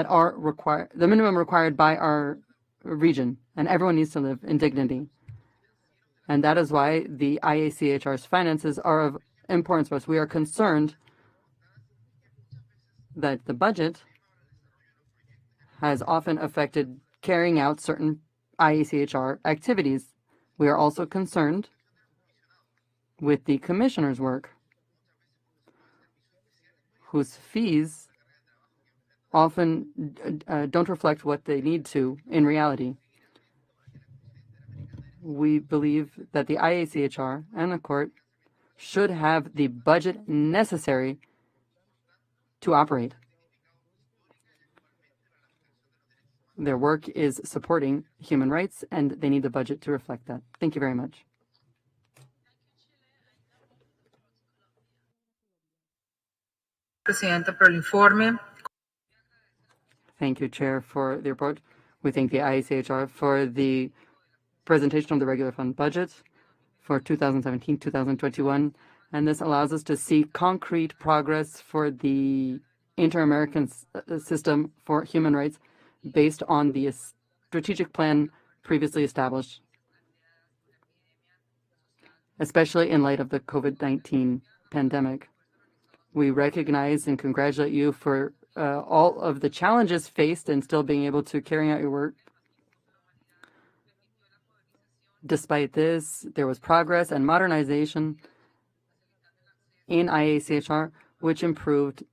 required by our region, and everyone needs to live in dignity. And that is why the IACHR's finances are of importance for us. We are concerned that the budget has often affected carrying out certain IACHR activities. We are also concerned with the Commissioner's work, whose fees often don't reflect what they need to in reality. We believe that the IACHR and the court should have the budget necessary to operate. Their work is supporting human rights, and they need the budget to reflect that. Thank you very much. Presidenta, por el informe. Thank you, Chair, for the report. We thank the IACHR for the presentation of the regular fund budget. for 2017-2021, and this allows us to see concrete progress for the Inter-American System for Human Rights based on the strategic plan previously established, especially in light of the COVID-19 pandemic. We recognize and congratulate you for all of the challenges faced and still being able to carry out your work. Despite this, there was progress and modernization in IACHR, which improved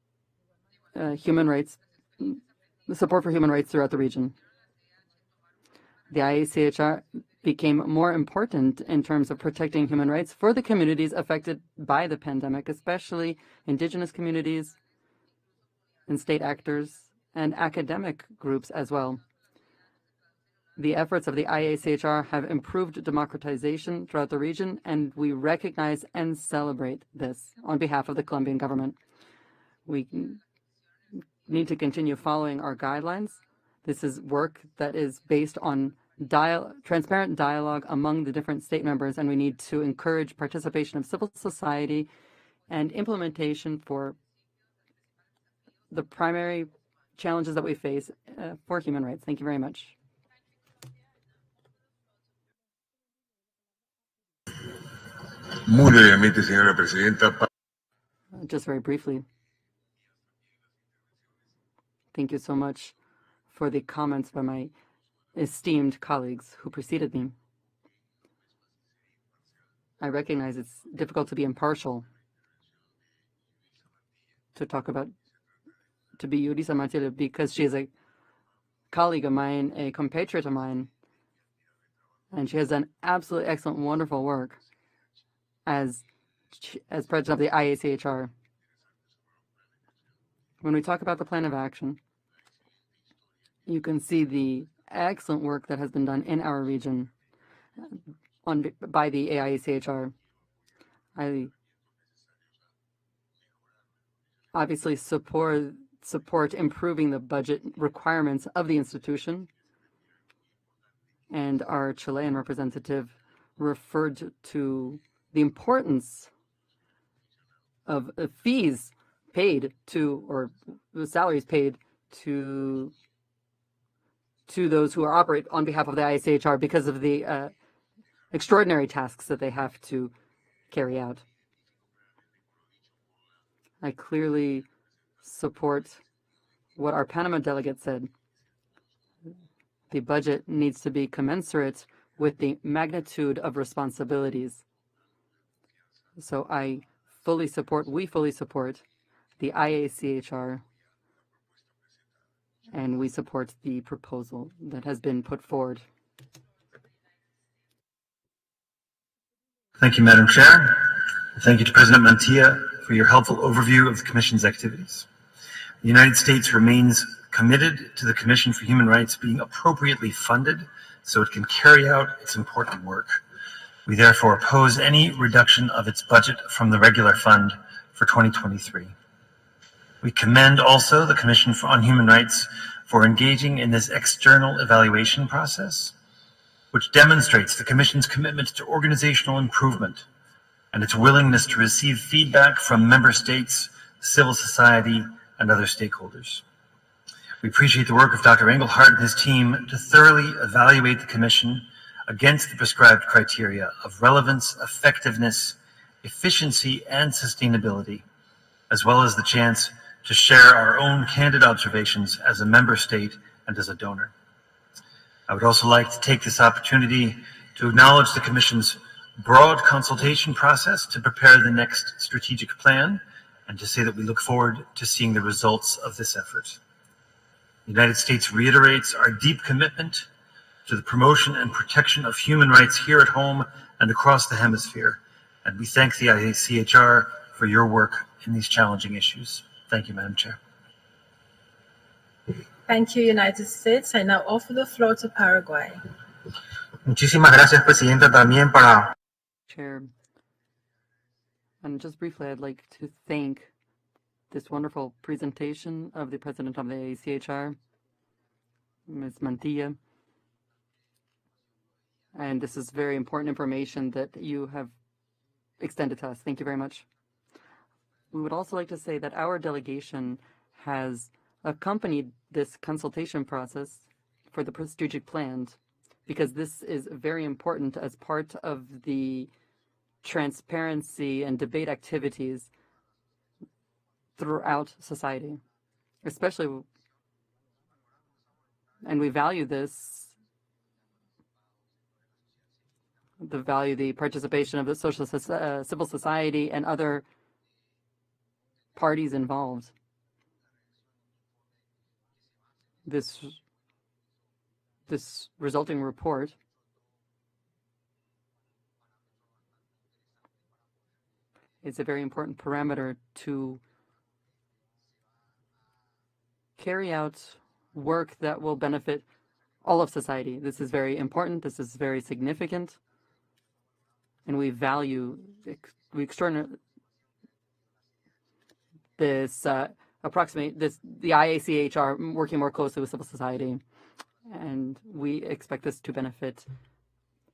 human rights, support for human rights throughout the region. The IACHR became more important in terms of protecting human rights for the communities affected by the pandemic, especially indigenous communities and state actors and academic groups as well. The efforts of the IACHR have improved democratization throughout the region, and we recognize and celebrate this on behalf of the Colombian government. We need to continue following our guidelines. This is work that is based on transparent dialogue among the different state members, and we need to encourage participation of civil society and implementation for the primary challenges that we face for human rights. Thank you very much. Muy brevemente, señora presidenta. Just very briefly. Thank you so much for the comments by my esteemed colleagues who preceded me. I recognize it's difficult to be impartial, to be Yurisa Martínez, because she is a colleague of mine, a compatriot of mine, and she has done absolutely excellent, wonderful work as president of the IACHR. When we talk about the plan of action, you can see the excellent work that has been done in our region by the IACHR. I obviously support improving the budget requirements of the institution, and our Chilean representative referred to the importance of fees paid to, or the salaries paid to those who operate on behalf of the IACHR because of the extraordinary tasks that they have to carry out. I clearly support what our Panama delegate said. The budget needs to be commensurate with the magnitude of responsibilities. So we fully support the IACHR, and we support the proposal that has been put forward. Thank you, Madam Chair. Thank you to President Mantilla for your helpful overview of the Commission's activities. The United States remains committed to the Commission for Human Rights being appropriately funded so it can carry out its important work. We therefore oppose any reduction of its budget from the regular fund for 2023. We commend also the Commission on Human Rights for engaging in this external evaluation process, which demonstrates the Commission's commitment to organizational improvement and its willingness to receive feedback from member states, civil society, and other stakeholders. We appreciate the work of Dr. Engelhardt and his team to thoroughly evaluate the Commission against the prescribed criteria of relevance, effectiveness, efficiency, and sustainability, as well as the chance to share our own candid observations as a member state and as a donor. I would also like to take this opportunity to acknowledge the Commission's broad consultation process to prepare the next strategic plan, and to say that we look forward to seeing the results of this effort. The United States reiterates our deep commitment to the promotion and protection of human rights here at home and across the hemisphere, and we thank the IACHR for your work in these challenging issues. Thank you, Madam Chair. Thank you, United States. I now offer the floor to Paraguay. Muchísimas gracias, Presidenta, también para... Chair, and just briefly, I'd like to thank this wonderful presentation of the President of the ACHR, Ms. Mantilla. And this is very important information that you have extended to us. Thank you very much. We would also like to say that our delegation has accompanied this consultation process for the strategic plan because this is very important as part of the transparency and debate activities throughout society, especially, and we value this, the participation of the civil society and other parties involved. This resulting report is a very important parameter to carry out work that will benefit all of society. This is very important. This is very significant. And we value, we extraordinarily, the IACHR working more closely with civil society. And we expect this to benefit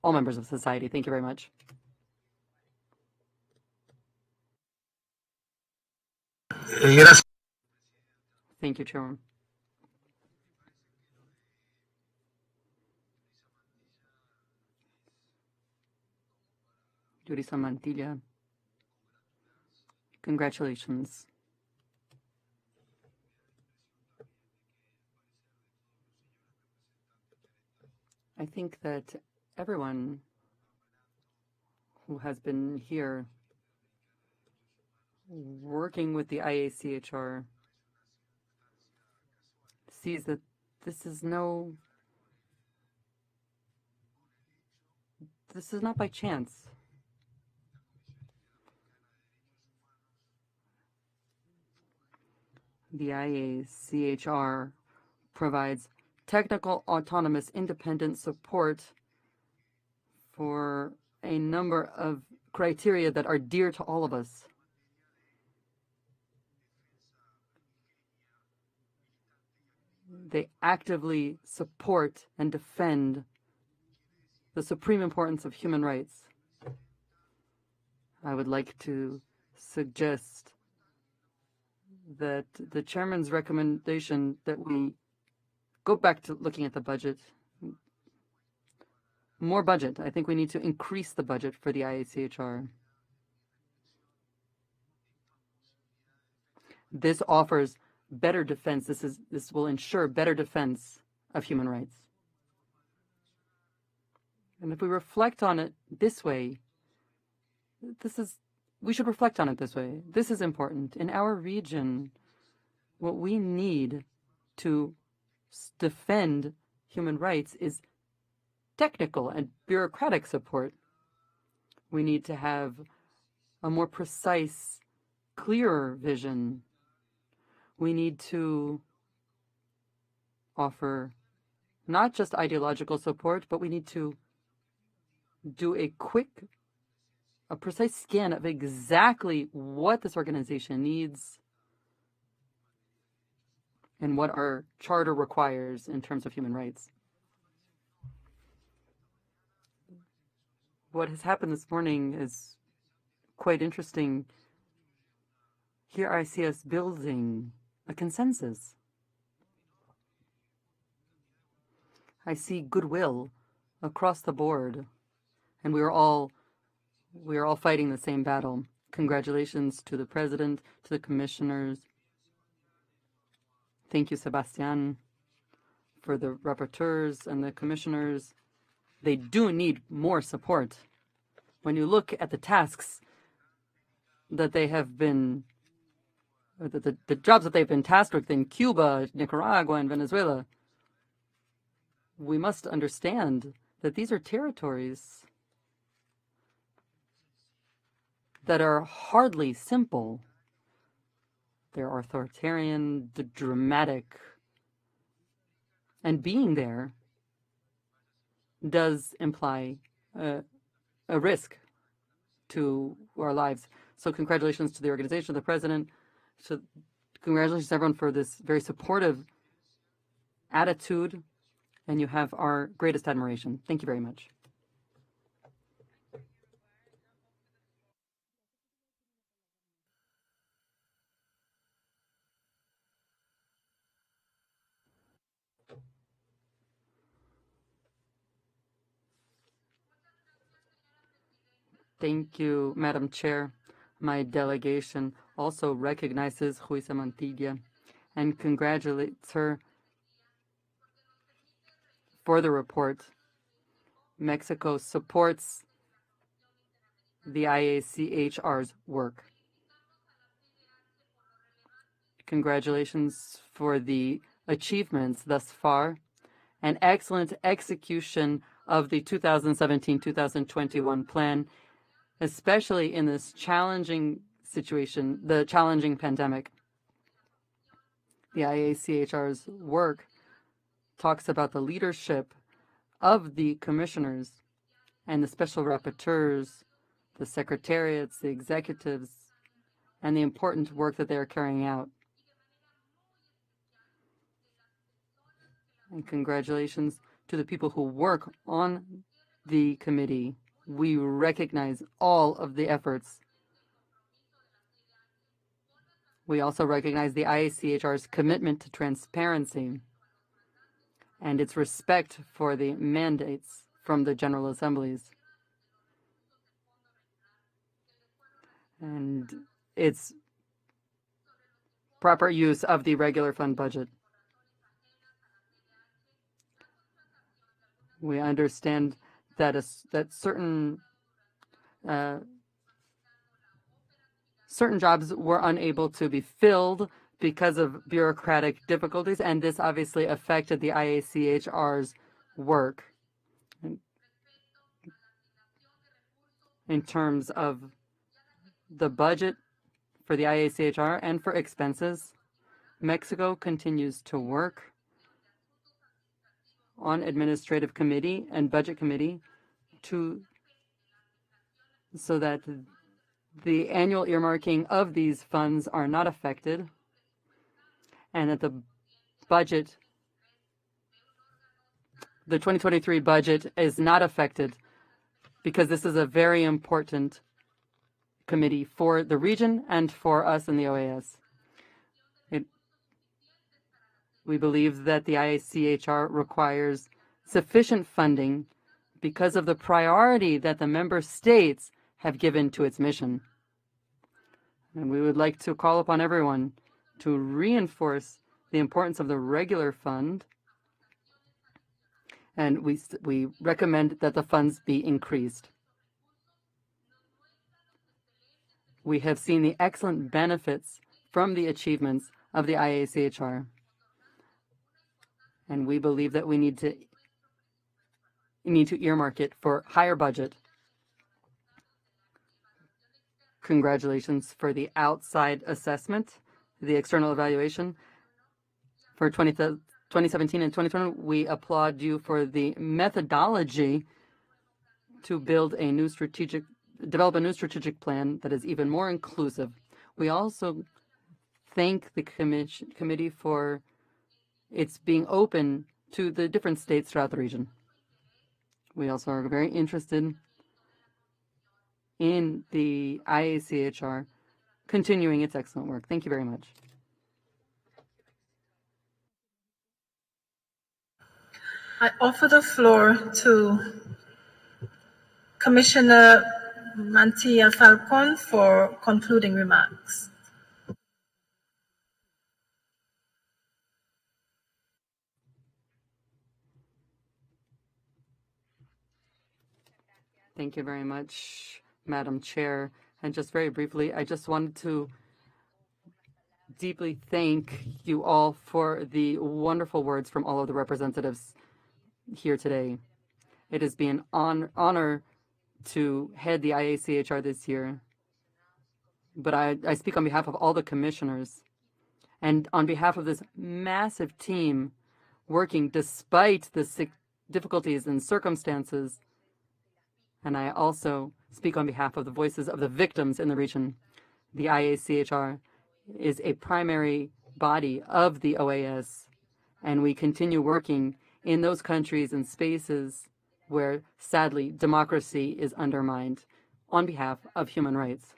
all members of society. Thank you very much. Thank you, Chairman. Yurisa Mantilla, congratulations. I think that everyone who has been here working with the IACHR sees that this is not by chance. The IACHR provides technical, autonomous, independent support for a number of criteria that are dear to all of us. They actively support and defend the supreme importance of human rights. I would like to suggest that the chairman's recommendation that we go back to looking at the budget. More budget. I think we need to increase the budget for the IACHR. This offers better defense. This will ensure better defense of human rights. And if we reflect on it this way, we should reflect on it this way. This is important. In our region, what we need to defend human rights is technical and bureaucratic support. We need to have a more precise, clearer vision. We need to offer not just ideological support, but we need to do a precise scan of exactly what this organization needs and what our charter requires in terms of human rights. What has happened this morning is quite interesting. Here I see us building a consensus. I see goodwill across the board, and we are all fighting the same battle. Congratulations to the president, to the commissioners. Thank you, Sebastián, for the rapporteurs and the commissioners. They do need more support. When you look at the tasks that they have been, the jobs that they've been tasked with in Cuba, Nicaragua, and Venezuela, we must understand that these are territories that are hardly simple. They're authoritarian, dramatic, and being there does imply a risk to our lives. So congratulations to the organization, the president. So congratulations to everyone for this very supportive attitude, and you have our greatest admiration. Thank you very much. Thank you, Madam Chair. My delegation also recognizes Juiza Mantilla and congratulates her for the report. Mexico supports the IACHR's work. Congratulations for the achievements thus far and excellent execution of the 2017-2021 plan, especially in this challenging situation, the challenging pandemic. The IACHR's work talks about the leadership of the commissioners and the special rapporteurs, the secretariats, the executives, and the important work that they are carrying out. And congratulations to the people who work on the committee. We recognize all of the efforts. We also recognize the IACHR's commitment to transparency and its respect for the mandates from the General Assemblies and its proper use of the regular fund budget. We understand that certain jobs were unable to be filled because of bureaucratic difficulties, and this obviously affected the IACHR's work. In terms of the budget for the IACHR and for expenses, Mexico continues to work on administrative committee and budget committee so that the annual earmarking of these funds are not affected and that the 2023 budget is not affected, because this is a very important committee for the region and for us in the OAS. We believe that the IACHR requires sufficient funding because of the priority that the member states have given to its mission. And we would like to call upon everyone to reinforce the importance of the regular fund, and we recommend that the funds be increased. We have seen the excellent benefits from the achievements of the IACHR, and we believe that we need to earmark it for higher budget. Congratulations for the outside assessment, the external evaluation for 2017 and 2020. We applaud you for the methodology to develop a new strategic plan that is even more inclusive. We also thank the committee for its being open to the different states throughout the region. We also are very interested in the IACHR continuing its excellent work. Thank you very much. I offer the floor to Commissioner Mantilla Falcon for concluding remarks. Thank you very much, Madam Chair. And just very briefly, I just wanted to deeply thank you all for the wonderful words from all of the representatives here today. It has been an honor to head the IACHR this year, but I speak on behalf of all the commissioners and on behalf of this massive team working despite the difficulties and circumstances. And I also speak on behalf of the voices of the victims in the region. The IACHR is a primary body of the OAS, and we continue working in those countries and spaces where, sadly, democracy is undermined on behalf of human rights.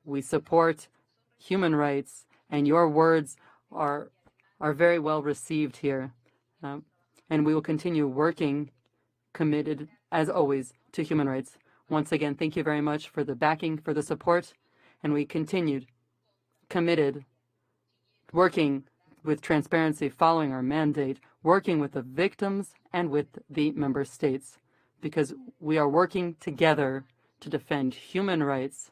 We support human rights, and your words are very well received here. And we will continue working committed, as always, to human rights. Once again, thank you very much for the backing, for the support, and we continued committed, working with transparency, following our mandate, working with the victims and with the member states, because we are working together to defend human rights,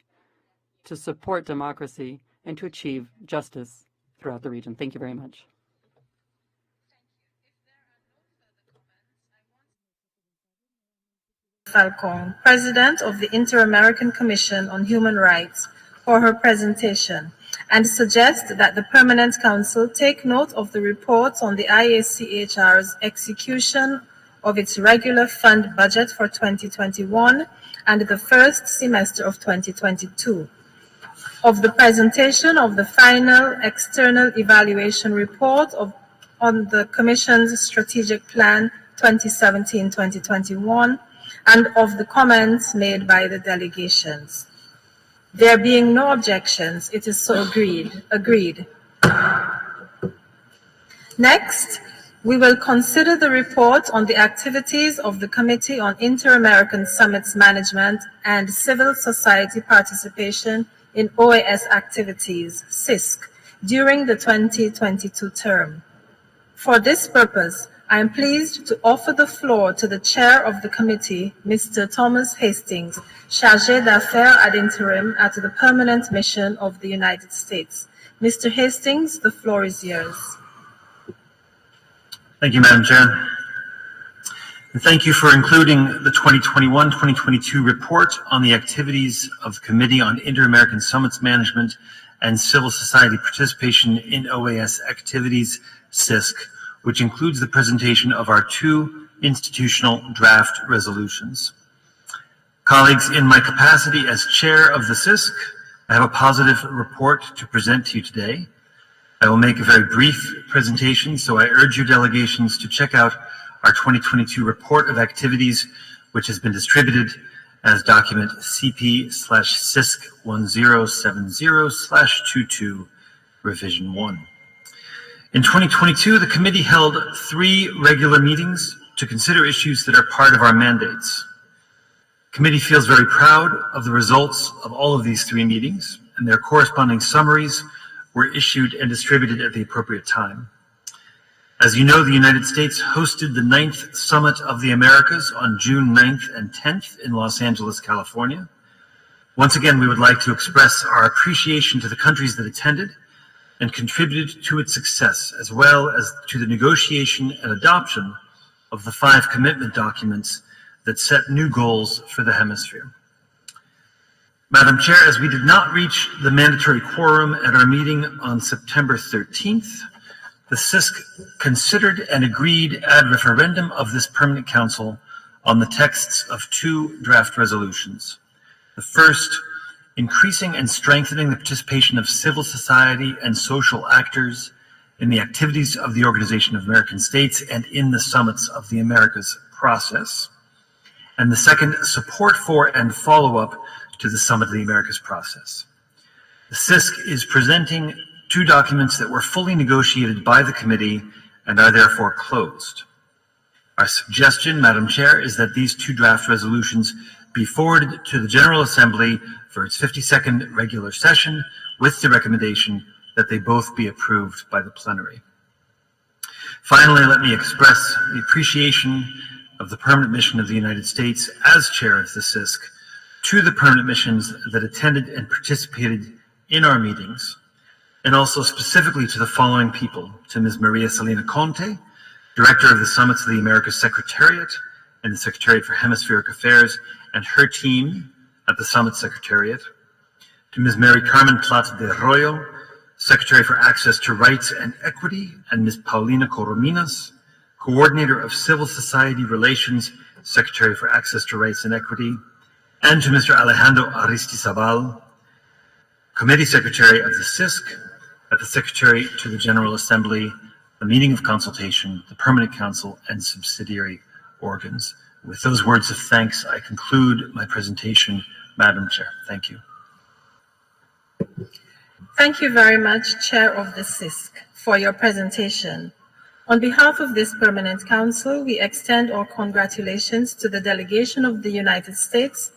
to support democracy, and to achieve justice throughout the region. Thank you very much. Falcon, President of the Inter-American Commission on Human Rights, for her presentation, and suggest that the Permanent Council take note of the reports on the IACHR's execution of its regular fund budget for 2021 and the first semester of 2022, of the presentation of the final external evaluation report on the Commission's Strategic Plan 2017-2021, and of the comments made by the delegations. There being no objections, it is so agreed. Next, we will consider the report on the activities of the Committee on Inter-American Summits Management and Civil Society Participation in OAS Activities, CISC, during the 2022 term. For this purpose, I am pleased to offer the floor to the Chair of the Committee, Mr. Thomas Hastings, Chargé d'Affaires ad interim at the Permanent Mission of the United States. Mr. Hastings, the floor is yours. Thank you, Madam Chair. And thank you for including the 2021-2022 report on the activities of the Committee on Inter-American Summits Management and Civil Society Participation in OAS Activities, CISC, which includes the presentation of our 2 institutional draft resolutions. Colleagues, in my capacity as chair of the CISC, I have a positive report to present to you today. I will make a very brief presentation, so I urge your delegations to check out our 2022 report of activities, which has been distributed as document CP/CISC1070/22, revision 1. In 2022, the committee held 3 regular meetings to consider issues that are part of our mandates. The committee feels very proud of the results of all of these 3 meetings, and their corresponding summaries were issued and distributed at the appropriate time. As you know, the United States hosted the 9th Summit of the Americas on June 9th and 10th in Los Angeles, California. Once again, we would like to express our appreciation to the countries that attended and contributed to its success, as well as to the negotiation and adoption of the 5 commitment documents that set new goals for the hemisphere. Madam Chair, as we did not reach the mandatory quorum at our meeting on September 13th, the CISC considered and agreed ad referendum of this Permanent Council on the texts of 2 draft resolutions. The first, increasing and strengthening the participation of civil society and social actors in the activities of the Organization of American States and in the Summits of the Americas process. And the second, support for and follow-up to the Summit of the Americas process. The CISC is presenting 2 documents that were fully negotiated by the committee and are therefore closed. Our suggestion, Madam Chair, is that these 2 draft resolutions be forwarded to the General Assembly for its 52nd regular session with the recommendation that they both be approved by the plenary. Finally, let me express the appreciation of the Permanent Mission of the United States as chair of the CISC to the permanent missions that attended and participated in our meetings, and also specifically to the following people: to Ms. Maria Salina Conte, Director of the Summits of the Americas Secretariat and the Secretariat for Hemispheric Affairs, and her team at the Summit Secretariat; to Ms. Mary Carmen Plata de Arroyo, Secretary for Access to Rights and Equity, and Ms. Paulina Corominas, Coordinator of Civil Society Relations, Secretary for Access to Rights and Equity; and to Mr. Alejandro Aristizabal, Committee Secretary of the CISC, at the Secretary to the General Assembly, the Meeting of Consultation, the Permanent Council, and subsidiary organs. With those words of thanks, I conclude my presentation, Madam Chair. Thank you. Thank you very much, Chair of the CISC, for your presentation. On behalf of this Permanent Council, we extend our congratulations to the delegation of the United States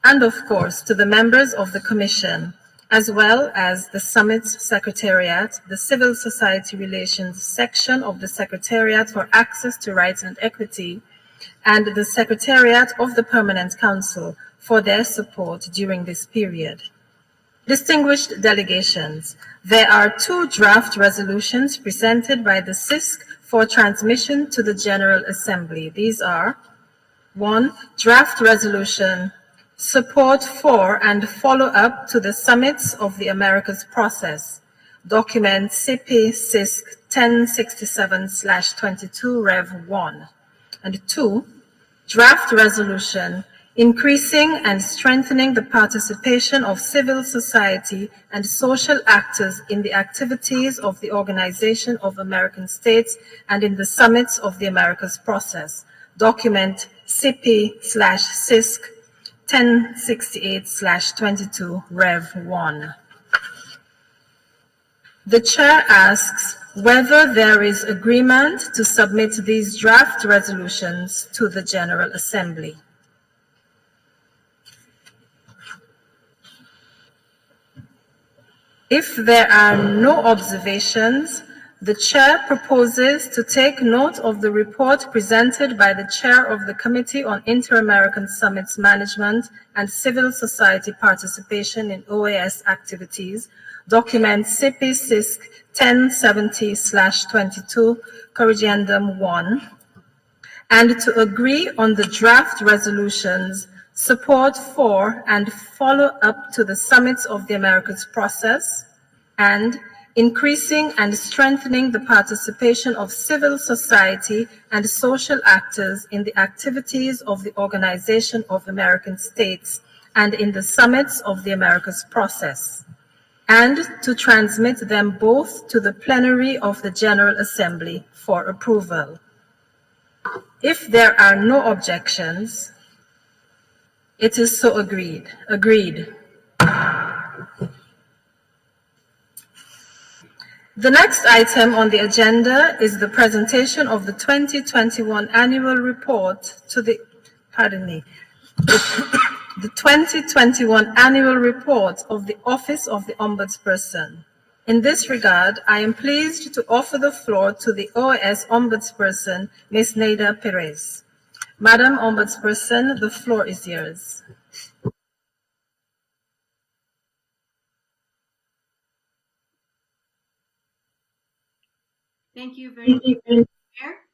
and of course to the members of the Commission, as well as the Summit's Secretariat, the Civil Society Relations section of the Secretariat for Access to Rights and Equity, and the Secretariat of the Permanent Council for their support during this period. Distinguished delegations, there are 2 draft resolutions presented by the CISC for transmission to the General Assembly. These are 1. Draft resolution, support for and follow-up to the Summits of the Americas process, document CP-CISC 1067/22 Rev 1. And 2. Draft resolution, increasing and strengthening the participation of civil society and social actors in the activities of the Organization of American States and in the Summits of the Americas process, document CP/CISC 1068/22 Rev 1. The Chair asks whether there is agreement to submit these draft resolutions to the General Assembly. If there are no observations, the Chair proposes to take note of the report presented by the Chair of the Committee on Inter-American Summits Management and Civil Society Participation in OAS Activities, document CP-CISC 1070/22, Corrigendum 1, and to agree on the draft resolutions, support for and follow up to the Summits of the Americas process, and increasing and strengthening the participation of civil society and social actors in the activities of the Organization of American States and in the Summits of the Americas process, and to transmit them both to the plenary of the General Assembly for approval. If there are no objections, it is so agreed. The next item on the agenda is the presentation of the 2021 annual report to the, the 2021 annual report of the Office of the Ombudsperson. In this regard, I am pleased to offer the floor to the OAS Ombudsperson, Ms. Neida Perez. Madam Ombudsperson, the floor is yours. Thank you very much, Chair.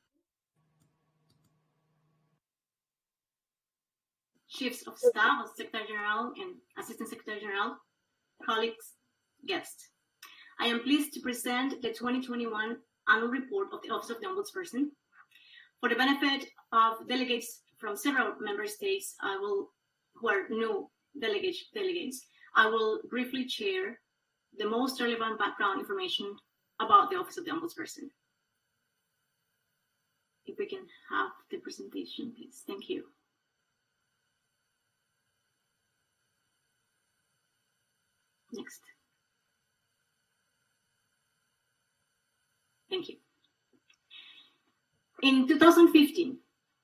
Chiefs of Staff, Secretary General and Assistant Secretary General, colleagues, guests. I am pleased to present the 2021 annual report of the Office of the Ombudsperson. For the benefit of delegates from several member states, who are new delegates, I will briefly share the most relevant background information about the Office of the Ombudsperson. If we can have the presentation, please. Thank you. Next. Thank you. In 2015,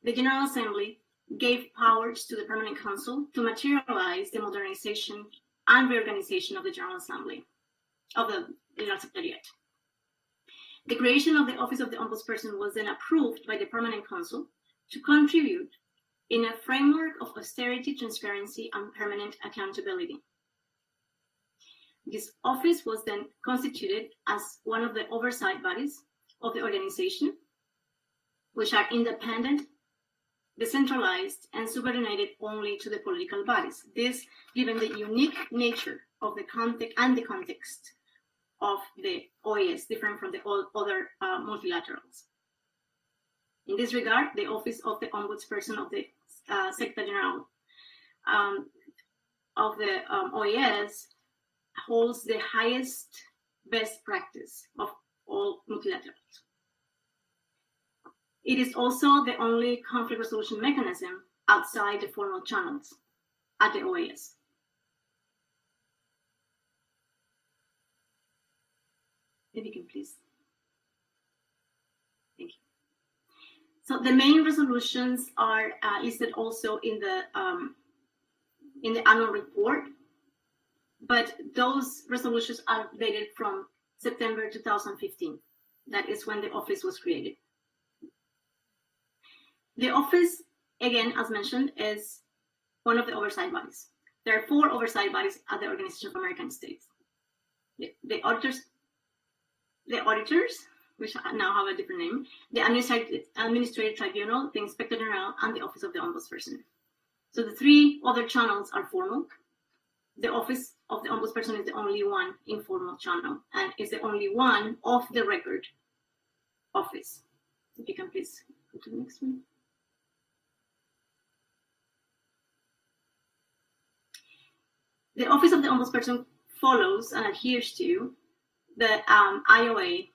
the General Assembly gave powers to the Permanent Council to materialize the modernization and reorganization of the General Assembly, of the General Secretariat. The creation of the Office of the Ombudsperson was then approved by the Permanent Council to contribute in a framework of austerity, transparency, and permanent accountability. This office was then constituted as one of the oversight bodies of the organization, which are independent, decentralized, and subordinated only to the political bodies. This, given the unique nature of the context of the OAS, different from the other multilaterals. In this regard, the Office of the Ombudsperson of the Secretary General of the OAS holds the highest best practice of all multilaterals. It is also the only conflict resolution mechanism outside the formal channels at the OAS. If you can please. Thank you. So the main resolutions are listed also in the in the annual report, but those resolutions are dated from September 2015. That is when the office was created. The office, again, as mentioned, is one of the oversight bodies. There are 4 oversight bodies at the Organization of American States. The auditors, which now have a different name, the Administrative Tribunal, the Inspector General, and the Office of the Ombudsperson. So the 3 other channels are formal. The Office of the Ombudsperson is the only one informal channel, and is the only one off the record office. If you can please go to the next one. The Office of the Ombudsperson follows and adheres to the IOA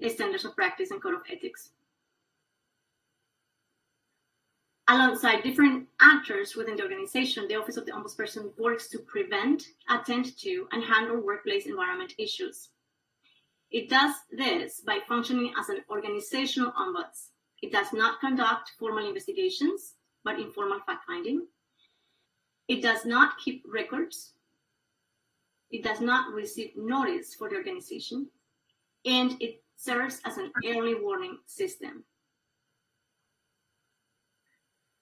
Standards of Practice and Code of Ethics. Alongside different actors within the organization, the Office of the Ombudsperson works to prevent, attend to, and handle workplace environment issues. It does this by functioning as an organizational ombuds. It does not conduct formal investigations, but informal fact-finding. It does not keep records. It does not receive notice for the organization, and it serves as an early warning system.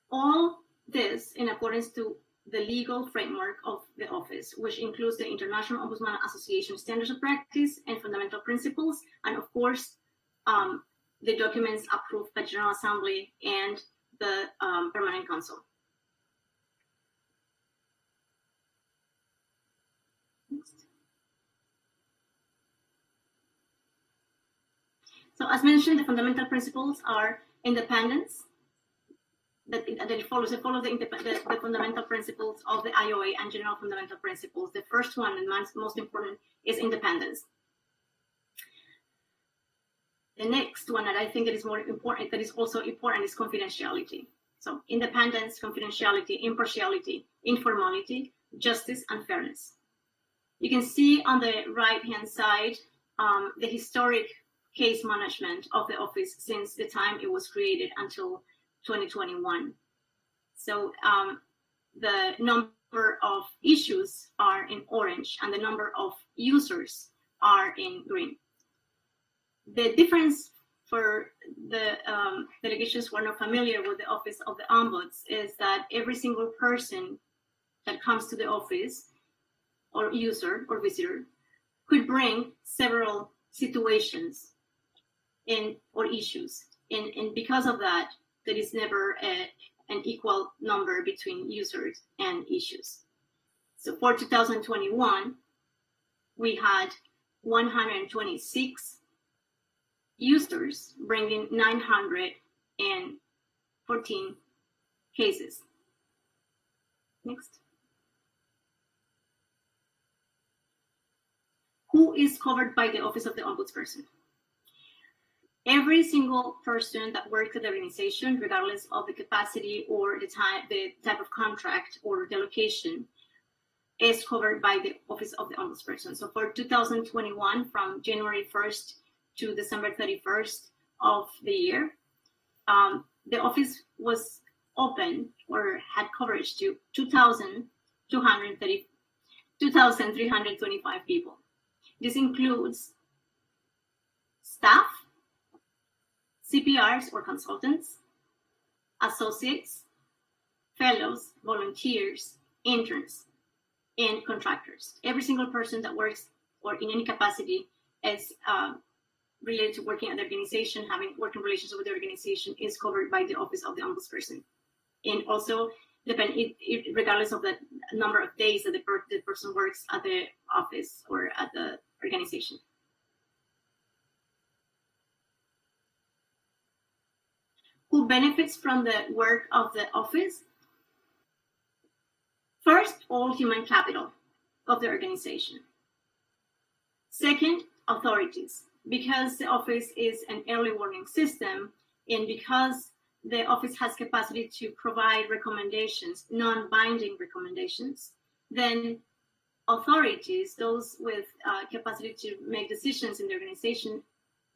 All this in accordance to the legal framework of the office, which includes the International Ombudsman Association Standards of Practice and Fundamental Principles, and of course, the documents approved by General Assembly and the Permanent Council. So as mentioned, the fundamental principles are independence, that it follows the fundamental principles of the IOA and general fundamental principles. The first one and most important is independence. The next one that I think that is more important, that is also important, is confidentiality. So independence, confidentiality, impartiality, informality, justice, and fairness. You can see on the right-hand side the historic case management of the office since the time it was created until 2021. So the number of issues are in orange and the number of users are in green. The difference for the delegations who are not familiar with the Office of the Ombuds is that every single person that comes to the office or user or visitor could bring several situations or issues. And because of that, there is never an equal number between users and issues. So for 2021, we had 126 users bringing 914 cases. Next. Who is covered by the Office of the Ombudsperson? Every single person that works at the organization, regardless of the capacity or the type of contract or the location, is covered by the Office of the Ombudsperson. So for 2021, from January 1st to December 31st of the year, the office was open or had coverage to 2,325 people. This includes staff, CPRs or consultants, associates, fellows, volunteers, interns, and contractors. Every single person that works or in any capacity is related to working at the organization, having working relations with the organization, is covered by the Office of the Ombudsperson. And also, regardless of the number of days that the person works at the office or at the organization. Who benefits from the work of the office? First, all human capital of the organization. Second, authorities, because the office is an early warning system and because the office has capacity to provide recommendations, non-binding recommendations, then authorities, those with capacity to make decisions in the organization,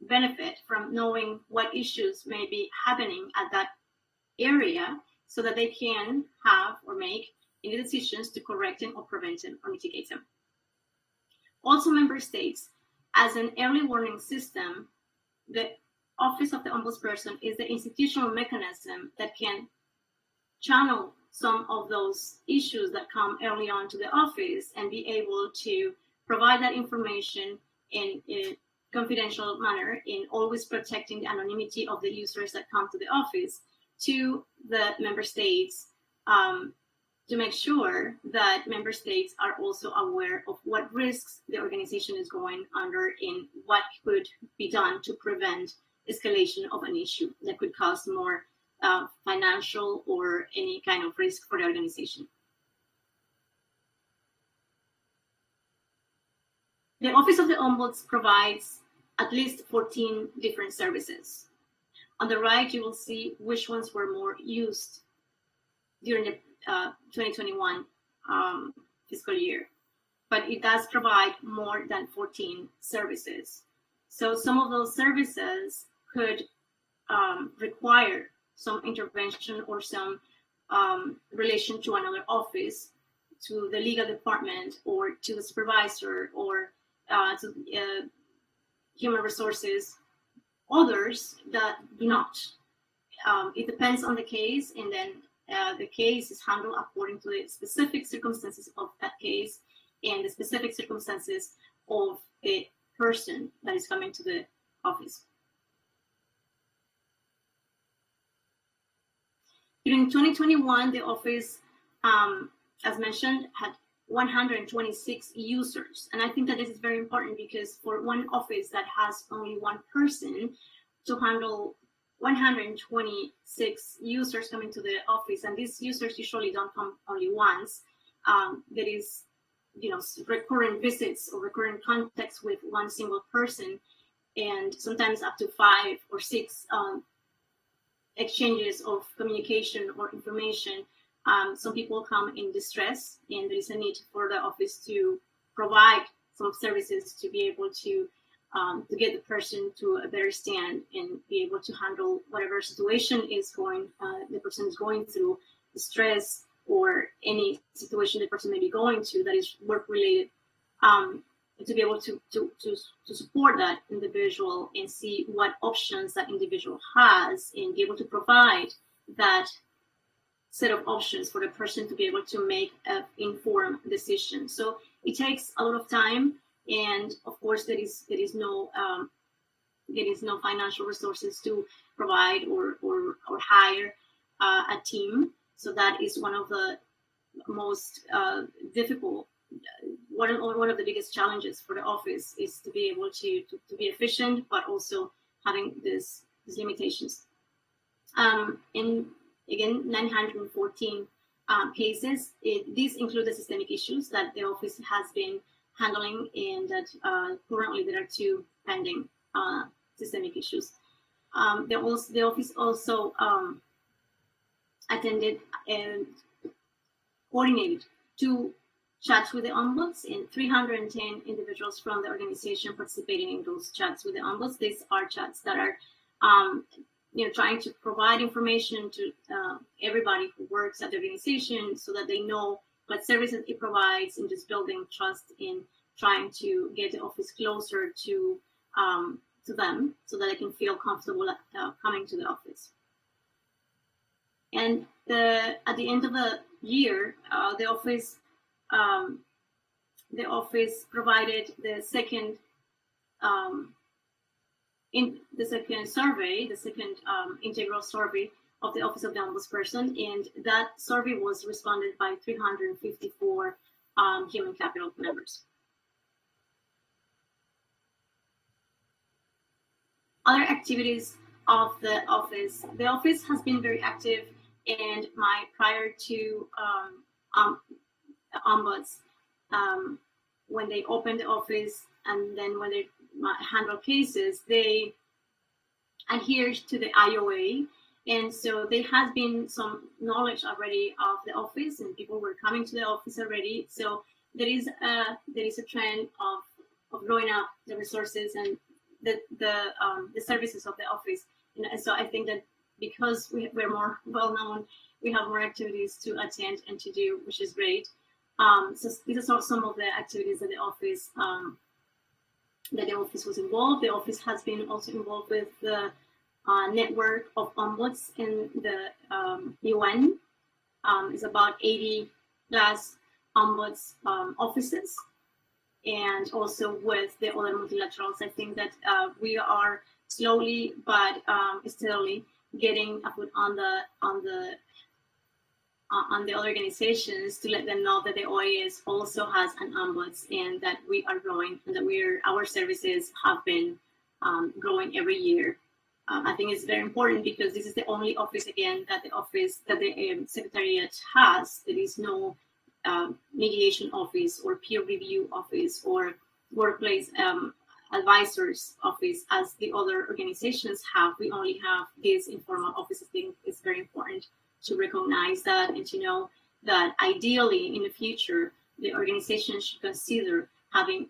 benefit from knowing what issues may be happening at that area so that they can have or make any decisions to correct them or prevent them or mitigate them. Also, member states, as an early warning system, the Office of the Ombudsperson is the institutional mechanism that can channel some of those issues that come early on to the office and be able to provide that information in a confidential manner, in always protecting the anonymity of the users that come to the office to the member states, to make sure that member states are also aware of what risks the organization is going under and what could be done to prevent escalation of an issue that could cause more financial or any kind of risk for the organization. The Office of the Ombuds provides at least 14 different services. On the right, you will see which ones were more used during the 2021 fiscal year, but it does provide more than 14 services. So some of those services could require some intervention or some relation to another office, to the legal department, or to the supervisor, or to human resources. Others that do not. It depends on the case, and then the case is handled according to the specific circumstances of that case and the specific circumstances of the person that is coming to the office. During 2021, the office, as mentioned, had 126 users. And I think that this is very important because for one office that has only one person to handle 126 users coming to the office, and these users usually don't come only once. There is, recurrent visits or recurrent contacts with one single person, and sometimes up to 5 or 6 exchanges of communication or information. Some people come in distress, and there is a need for the office to provide some services to be able to get the person to a better stand and be able to handle whatever situation is the person is going through, the stress or any situation the person may be going to that is work related, to be able to support that individual and see what options that individual has and be able to provide that set of options for the person to be able to make an informed decision. So it takes a lot of time, and of course there is no financial resources to provide or hire a team. So that is one of the most difficult. One of the biggest challenges for the office is to be able to be efficient, but also having these limitations. Again, 914 cases. These include the systemic issues that the office has been handling, and that currently there are 2 pending systemic issues. The office also attended and coordinated 2 chats with the ombuds, and 310 individuals from the organization participating in those chats with the ombuds. These are chats that are trying to provide information to everybody who works at the organization so that they know what services it provides, and just building trust in trying to get the office closer to them so that they can feel comfortable coming to the office. And at the end of the year, the office provided the second survey, the second integral survey of the Office of the Ombudsperson, and that survey was responded by 354 human capital members. Other activities of the office. The office has been very active, and prior to ombuds, when they opened the office and then when they handle cases, they adhere to the IOA, and so there has been some knowledge already of the office, and people were coming to the office already. So there is a trend of growing up the resources and the services of the office. And so I think that because we're more well known, we have more activities to attend and to do, which is great. So these are some of the activities that the office was involved. The office has been also involved with the network of ombuds in the UN. It's about 80 plus ombuds offices, and also with the other multilaterals. I think that we are slowly but steadily getting a foot on the other organizations to let them know that the OAS also has an ombuds, and that we are growing, and that our services have been growing every year. I think it's very important because this is the only office, again, that the Secretariat has. There is no mediation office or peer review office or workplace advisors office as the other organizations have. We only have these informal offices. I think it's very important to recognize that and to know that ideally in the future, the organization should consider having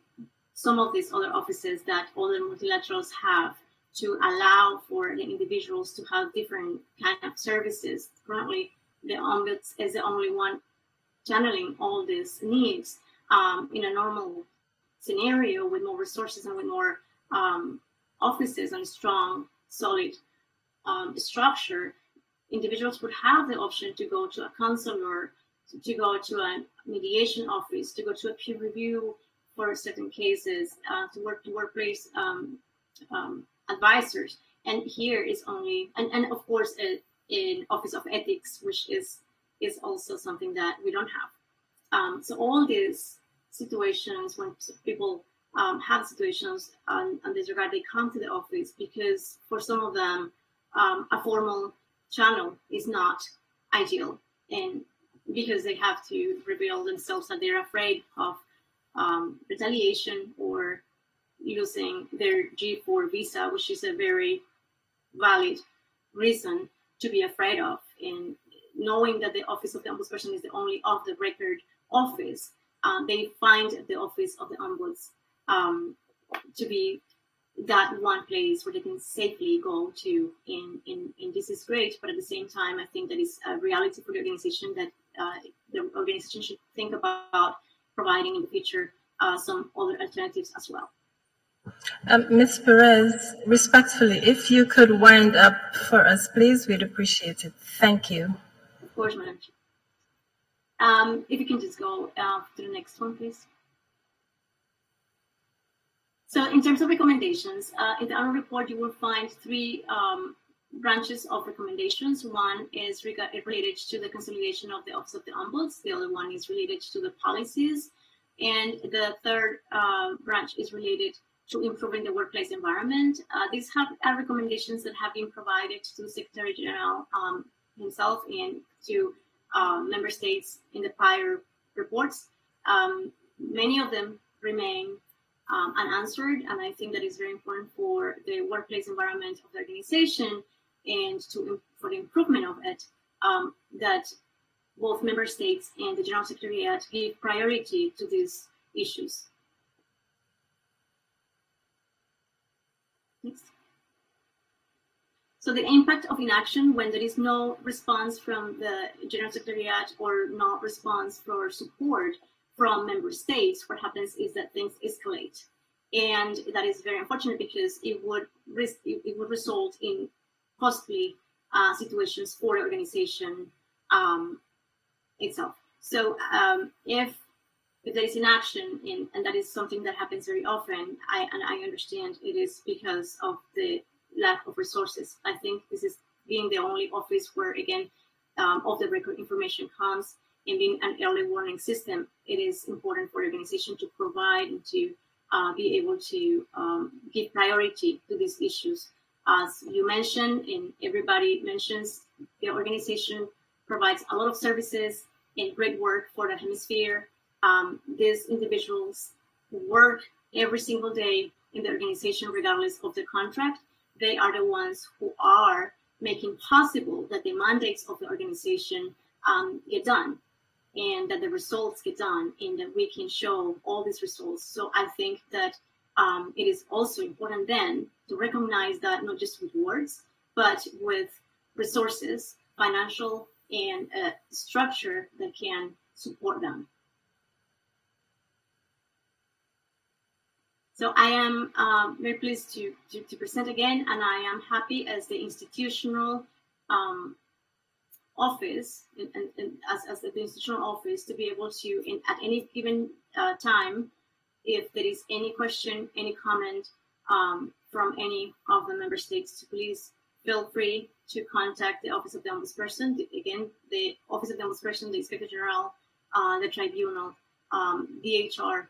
some of these other offices that other multilaterals have, to allow for the individuals to have different kind of services. Currently, the ombuds is the only one channeling all these needs. In a normal scenario with more resources and with more offices and strong, solid structure, individuals would have the option to go to a counselor, to go to a mediation office, to go to a peer review for certain cases, to workplace advisors. And here is only, and of course, in Office of Ethics, which is also something that we don't have. So all these situations, when people have situations on this regard, they come to the office because for some of them, a formal channel is not ideal, and because they have to reveal themselves that they're afraid of retaliation or losing their G4 visa, which is a very valid reason to be afraid of. And knowing that the Office of the Ombudsperson is the only off-the-record office, they find the Office of the Ombuds to be that one place where they can safely go to. And this is great, but at the same time, I think that is a reality for the organization that the organization should think about providing in the future some other alternatives as well. Ms. Perez, respectfully, if you could wind up for us, please, we'd appreciate it. Thank you. Of course, Madam Chair. If you can just go to the next one, please. So in terms of recommendations, in the annual report, you will find three branches of recommendations. One is related to the consolidation of the Office of the Ombuds. The other one is related to the policies. And the third branch is related to improving the workplace environment. These are recommendations that have been provided to the Secretary General himself and to member states in the prior reports. Many of them remain unanswered, and I think that is very important for the workplace environment of the organization and for the improvement of it, that both member states and the General Secretariat give priority to these issues. Next. So the impact of inaction when there is no response from the General Secretariat or no response for support from member states, what happens is that things escalate. And that is very unfortunate because it would result in costly situations for the organization itself. So if there is inaction, and that is something that happens very often, I understand it is because of the lack of resources. I think this is being the only office where, again, off the record information comes, and being an early warning system, it is important for the organization to provide and to be able to give priority to these issues. As you mentioned, and everybody mentions, the organization provides a lot of services and great work for the hemisphere. These individuals work every single day in the organization, regardless of the contract. They are the ones who are making possible that the mandates of the organization get done, and that the results get done, and that we can show all these results. So I think that it is also important then to recognize that not just with words, but with resources, financial and structure that can support them. So I am very pleased to present again, and I am happy as the institutional office, as the institutional office, to be able to, at any given time, if there is any question, any comment from any of the member states, please feel free to contact the Office of the Ombudsperson. Again, the Office of the Ombudsperson, the Inspector General, the Tribunal, DHR,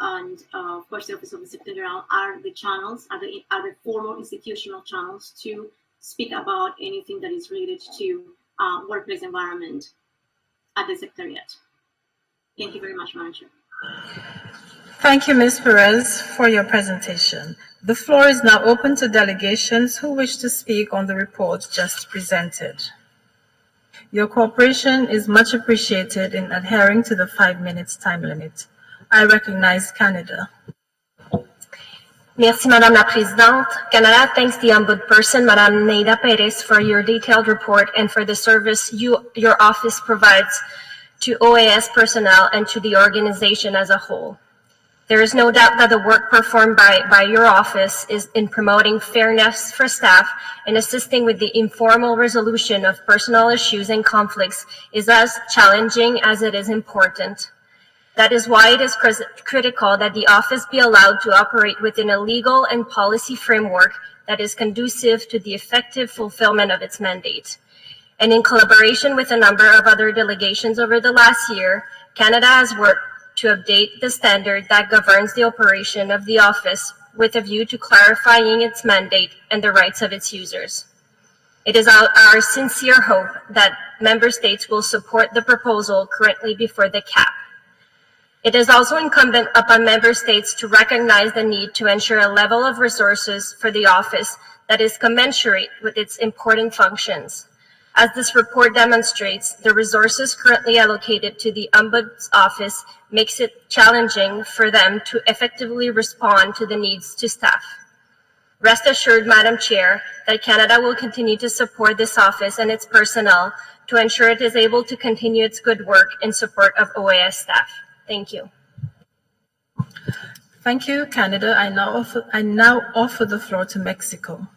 and of course the Office of the Secretary General are the channels, are the formal institutional channels to speak about anything that is related to workplace environment at the Secretariat. Thank you very much, Madam Chair. Thank you, Ms. Perez, for your presentation. The floor is now open to delegations who wish to speak on the report just presented. Your cooperation is much appreciated in adhering to the 5 minutes time limit. I recognize Canada. Merci, Madame la Présidente. Canada thanks the Ombudsperson, Madame Neida Perez, for your detailed report and for the service your office provides to OAS personnel and to the organization as a whole. There is no doubt that the work performed by your office is in promoting fairness for staff and assisting with the informal resolution of personal issues and conflicts is as challenging as it is important. That is why it is critical that the office be allowed to operate within a legal and policy framework that is conducive to the effective fulfillment of its mandate. And in collaboration with a number of other delegations over the last year, Canada has worked to update the standard that governs the operation of the office with a view to clarifying its mandate and the rights of its users. It is our sincere hope that member states will support the proposal currently before the CAP. It is also incumbent upon member states to recognize the need to ensure a level of resources for the office that is commensurate with its important functions. As this report demonstrates, the resources currently allocated to the Ombuds Office makes it challenging for them to effectively respond to the needs to staff. Rest assured, Madam Chair, that Canada will continue to support this office and its personnel to ensure it is able to continue its good work in support of OAS staff. Thank you. Thank you, Canada. I now offer the floor to Mexico.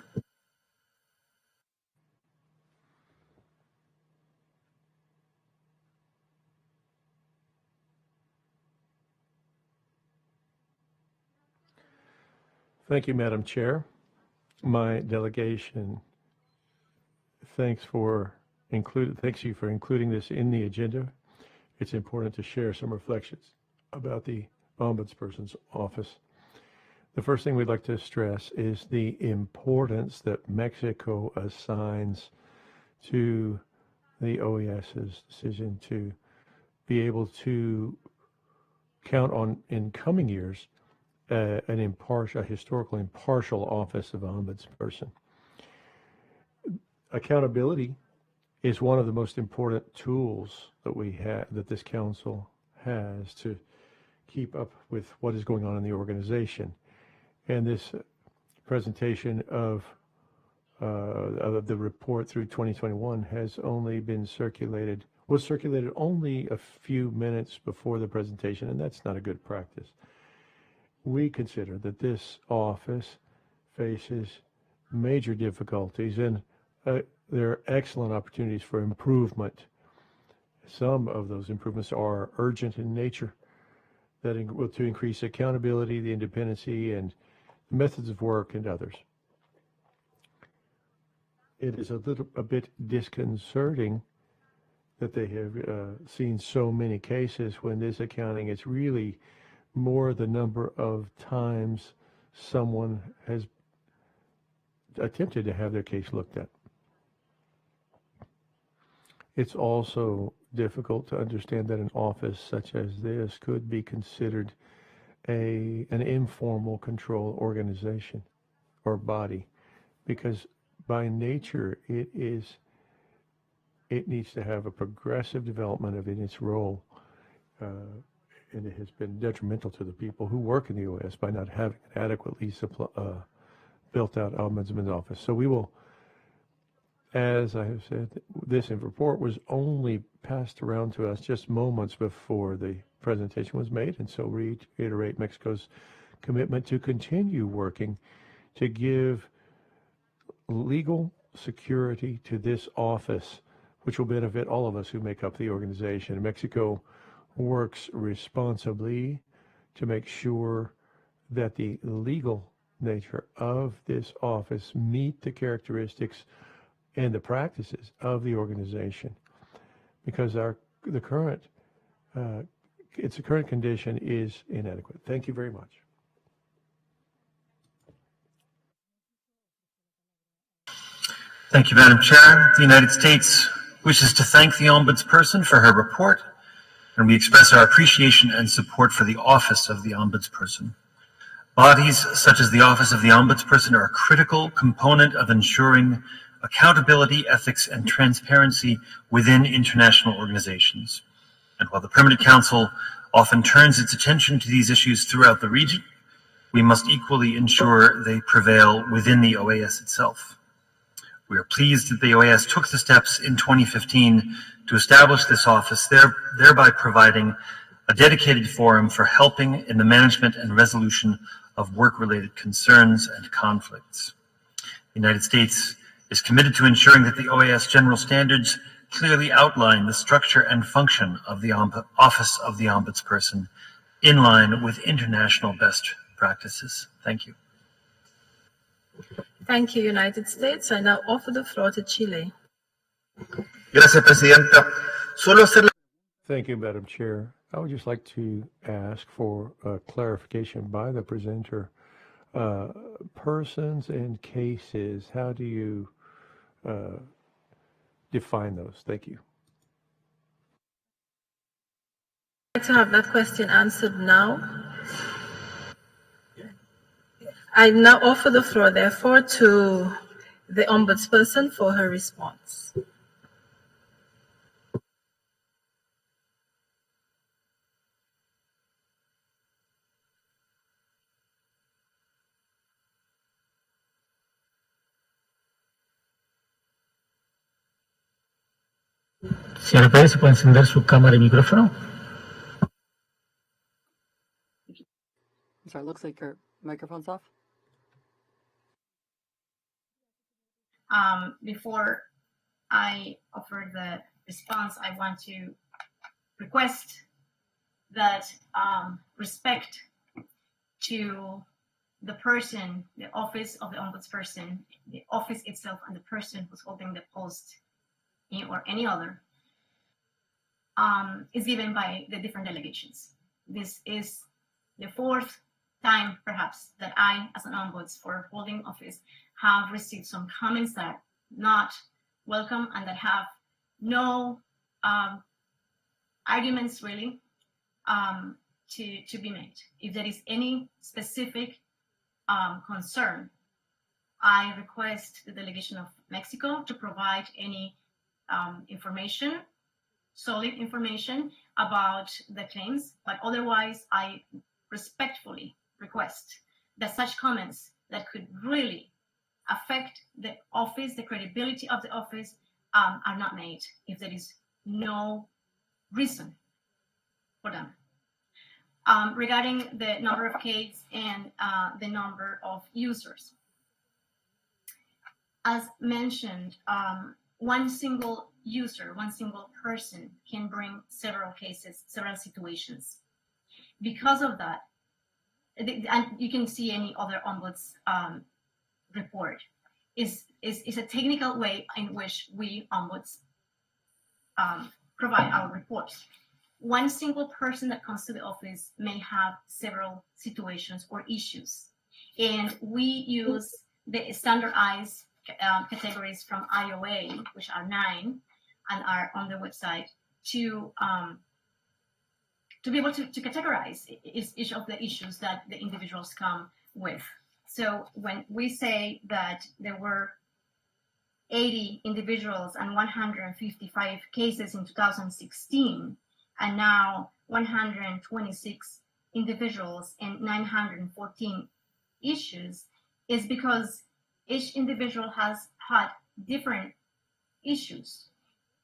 Thank you, Madam Chair. My delegation thanks you for including this in the agenda. It's important to share some reflections about the Ombudsperson's office. The first thing we'd like to stress is the importance that Mexico assigns to the OAS's decision to be able to count on, in coming years, a historical impartial office of Ombudsperson. Accountability is one of the most important tools that we have, that this council has to keep up with what is going on in the organization. And this presentation of the report through 2021 has only been was circulated only a few minutes before the presentation, and that's not a good practice. We consider that this office faces major difficulties, and there are excellent opportunities for improvement. Some of those improvements are urgent in nature, to increase accountability, the independency, and methods of work, and others. It is a bit disconcerting that they have seen so many cases when this accounting is really more the number of times someone has attempted to have their case looked at. It's also difficult to understand that an office such as this could be considered an informal control organization or body, because by nature it needs to have a progressive development of its role, and it has been detrimental to the people who work in the OAS by not having an adequately built out ombudsman's office. So we will as I have said, this report was only passed around to us just moments before the presentation was made, and so reiterate Mexico's commitment to continue working to give legal security to this office, which will benefit all of us who make up the organization. Mexico works responsibly to make sure that the legal nature of this office meet the characteristics and the practices of the organization, because the current condition is inadequate. Thank you very much. Thank you, Madam Chair. The United States wishes to thank the Ombudsperson for her report, and we express our appreciation and support for the Office of the Ombudsperson. Bodies such as the Office of the Ombudsperson are a critical component of ensuring accountability, ethics, and transparency within international organizations. And while the Permanent Council often turns its attention to these issues throughout the region, we must equally ensure they prevail within the OAS itself. We are pleased that the OAS took the steps in 2015 to establish this office, thereby providing a dedicated forum for helping in the management and resolution of work-related concerns and conflicts. The United States is committed to ensuring that the OAS general standards clearly outline the structure and function of the Office of the Ombudsperson in line with international best practices. Thank you. Thank you, United States. I now offer the floor to Chile. Gracias, Presidenta. Solo hacer Thank you, Madam Chair. I would just like to ask for a clarification by the presenter. Persons and cases, how do you define those? Thank you. I'd like to have that question answered now. I now offer the floor, therefore, to the Ombudsperson for her response. Señora Pérez, ¿se puede encender su cámara y micrófono? Sorry, it looks like your microphone's off. Before I offer the response, I want to request that respect to the person, the Office of the Ombudsperson, the office itself, and the person who's holding the post or any other is given by the different delegations. This is the fourth time, perhaps, that I, as an ombuds for holding office, have received some comments that are not welcome and that have no arguments really to be made. If there is any specific concern, I request the delegation of Mexico to provide any information, solid information about the claims, but otherwise I respectfully request that such comments that could really affect the office, the credibility of the office, are not made if there is no reason for them. Regarding the number of cases and the number of users, as mentioned, one single user, one single person can bring several cases, several situations. Because of that, and you can see any other ombuds report, is a technical way in which we ombuds provide our reports. One single person that comes to the office may have several situations or issues, and we use the standardized categories from IOA, which are 9 and are on the website, to be able to categorize each of the issues that the individuals come with. So when we say that there were 80 individuals and 155 cases in 2016, and now 126 individuals and 914 issues, is because each individual has had different issues,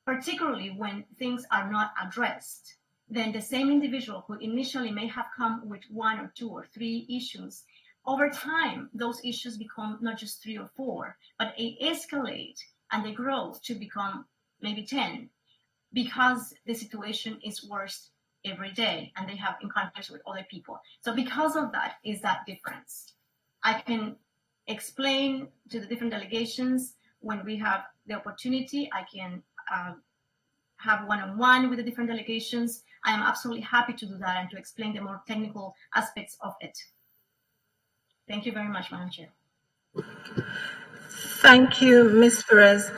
particularly when things are not addressed. Then the same individual who initially may have come with 1 or 2 or 3 issues, over time, those issues become not just 3 or 4, but they escalate and they grow to become maybe 10, because the situation is worse every day and they have encounters with other people. So because of that is that difference. I can explain to the different delegations when we have the opportunity. I can have one-on-one with the different delegations. I am absolutely happy to do that and to explain the more technical aspects of it. Thank you very much, Madam Chair. Thank you, Ms. Perez.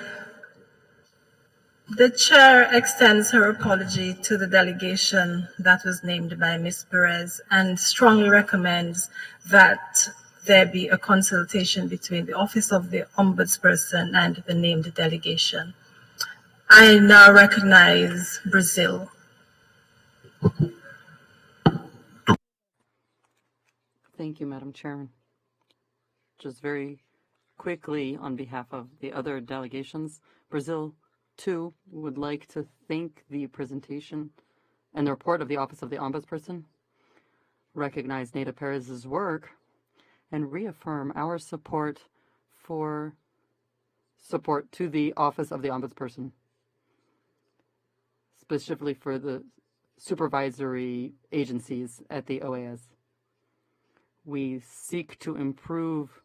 The chair extends her apology to the delegation that was named by Ms. Perez and strongly recommends that there be a consultation between the Office of the Ombudsperson and the named delegation. I now recognize Brazil. Thank you, Madam Chairman. Just very quickly, on behalf of the other delegations, Brazil, too, would like to thank the presentation and the report of the Office of the Ombudsperson, recognize Neda Perez's work, and reaffirm our support to the Office of the Ombudsperson, specifically for the supervisory agencies at the OAS. We seek to improve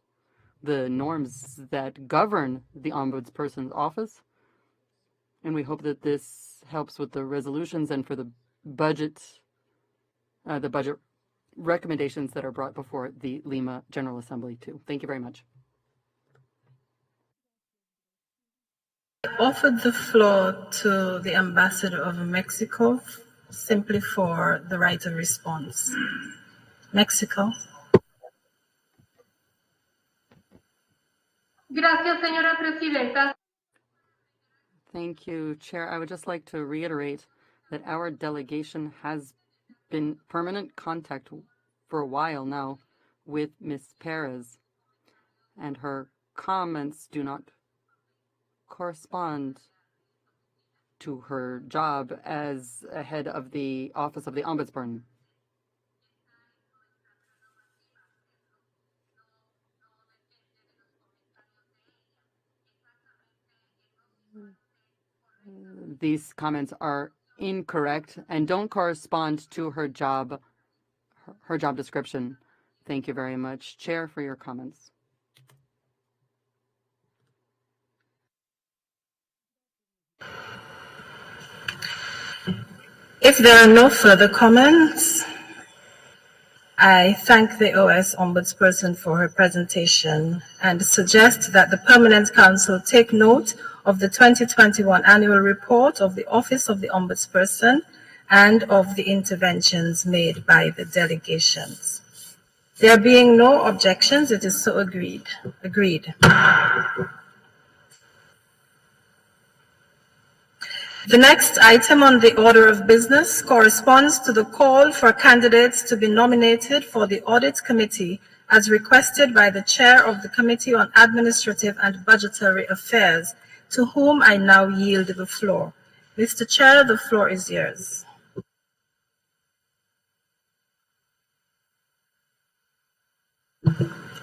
the norms that govern the Ombudsperson's office, and we hope that this helps with the resolutions and for the budget recommendations that are brought before the Lima General Assembly too. Thank you very much. I offered the floor to the Ambassador of Mexico simply for the right of response. Mexico. Gracias, señora presidenta. Thank you, Chair. I would just like to reiterate that our delegation has been permanent contact for a while now with Ms. Perez, and her comments do not correspond to her job as a head of the Office of the Ombudsperson. These comments are incorrect and don't correspond to her job description. Thank you very much, Chair, for your comments. If there are no further comments, I thank the OAS Ombudsperson for her presentation and suggest that the Permanent Council take note of the 2021 annual report of the Office of the Ombudsperson and of the interventions made by the delegations. There being no objections, it is so agreed. The next item on the order of business corresponds to the call for candidates to be nominated for the Audit Committee as requested by the Chair of the Committee on Administrative and Budgetary Affairs, to whom I now yield the floor. Mr. Chair, the floor is yours.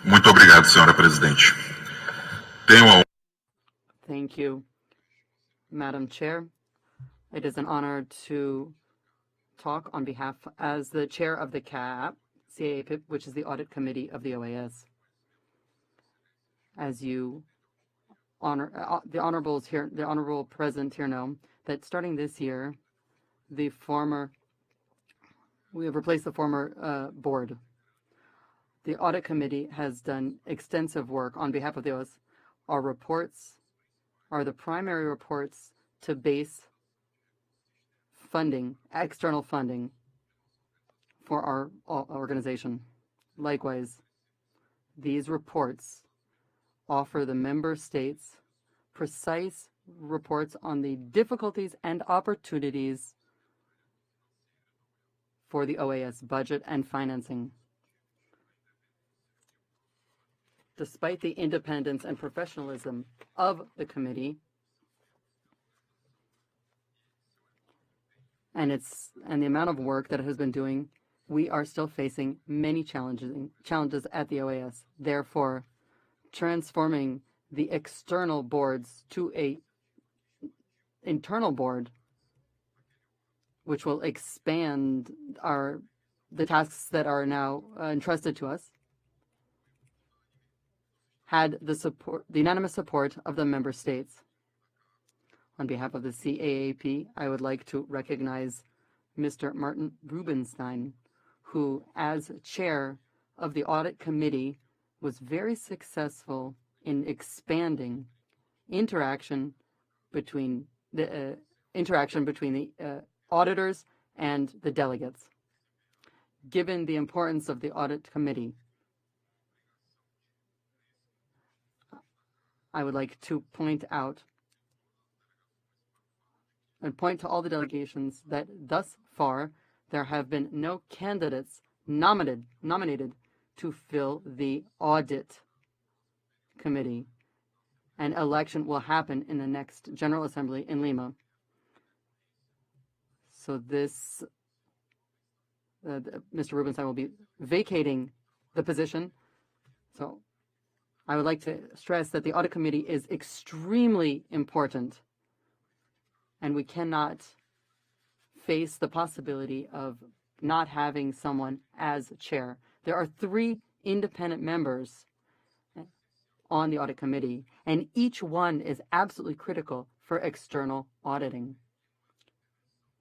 Muito obrigado, senhora presidente. Thank you, Madam Chair. It is an honor to talk on behalf as the chair of the CAAPIP, which is the Audit Committee of the OAS. As you the honorable present here know that starting this year, we have replaced the former board. The Audit Committee has done extensive work on behalf of the OAS. Our reports are the primary reports to base funding, external funding for our organization. Likewise, these reports offer the member states precise reports on the difficulties and opportunities for the OAS budget and financing. Despite the independence and professionalism of the committee, and the amount of work that it has been doing, we are still facing many challenges at the OAS. Therefore, transforming the external boards to a internal board, which will expand the tasks that are now entrusted to us, had the unanimous support of the member states. On behalf of the CAAP, I would like to recognize Mr. Martin Rubenstein, who, as chair of the audit committee, was very successful in expanding interaction between the auditors and the delegates. Given the importance of the audit committee, I would like to point to all the delegations that thus far there have been no candidates nominated to fill the audit committee. An election will happen in the next General Assembly in Lima. So this, Mr. Rubenstein will be vacating the position. So I would like to stress that the audit committee is extremely important, and we cannot face the possibility of not having someone as chair. There are 3 independent members on the audit committee, and each one is absolutely critical for external auditing.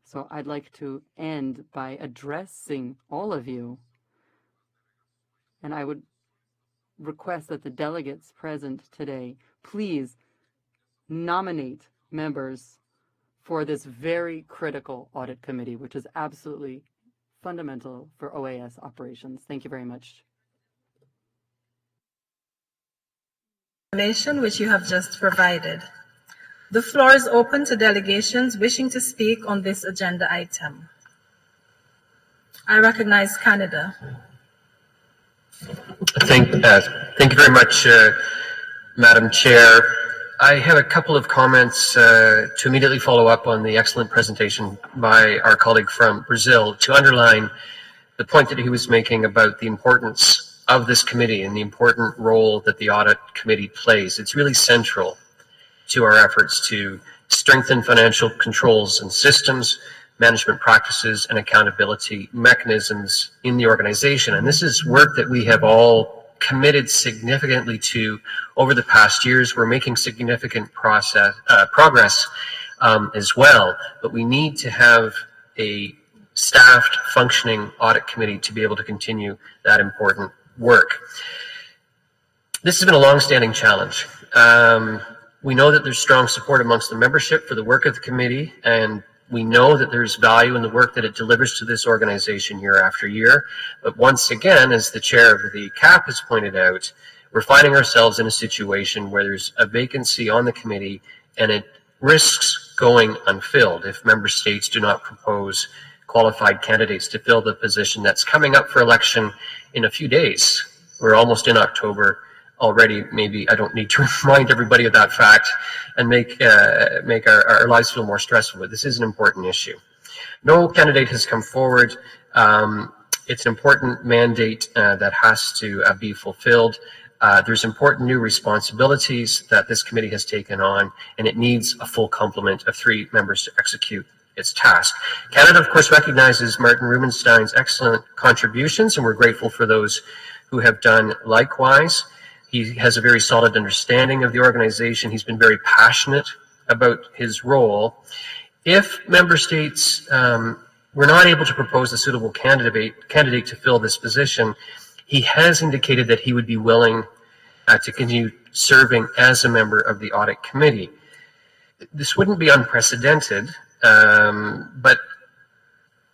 So I'd like to end by addressing all of you, and I would request that the delegates present today please nominate members for this very critical audit committee, which is absolutely fundamental for OAS operations. Thank you very much. Which you have just provided. The floor is open to delegations wishing to speak on this agenda item. I recognize Canada. Thank you very much, Madam Chair. I have a couple of comments to immediately follow up on the excellent presentation by our colleague from Brazil, to underline the point that he was making about the importance of this committee and the important role that the audit committee plays. It's really central to our efforts to strengthen financial controls and systems, management practices, and accountability mechanisms in the organization. And this is work that we have all committed significantly to over the past years. We're making significant progress as well, but we need to have a staffed, functioning audit committee to be able to continue that important work. This has been a long-standing challenge. We know that there's strong support amongst the membership for the work of the committee, and we know that there's value in the work that it delivers to this organization year after year. But once again, as the chair of the CAP has pointed out, we're finding ourselves in a situation where there's a vacancy on the committee and it risks going unfilled if member states do not propose qualified candidates to fill the position that's coming up for election in a few days. We're almost in October already. Maybe I don't need to remind everybody of that fact and make our lives feel more stressful, but this is an important issue. No candidate has come forward. It's an important mandate that has to be fulfilled. There's important new responsibilities that this committee has taken on, and it needs a full complement of 3 members to execute its task. Canada, of course, recognizes Martin Rubenstein's excellent contributions, and we're grateful for those who have done likewise. He has a very solid understanding of the organization. He's been very passionate about his role. If member states were not able to propose a suitable candidate to fill this position, he has indicated that he would be willing to continue serving as a member of the audit committee. This wouldn't be unprecedented, but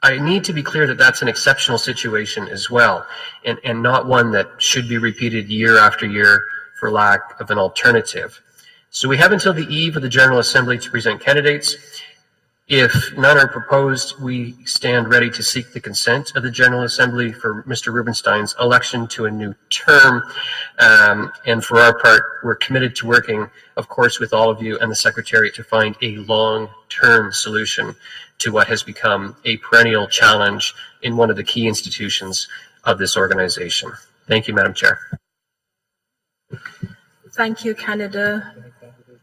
I need to be clear that that's an exceptional situation as well, and not one that should be repeated year after year for lack of an alternative. So we have until the eve of the General Assembly to present candidates. If none are proposed, we stand ready to seek the consent of the General Assembly for Mr. Rubenstein's election to a new term. And for our part, we're committed to working, of course, with all of you and the Secretary to find a long-term solution to what has become a perennial challenge in one of the key institutions of this organization. Thank you, Madam Chair. Thank you, Canada.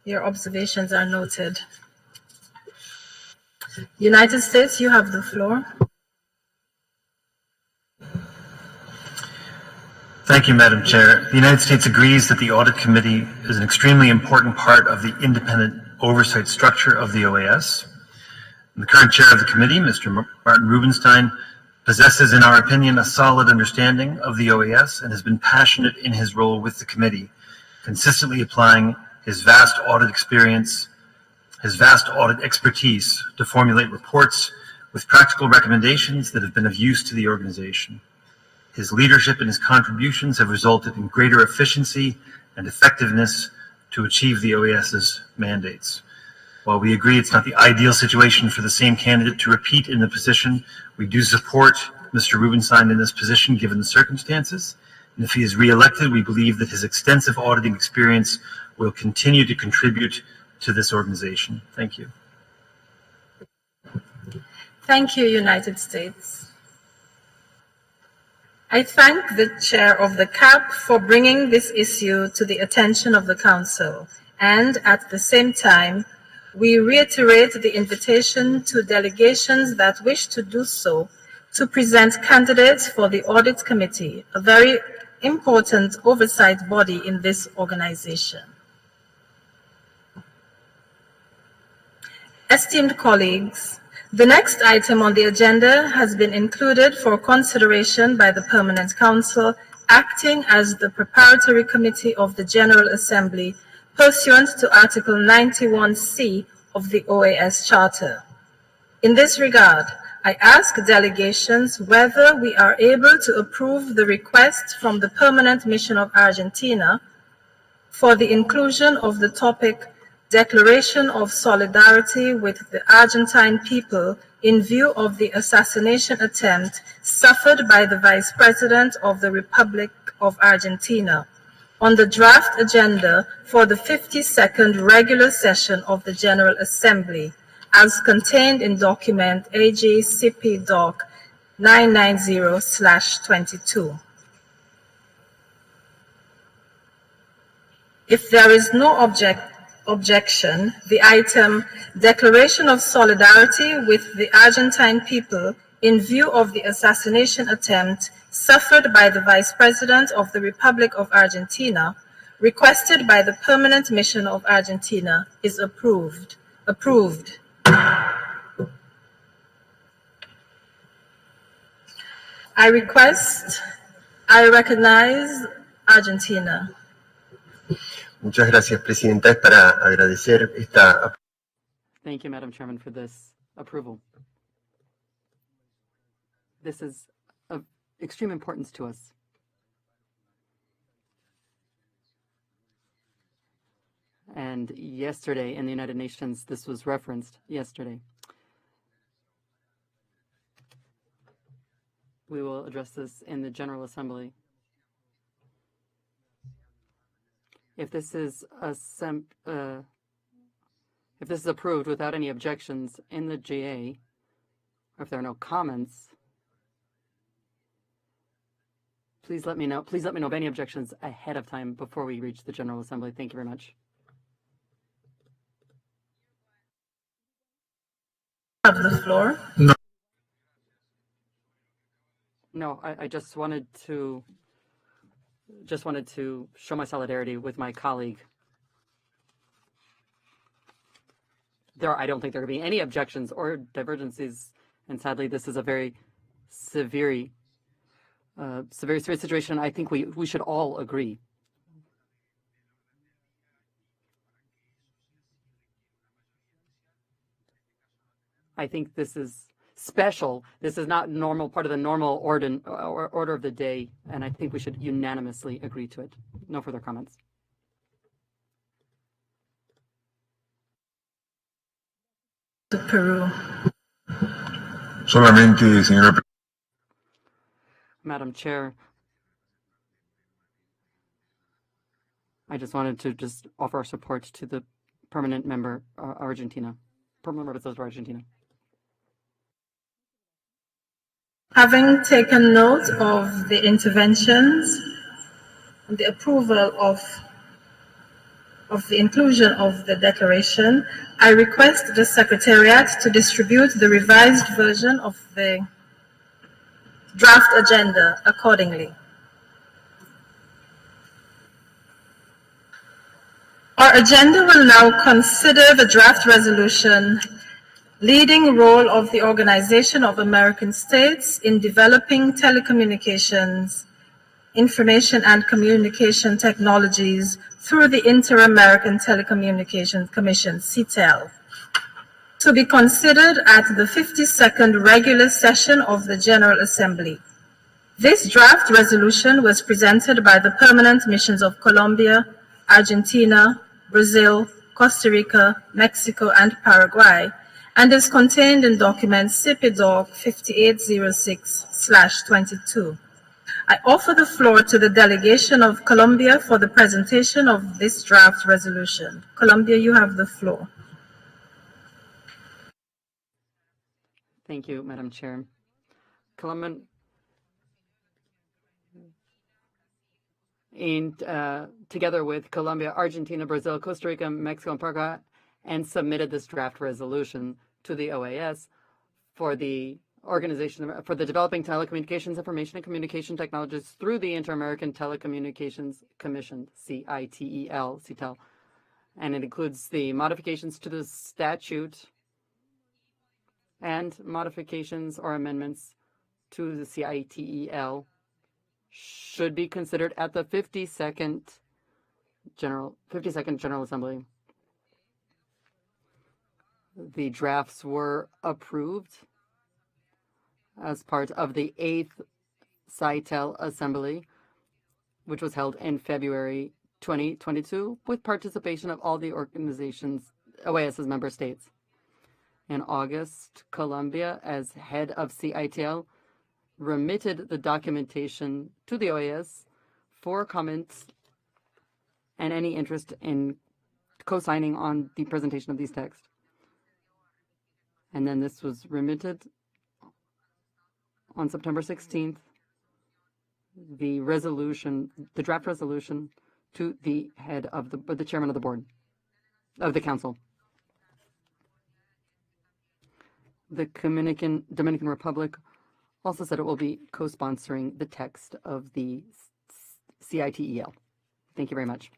Your observations are noted. United States, you have the floor. Thank you, Madam Chair. The United States agrees that the Audit Committee is an extremely important part of the independent oversight structure of the OAS. And the current chair of the committee, Mr. Martin Rubenstein, possesses, in our opinion, a solid understanding of the OAS and has been passionate in his role with the committee, consistently applying his vast audit experience, his vast audit expertise to formulate reports with practical recommendations that have been of use to the organization. His leadership and his contributions have resulted in greater efficiency and effectiveness to achieve the OAS's mandates. While we agree it's not the ideal situation for the same candidate to repeat in the position, we do support Mr. Rubenstein in this position given the circumstances. And if he is re-elected, we believe that his extensive auditing experience will continue to contribute to this organization. Thank you. Thank you, United States. I thank the chair of the CAP for bringing this issue to the attention of the Council, and at the same time, we reiterate the invitation to delegations that wish to do so to present candidates for the Audit Committee, a very important oversight body in this organization. Esteemed colleagues, the next item on the agenda has been included for consideration by the Permanent Council, acting as the preparatory committee of the General Assembly pursuant to Article 91C of the OAS Charter. In this regard, I ask delegations whether we are able to approve the request from the Permanent Mission of Argentina for the inclusion of the topic Declaration of Solidarity with the Argentine People in view of the assassination attempt suffered by the Vice President of the Republic of Argentina on the draft agenda for the 52nd regular session of the General Assembly, as contained in document AGCP Doc 990/22. If there is no objection, the item Declaration of Solidarity with the Argentine People in view of the assassination attempt suffered by the Vice President of the Republic of Argentina, requested by the Permanent Mission of Argentina, is approved. I recognize Argentina. Muchas gracias, Presidenta. Es para agradecer esta. Thank you, Madam Chairman, for this approval. This is of extreme importance to us. And yesterday in the United Nations, this was referenced yesterday. We will address this in the General Assembly. If this is approved without any objections in the GA, or if there are no comments, please let me know. Please let me know of any objections ahead of time before we reach the General Assembly. Thank you very much. Have the floor. No, I just wanted to show my solidarity with my colleague. I don't think there could be any objections or divergences, and sadly, this is a very severe situation. I think we should all agree. I think this is special. This is not normal, part of the normal order of the day, and I think we should unanimously agree to it. No further comments. to Peru. Solamente, señora. Madam Chair, I just wanted to offer our support to the permanent member, permanent representative of Argentina. Having taken note of the interventions and the approval of the inclusion of the declaration, I request the Secretariat to distribute the revised version of the draft agenda accordingly. Our agenda will now consider the draft resolution, leading role of the Organization of American States in developing telecommunications, information and communication technologies through the Inter-American Telecommunications Commission, CTEL, to be considered at the 52nd regular session of the General Assembly. This draft resolution was presented by the permanent missions of Colombia, Argentina, Brazil, Costa Rica, Mexico, and Paraguay, and is contained in document CIPIDOC 5806/22. I offer the floor to the delegation of Colombia for the presentation of this draft resolution. Colombia, you have the floor. Thank you, Madam Chair. Together with Colombia, Argentina, Brazil, Costa Rica, Mexico, and Paraguay, and submitted this draft resolution to the OAS for the Organization for the Developing Telecommunications, Information, and Communication Technologies through the Inter-American Telecommunications Commission, CTEL, and it includes the modifications to the statute and modifications or amendments to the CITEL should be considered at the 52nd General Assembly. The drafts were approved as part of the 8th CITEL Assembly, which was held in February 2022, with participation of all the organizations, OAS's member states. In August, Colombia, as head of CITEL, remitted the documentation to the OAS for comments and any interest in co-signing on the presentation of these texts. And then this was remitted on September 16th, the draft resolution to the head of the chairman of the board, of the council. The Dominican Republic also said it will be co-sponsoring the text of the CITEL. Thank you very much.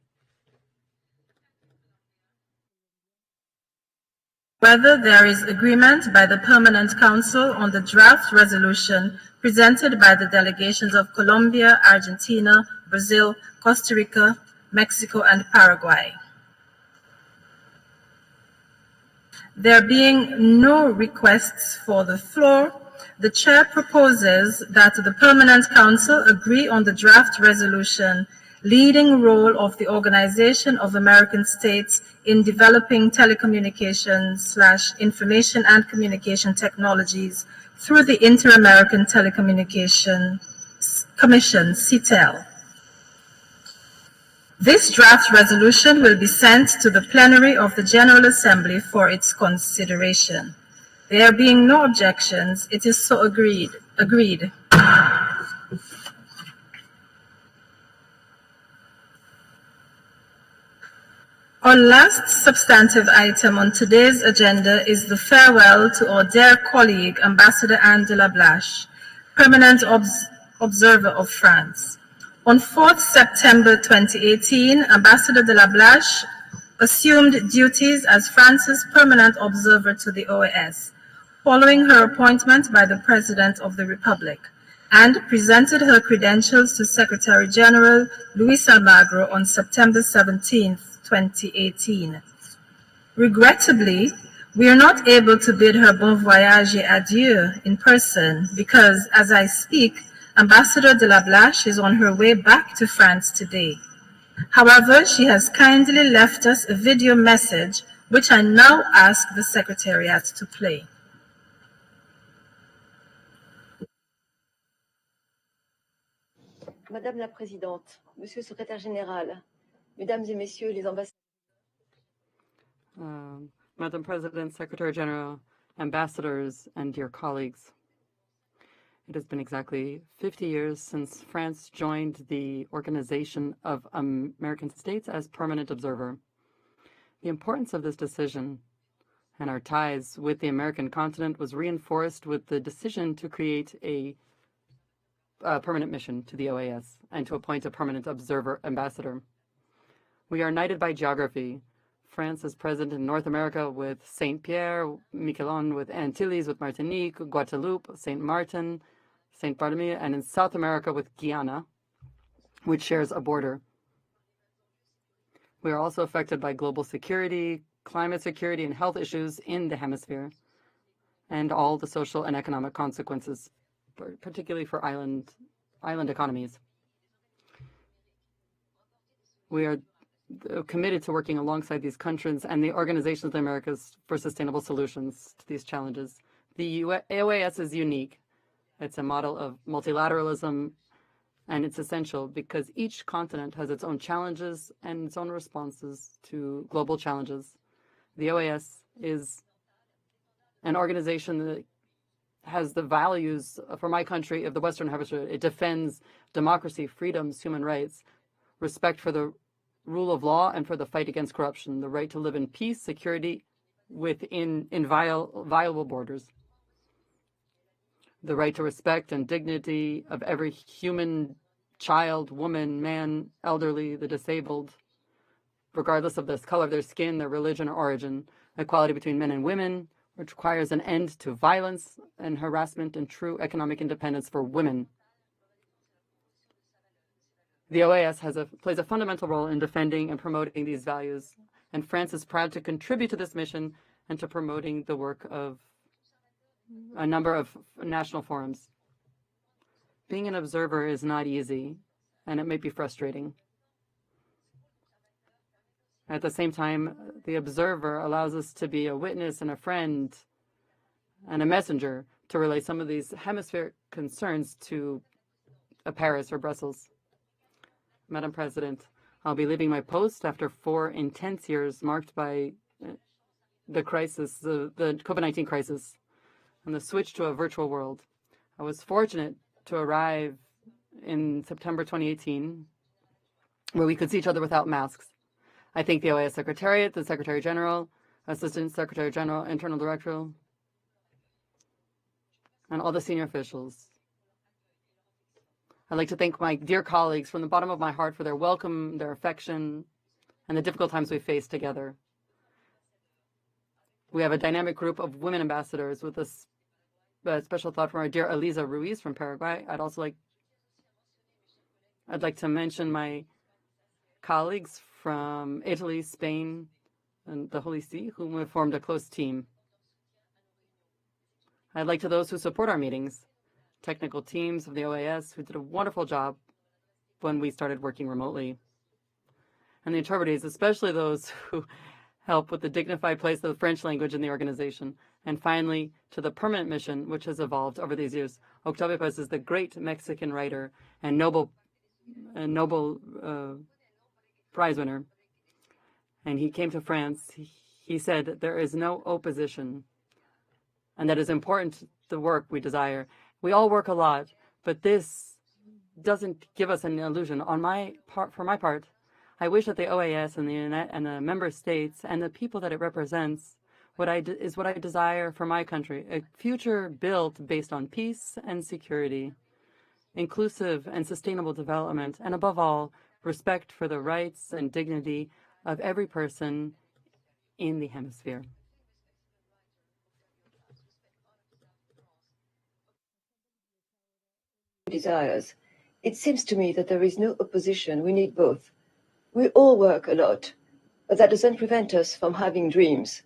Whether there is agreement by the Permanent Council on the draft resolution presented by the delegations of Colombia, Argentina, Brazil, Costa Rica, Mexico, and Paraguay. There being no requests for the floor, the Chair proposes that the Permanent Council agree on the draft resolution, leading role of the Organization of American States in developing telecommunications / information and communication technologies through the Inter-American Telecommunication Commission, CTEL. This draft resolution will be sent to the plenary of the General Assembly for its consideration. There being no objections, it is so agreed. Our last substantive item on today's agenda is the farewell to our dear colleague, Ambassador Anne de la Blache, Permanent Observer of France. On 4th September 2018, Ambassador de la Blache assumed duties as France's Permanent Observer to the OAS, following her appointment by the President of the Republic, and presented her credentials to Secretary General Luis Almagro on September 17, 2018. Regrettably, we are not able to bid her bon voyage et adieu in person because, as I speak, Ambassador de la Blache is on her way back to France today. However, she has kindly left us a video message which I now ask the Secretariat to play. Madame la Présidente, Monsieur le Secrétaire Général, Mesdames et Messieurs les ambassadeurs. Madam President, Secretary General, ambassadors, and dear colleagues. It has been exactly 50 years since France joined the Organization of American States as permanent observer. The importance of this decision and our ties with the American continent was reinforced with the decision to create a permanent mission to the OAS and to appoint a permanent observer ambassador. We are united by geography. France is present in North America with Saint Pierre, Miquelon with Antilles, with Martinique, Guadeloupe, Saint Martin, Saint Barthélemy, and in South America with Guyana, which shares a border. We are also affected by global security, climate security, and health issues in the hemisphere, and all the social and economic consequences, particularly for island economies. We are committed to working alongside these countries and the Organization of the Americas for sustainable solutions to these challenges. The OAS is unique. It's a model of multilateralism, and it's essential because each continent has its own challenges and its own responses to global challenges. The OAS is an organization that has the values for my country of the Western Hemisphere. It defends democracy, freedoms, human rights, respect for the rule of law and for the fight against corruption, the right to live in peace, security within inviolable borders, the right to respect and dignity of every human, child, woman, man, elderly, the disabled, regardless of the color of their skin, their religion, or origin, equality between men and women, which requires an end to violence and harassment and true economic independence for women. The OAS plays a fundamental role in defending and promoting these values, and France is proud to contribute to this mission and to promoting the work of a number of national forums. Being an observer is not easy, and it may be frustrating. At the same time, the observer allows us to be a witness and a friend and a messenger to relay some of these hemispheric concerns to Paris or Brussels. Madam President, I'll be leaving my post after 4 intense years marked by the crisis, the COVID-19 crisis, and the switch to a virtual world. I was fortunate to arrive in September 2018, where we could see each other without masks. I thank the OAS Secretariat, the Secretary General, Assistant Secretary General, Internal Director, and all the senior officials. I'd like to thank my dear colleagues from the bottom of my heart for their welcome, their affection, and the difficult times we faced together. We have a dynamic group of women ambassadors with a special thought from our dear Elisa Ruiz from Paraguay. I'd like to mention my colleagues from Italy, Spain, and the Holy See, whom have formed a close team. I'd like to those who support our meetings, technical teams of the OAS who did a wonderful job when we started working remotely, and the interpreters, especially those who help with the dignified place of the French language in the organization. And finally, to the permanent mission, which has evolved over these years. Octavio Paz is the great Mexican writer and Nobel Prize winner. And he came to France. He said there is no opposition, and that is important, the work we desire. We all work a lot, but this doesn't give us an illusion. For my part, I wish that the OAS and the member states and the people that it represents is what I desire for my country, a future built based on peace and security, inclusive and sustainable development, and above all, respect for the rights and dignity of every person in the hemisphere. Desires. It seems to me that there is no opposition. We need both. We all work a lot, but that doesn't prevent us from having dreams.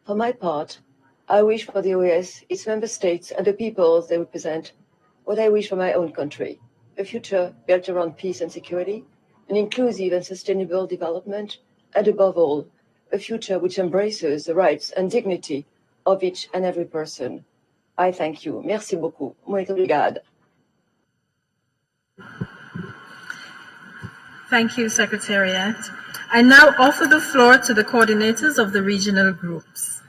For my part, I wish for the OAS, its member states, and the peoples they represent, what I wish for my own country: a future built around peace and security, an inclusive and sustainable development, and above all, a future which embraces the rights and dignity of each and every person. I thank you. Merci beaucoup. Muito obrigada. Thank you, Secretariat. I now offer the floor to the coordinators of the regional groups.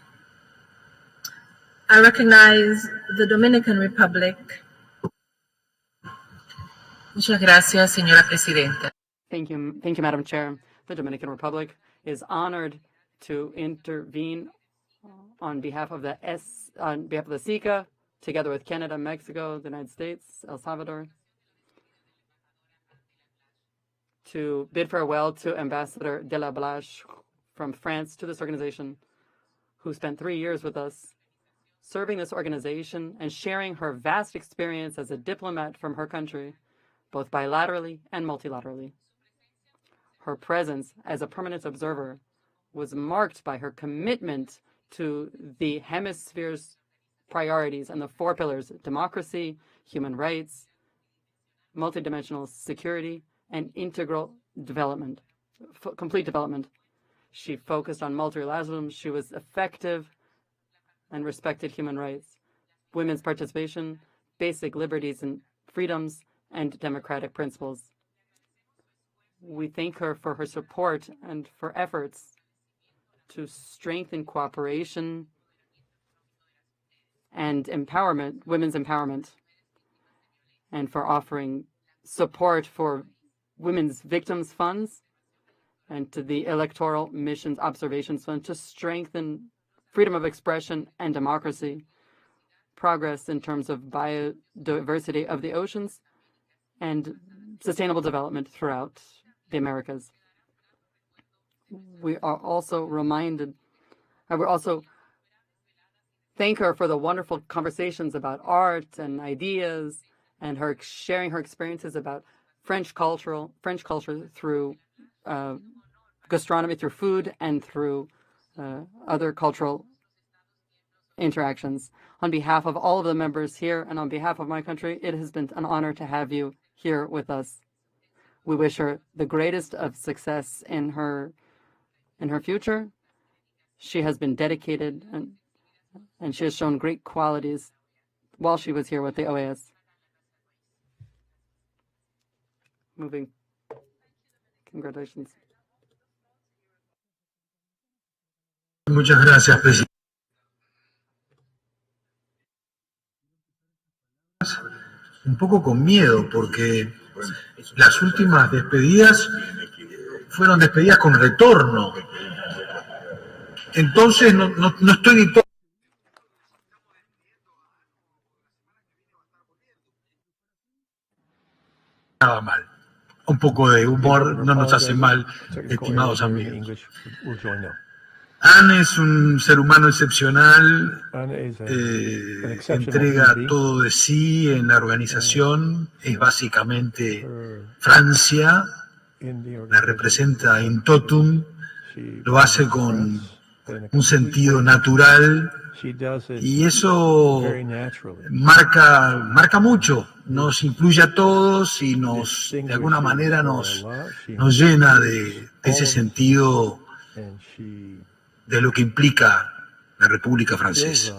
I recognize the Dominican Republic. Muchas gracias, señora presidenta. Thank you, Madam Chair. The Dominican Republic is honored to intervene on behalf of the SICA, together with Canada, Mexico, the United States, El Salvador, to bid farewell to Ambassador de la Blache from France to this organization, who spent 3 years with us, serving this organization and sharing her vast experience as a diplomat from her country, both bilaterally and multilaterally. Her presence as a permanent observer was marked by her commitment to the hemisphere's priorities and the 4 pillars: democracy, human rights, multidimensional security, and integral development, complete development. She focused on multilateralism. She was effective and respected human rights, women's participation, basic liberties and freedoms, and democratic principles. We thank her for her support and for efforts to strengthen cooperation and empowerment, women's empowerment, and for offering support for Women's Victims Funds and to the Electoral Missions Observations Fund to strengthen freedom of expression and democracy, progress in terms of biodiversity of the oceans, and sustainable development throughout the Americas. We are also reminded, we also thank her for the wonderful conversations about art and ideas and her sharing her experiences about French culture through gastronomy, through food, and through other cultural interactions. On behalf of all of the members here and on behalf of my country, it has been an honor to have you here with us. We wish her the greatest of success in her future. She has been dedicated and she has shown great qualities while she was here with the OAS. Moving. Congratulations. Muchas gracias, presidente. Un poco con miedo, porque las últimas despedidas fueron despedidas con retorno. Entonces no estoy ni todo. Nada mal. Un poco de humor no nos hace mal, estimados amigos. Anne es un ser humano excepcional, entrega todo de sí en la organización, es básicamente Francia, la representa in totum, lo hace con un sentido natural y eso marca mucho, nos incluye a todos y de alguna manera nos llena de ese sentido de lo que implica la República Francesa.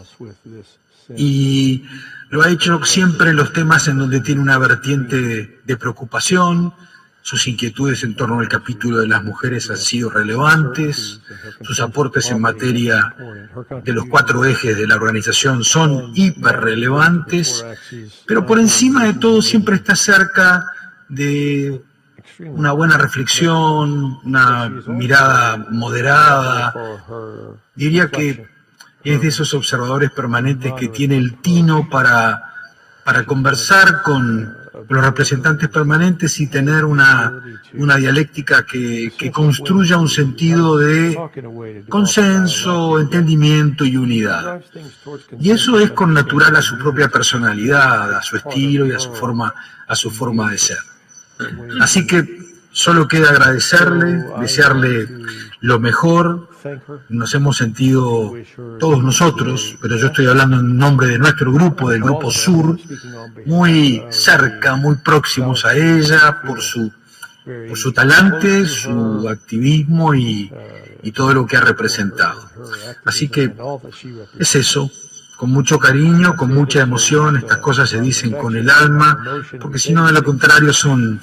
Y lo ha hecho siempre en los temas en donde tiene una vertiente de preocupación. Sus inquietudes en torno al capítulo de las mujeres han sido relevantes. Sus aportes en materia de los 4 ejes de la organización son hiperrelevantes. Pero por encima de todo siempre está cerca de una buena reflexión, una mirada moderada. Diría que es de esos observadores permanentes que tiene el tino para conversar con los representantes permanentes y tener una dialéctica que construya un sentido de consenso, entendimiento y unidad. Y eso es con natural a su propia personalidad, a su estilo y a su forma de ser. Así que solo queda agradecerle, desearle lo mejor. Nos hemos sentido todos nosotros, pero yo estoy hablando en nombre de nuestro grupo, del Grupo Sur, muy cerca, muy próximos a ella por su por su talante, su activismo y todo lo que ha representado. Así que es eso, con mucho cariño, con mucha emoción, estas cosas se dicen con el alma, porque si no, de lo contrario son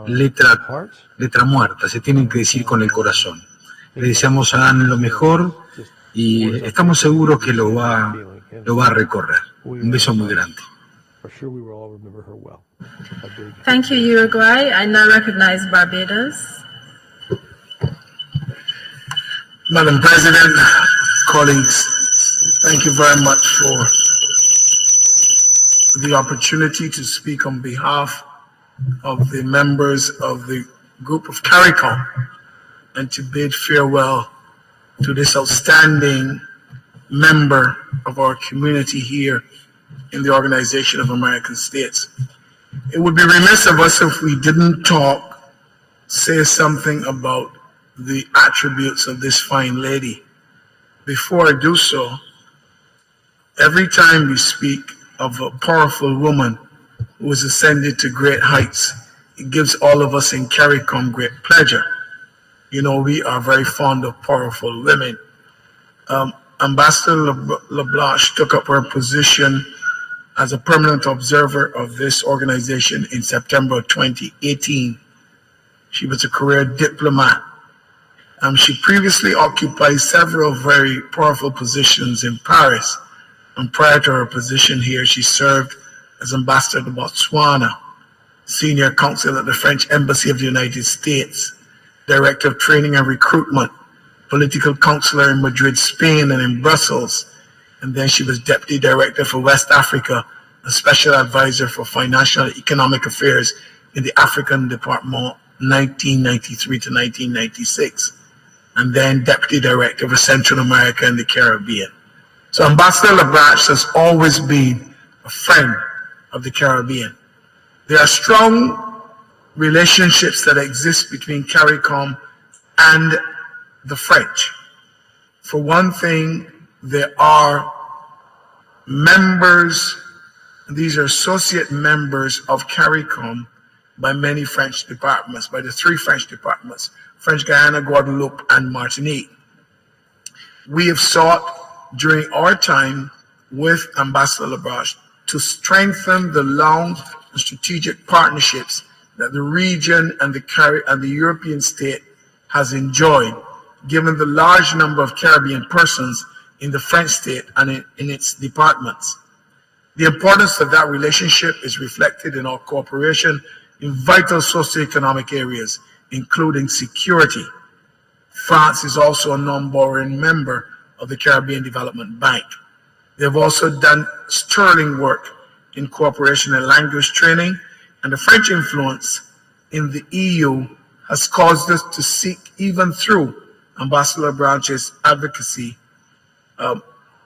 letra muerta, se tienen que decir con el corazón. Le deseamos a Anne lo mejor y estamos seguros que lo va a recorrer. Un beso muy grande. Thank you, Uruguay. I now recognize Barbados. Madam President, colleagues, thank you very much for the opportunity to speak on behalf of the members of the group of CARICOM and to bid farewell to this outstanding member of our community here in the Organization of American States. It would be remiss of us if we didn't say something about the attributes of this fine lady. Before I do so, every time we speak of a powerful woman who has ascended to great heights, it gives all of us in CARICOM great pleasure. You know, we are very fond of powerful women. Ambassador LeBlanc took up her position as a permanent observer of this organization in September 2018. She was a career diplomat. She previously occupied several very powerful positions in Paris. And prior to her position here, she served as ambassador to Botswana, senior counsel at the French Embassy of the United States, director of training and recruitment, political counselor in Madrid, Spain, and in Brussels. And then she was deputy director for West Africa, a special advisor for financial and economic affairs in the African Department, 1993 to 1996. And then deputy director for Central America and the Caribbean. So Ambassador LeBlanc has always been a friend of the Caribbean. There are strong relationships that exist between CARICOM and the French. For one thing, there are members, these are associate members of CARICOM by many French departments, by the 3 French departments, French Guiana, Guadeloupe, and Martinique. We have sought during our time with Ambassador LeBlanc to strengthen the long and strategic partnerships that the region and the European state has enjoyed, given the large number of Caribbean persons in the French state and in its departments. The importance of that relationship is reflected in our cooperation in vital socioeconomic areas, including security. France is also a non-borrowing member of the Caribbean Development Bank. They have also done sterling work in cooperation and language training, and the French influence in the EU has caused us to seek, even through Ambassador LeBlanc's advocacy,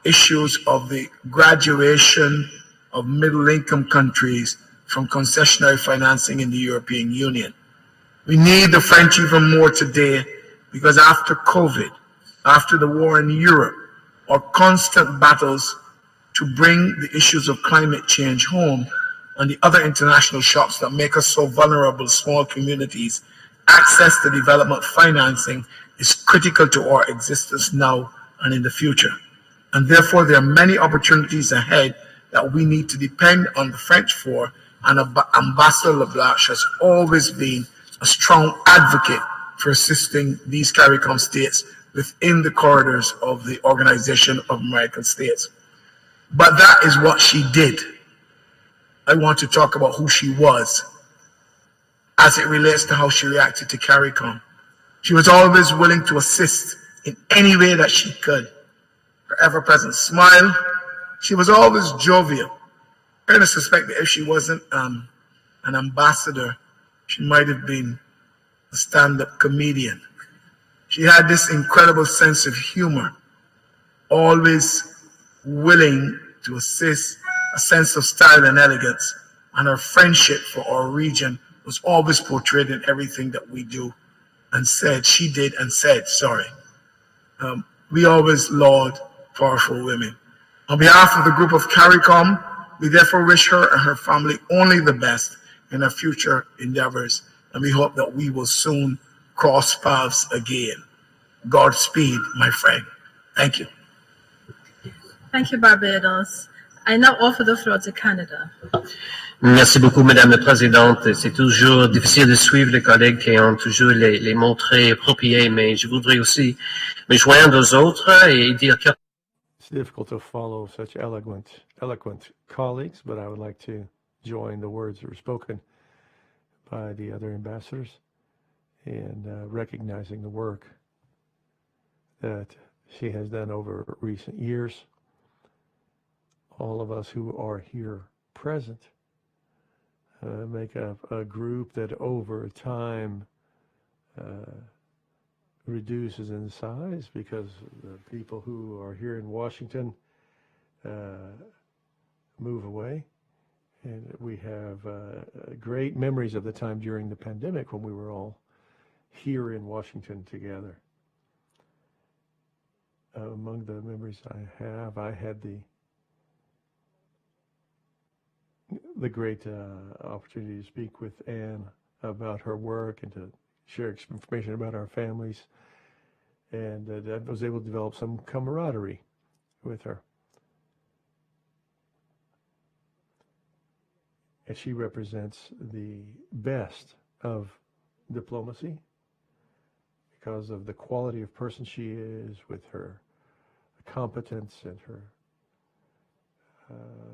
issues of the graduation of middle-income countries from concessionary financing in the European Union. We need the French even more today because after COVID, after the war in Europe, our constant battles to bring the issues of climate change home and the other international shocks that make us so vulnerable, small communities, access to development financing is critical to our existence now and in the future. And therefore, there are many opportunities ahead that we need to depend on the French for, and Ambassador LeBlanc has always been a strong advocate for assisting these CARICOM states within the corridors of the Organization of American States. But that is what she did. I want to talk about who she was as it relates to how she reacted to CARICOM. She was always willing to assist in any way that she could. Her ever-present smile. She was always jovial. I'm going to suspect that if she wasn't an ambassador, she might have been a stand-up comedian. She had this incredible sense of humor, always willing to assist, a sense of style and elegance, and her friendship for our region was always portrayed in everything that we do and said. She did and said, sorry. We always laud powerful women. On behalf of the group of CARICOM, we therefore wish her and her family only the best in her future endeavors. and we hope that we will soon cross paths again. Godspeed, my friend. Thank you. Thank you, Barbados. I now offer the floor to Canada. Merci beaucoup, Madame la Présidente. C'est toujours difficile de suivre les collègues qui ont toujours les mots très appropriés, mais je voudrais aussi me joindre aux autres et dire que... It's difficult to follow such eloquent colleagues, but I would like to join the words that were spoken by the other ambassadors and recognizing the work that she has done over recent years. All of us who are here present make up a group that over time reduces in size because the people who are here in Washington move away. And we have great memories of the time during the pandemic when we were all here in Washington together. Among the memories I had the great opportunity to speak with Anne about her work and to share information about our families, and I was able to develop some camaraderie with her. And she represents the best of diplomacy because of the quality of person she is, with her competence and her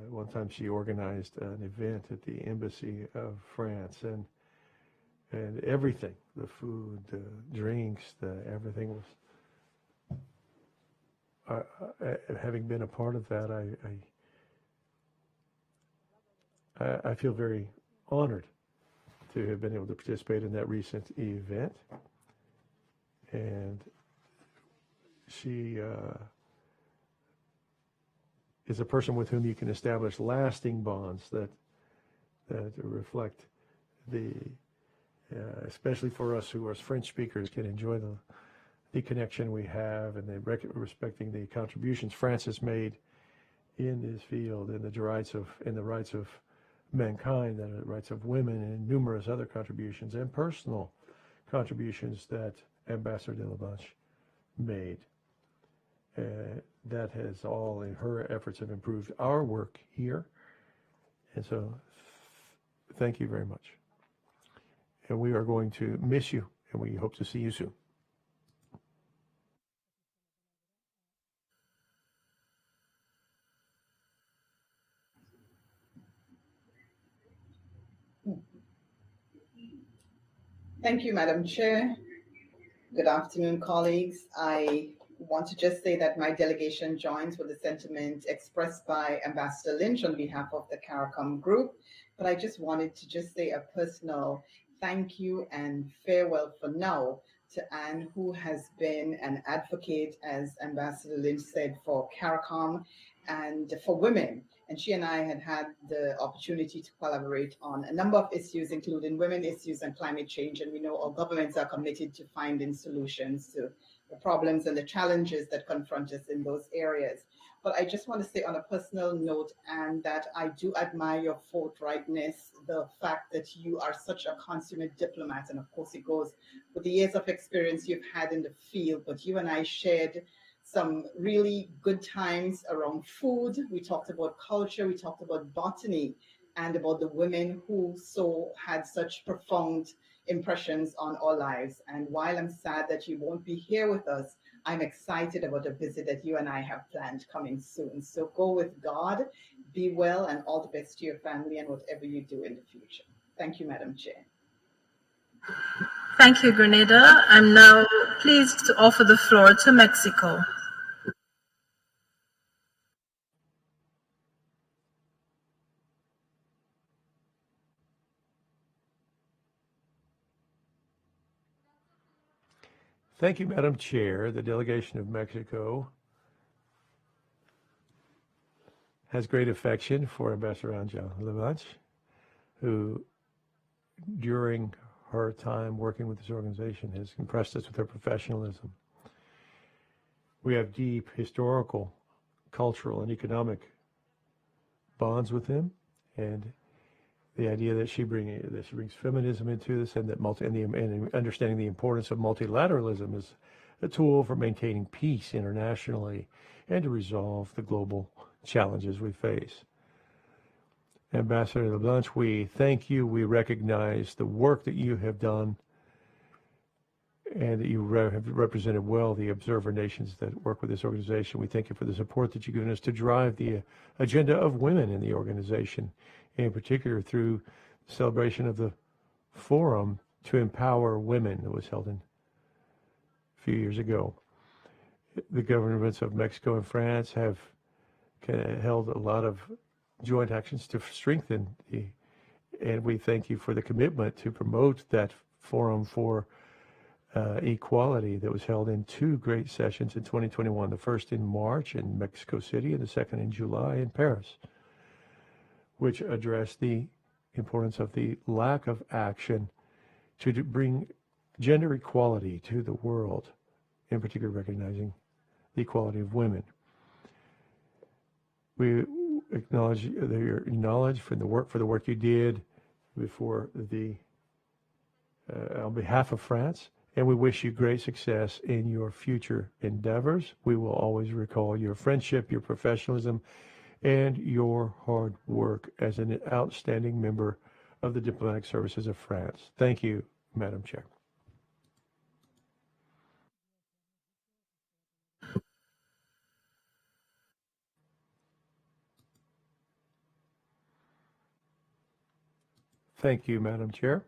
one time she organized an event at the Embassy of France, and everything, the food, the drinks, everything was, having been a part of that, I feel very honored to have been able to participate in that recent event. And she is a person with whom you can establish lasting bonds that reflect especially for us who are French speakers, can enjoy the connection we have and respecting the contributions France has made in this field, and the rights of mankind, and the rights of women, and numerous other contributions and personal contributions that Ambassador de la Banche made. That has all, in her efforts, have improved our work here. And so thank you very much. And we are going to miss you, and we hope to see you soon. Thank you, Madam Chair. Good afternoon, colleagues. I want to just say that my delegation joins with the sentiment expressed by Ambassador Lynch on behalf of the CARICOM group, but I just wanted to just say a personal thank you and farewell for now to Anne, who has been an advocate, as Ambassador Lynch said, for CARICOM and for women. And she and I had the opportunity to collaborate on a number of issues, including women issues and climate change. And we know all governments are committed to finding solutions to the problems and the challenges that confront us in those areas. But I just want to say on a personal note, and that I do admire your forthrightness, the fact that you are such a consummate diplomat. And of course it goes with the years of experience you've had in the field, but you and I shared some really good times around food. We talked about culture, we talked about botany, and about the women who had such profound impressions on our lives. And while I'm sad that you won't be here with us, I'm excited about a visit that you and I have planned coming soon. So go with God, be well, and all the best to your family and whatever you do in the future. Thank you, Madam Chair. Thank you, Grenada. I'm now pleased to offer the floor to Mexico. Thank you, Madam Chair. The delegation of Mexico has great affection for Ambassador Angel Levanch, who, during her time working with this organization, has impressed us with her professionalism. We have deep historical, cultural, and economic bonds with him, and the idea that she brings feminism into this, and that and understanding the importance of multilateralism as a tool for maintaining peace internationally and to resolve the global challenges we face. Ambassador LeBlanc, we thank you. We recognize the work that you have done and that you have represented well the observer nations that work with this organization. We thank you for the support that you've given us to drive the agenda of women in the organization, in particular through the celebration of the Forum to Empower Women that was held a few years ago. The governments of Mexico and France have held a lot of joint actions to strengthen and we thank you for the commitment to promote that Forum for Equality that was held in 2 great sessions in 2021, the first in March in Mexico City and the second in July in Paris, which addressed the importance of the lack of action to bring gender equality to the world, in particular recognizing the equality of women. We acknowledge your knowledge for the work you did before on behalf of France, and we wish you great success in your future endeavors. We will always recall your friendship, your professionalism, and your hard work as an outstanding member of the diplomatic services of France. Thank you, Madam Chair. Thank you, Madam Chair.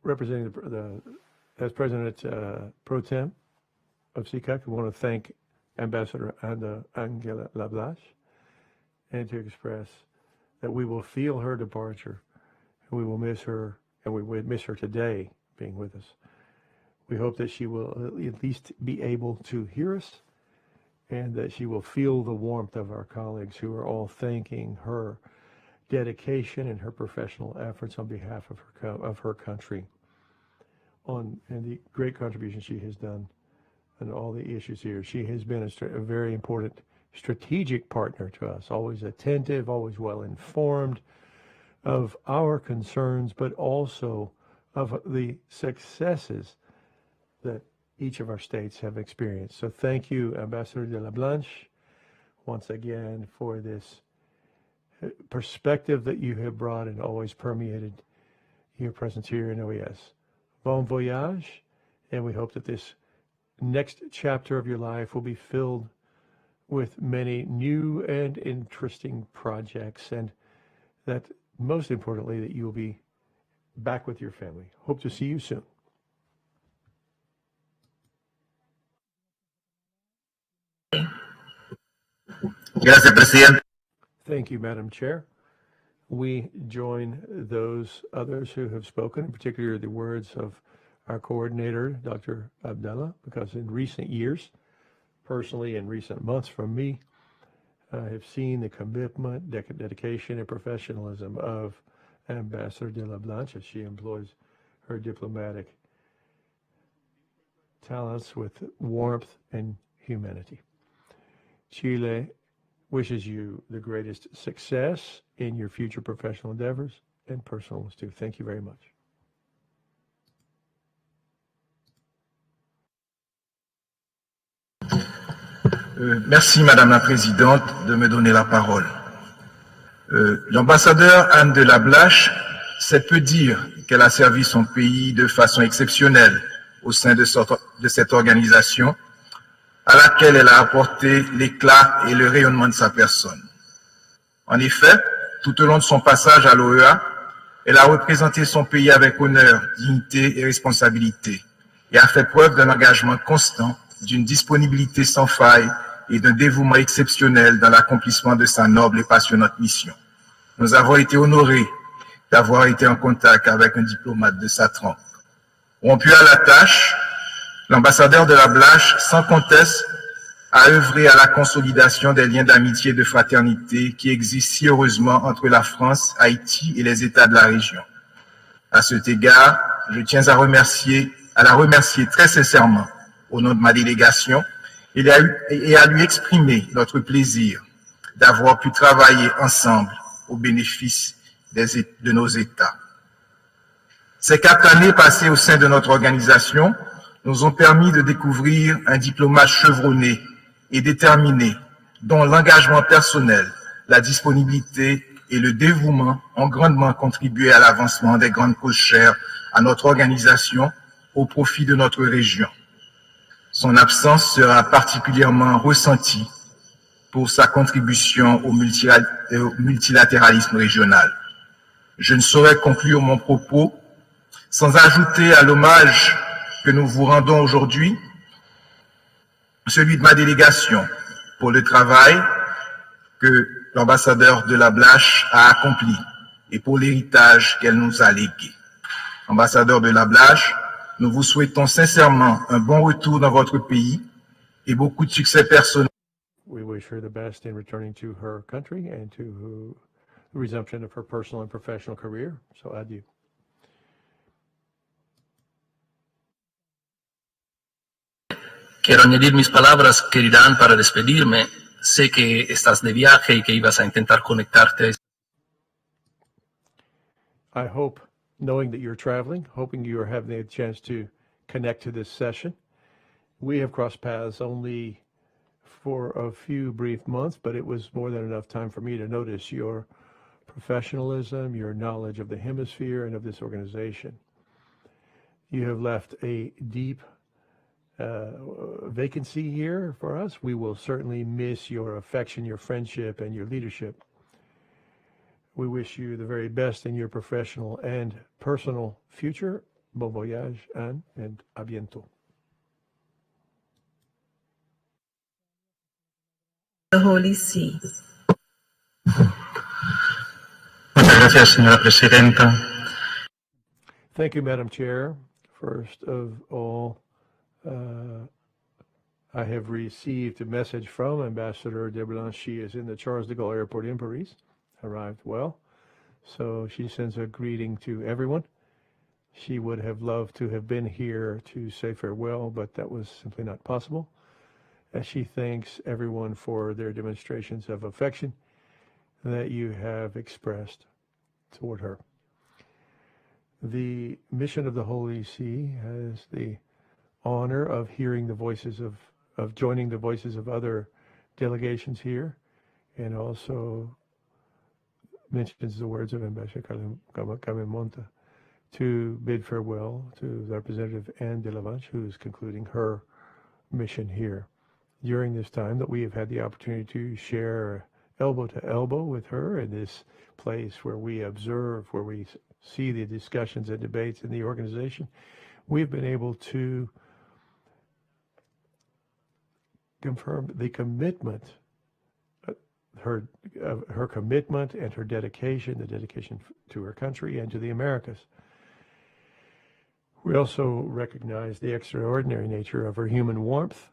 Representing as President Pro Tem of CICAC, we want to thank Ambassador Angela Lablache and to express that we will feel her departure and we will miss her, and we would miss her today being with us. We hope that she will at least be able to hear us and that she will feel the warmth of our colleagues who are all thanking her dedication and her professional efforts on behalf of her country, and the great contribution she has done on all the issues here. She has been a very important strategic partner to us, always attentive, always well informed of our concerns, but also of the successes that each of our states have experienced. So thank you, Ambassador de la Blanche, once again for this perspective that you have brought and always permeated your presence here in OAS. Bon voyage, and we hope that this next chapter of your life will be filled with many new and interesting projects, and that most importantly that you will be back with your family. Hope to see you soon. Gracias, Presidente. Thank you, Madam Chair. We join those others who have spoken, in particular the words of our coordinator, Dr. Abdallah, because in recent years, personally in recent months from me, I have seen the commitment, dedication, and professionalism of Ambassador de la Blanche as she employs her diplomatic talents with warmth and humanity. Chile wishes you the greatest success in your future professional endeavors and personal ones too. Thank you very much. Merci, Madame la Présidente, de me donner la parole. L'ambassadeur Anne de la Blache sait peu dire qu'elle a servi son pays de façon exceptionnelle au sein de cette organisation à laquelle elle a apporté l'éclat et le rayonnement de sa personne. En effet, tout au long de son passage à l'OEA, elle a représenté son pays avec honneur, dignité et responsabilité et a fait preuve d'un engagement constant, d'une disponibilité sans faille et d'un dévouement exceptionnel dans l'accomplissement de sa noble et passionnante mission. Nous avons été honorés d'avoir été en contact avec un diplomate de sa trempe. Rompu à la tâche, l'ambassadeur de la Blache, sans conteste, a œuvré à la consolidation des liens d'amitié et de fraternité qui existent si heureusement entre la France, Haïti et les États de la région. À cet égard, je tiens à la remercier très sincèrement au nom de ma délégation et à lui exprimer notre plaisir d'avoir pu travailler ensemble au bénéfice de nos États. Ces 4 années passées au sein de notre organisation nous ont permis de découvrir un diplomate chevronné et déterminé, dont l'engagement personnel, la disponibilité et le dévouement ont grandement contribué à l'avancement des grandes causes chères à notre organisation au profit de notre région. Son absence sera particulièrement ressentie pour sa contribution au multilatéralisme régional. Je ne saurais conclure mon propos sans ajouter à l'hommage que nous vous rendons aujourd'hui celui de ma délégation pour le travail que l'ambassadeur de la Blache a accompli et pour l'héritage qu'elle nous a légué. Ambassadeur de la Blache, nous vous souhaitons sincèrement un bon retour dans votre pays et beaucoup de succès personnel. We wish her the best in returning to her country and to the resumption of her personal and professional career. So adieu. Quiero añadir mis palabras, queridán, para despedirme. Sé que estás de viaje y que ibas a intentar conectarte. I hope, knowing that you're traveling, hoping you are having a chance to connect to this session. We have crossed paths only for a few brief months, but it was more than enough time for me to notice your professionalism, your knowledge of the hemisphere and of this organization. You have left a deep vacancy here for us. We will certainly miss your affection, your friendship, and your leadership. We wish you the very best in your professional and personal future. Bon voyage, Anne, and à bientôt. The Holy See. Muchas gracias, señora presidenta. Thank you, Madam Chair. First of all, I have received a message from Ambassador de Blanche. She is in the Charles de Gaulle Airport in Paris, arrived well. So she sends a greeting to everyone. She would have loved to have been here to say farewell, but that was simply not possible. As she thanks everyone for their demonstrations of affection that you have expressed toward her. The mission of the Holy See has the honor of hearing the voices of joining the voices of other delegations here, and also mentions the words of Ambassador Camemonta to bid farewell to Representative Anne de la Vanche, who is concluding her mission here. During this time that we have had the opportunity to share elbow to elbow with her in this place where we observe, where we see the discussions and debates in the organization, we've been able to confirm the commitment, her commitment and her dedication, the dedication to her country and to the Americas. We also recognize the extraordinary nature of her human warmth.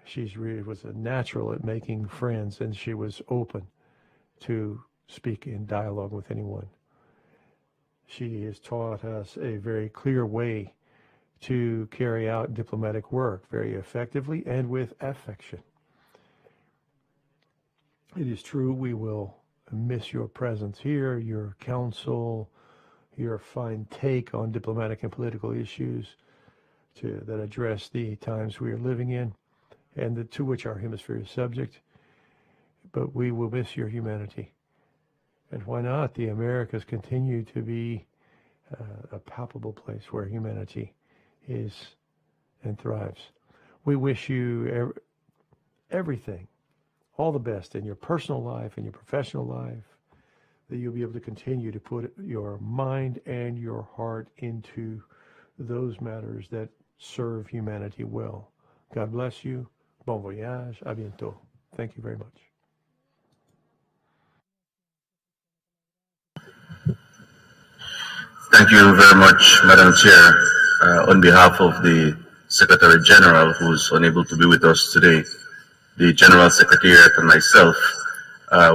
She really was a natural at making friends, and she was open to speak in dialogue with anyone. She has taught us a very clear way to carry out diplomatic work very effectively and with affection. It is true we will miss your presence here, your counsel, your fine take on diplomatic and political issues that address the times we are living in and to which our hemisphere is subject. But we will miss your humanity. And why not? The Americas continue to be a palpable place where humanity is and thrives. We wish you everything, all the best in your personal life and your professional life, that you'll be able to continue to put your mind and your heart into those matters that serve humanity well. God bless you. Bon voyage. À bientôt. Thank you very much. Thank you very much, Madam Chair. On behalf of the Secretary General, who's unable to be with us today, the General Secretariat and myself,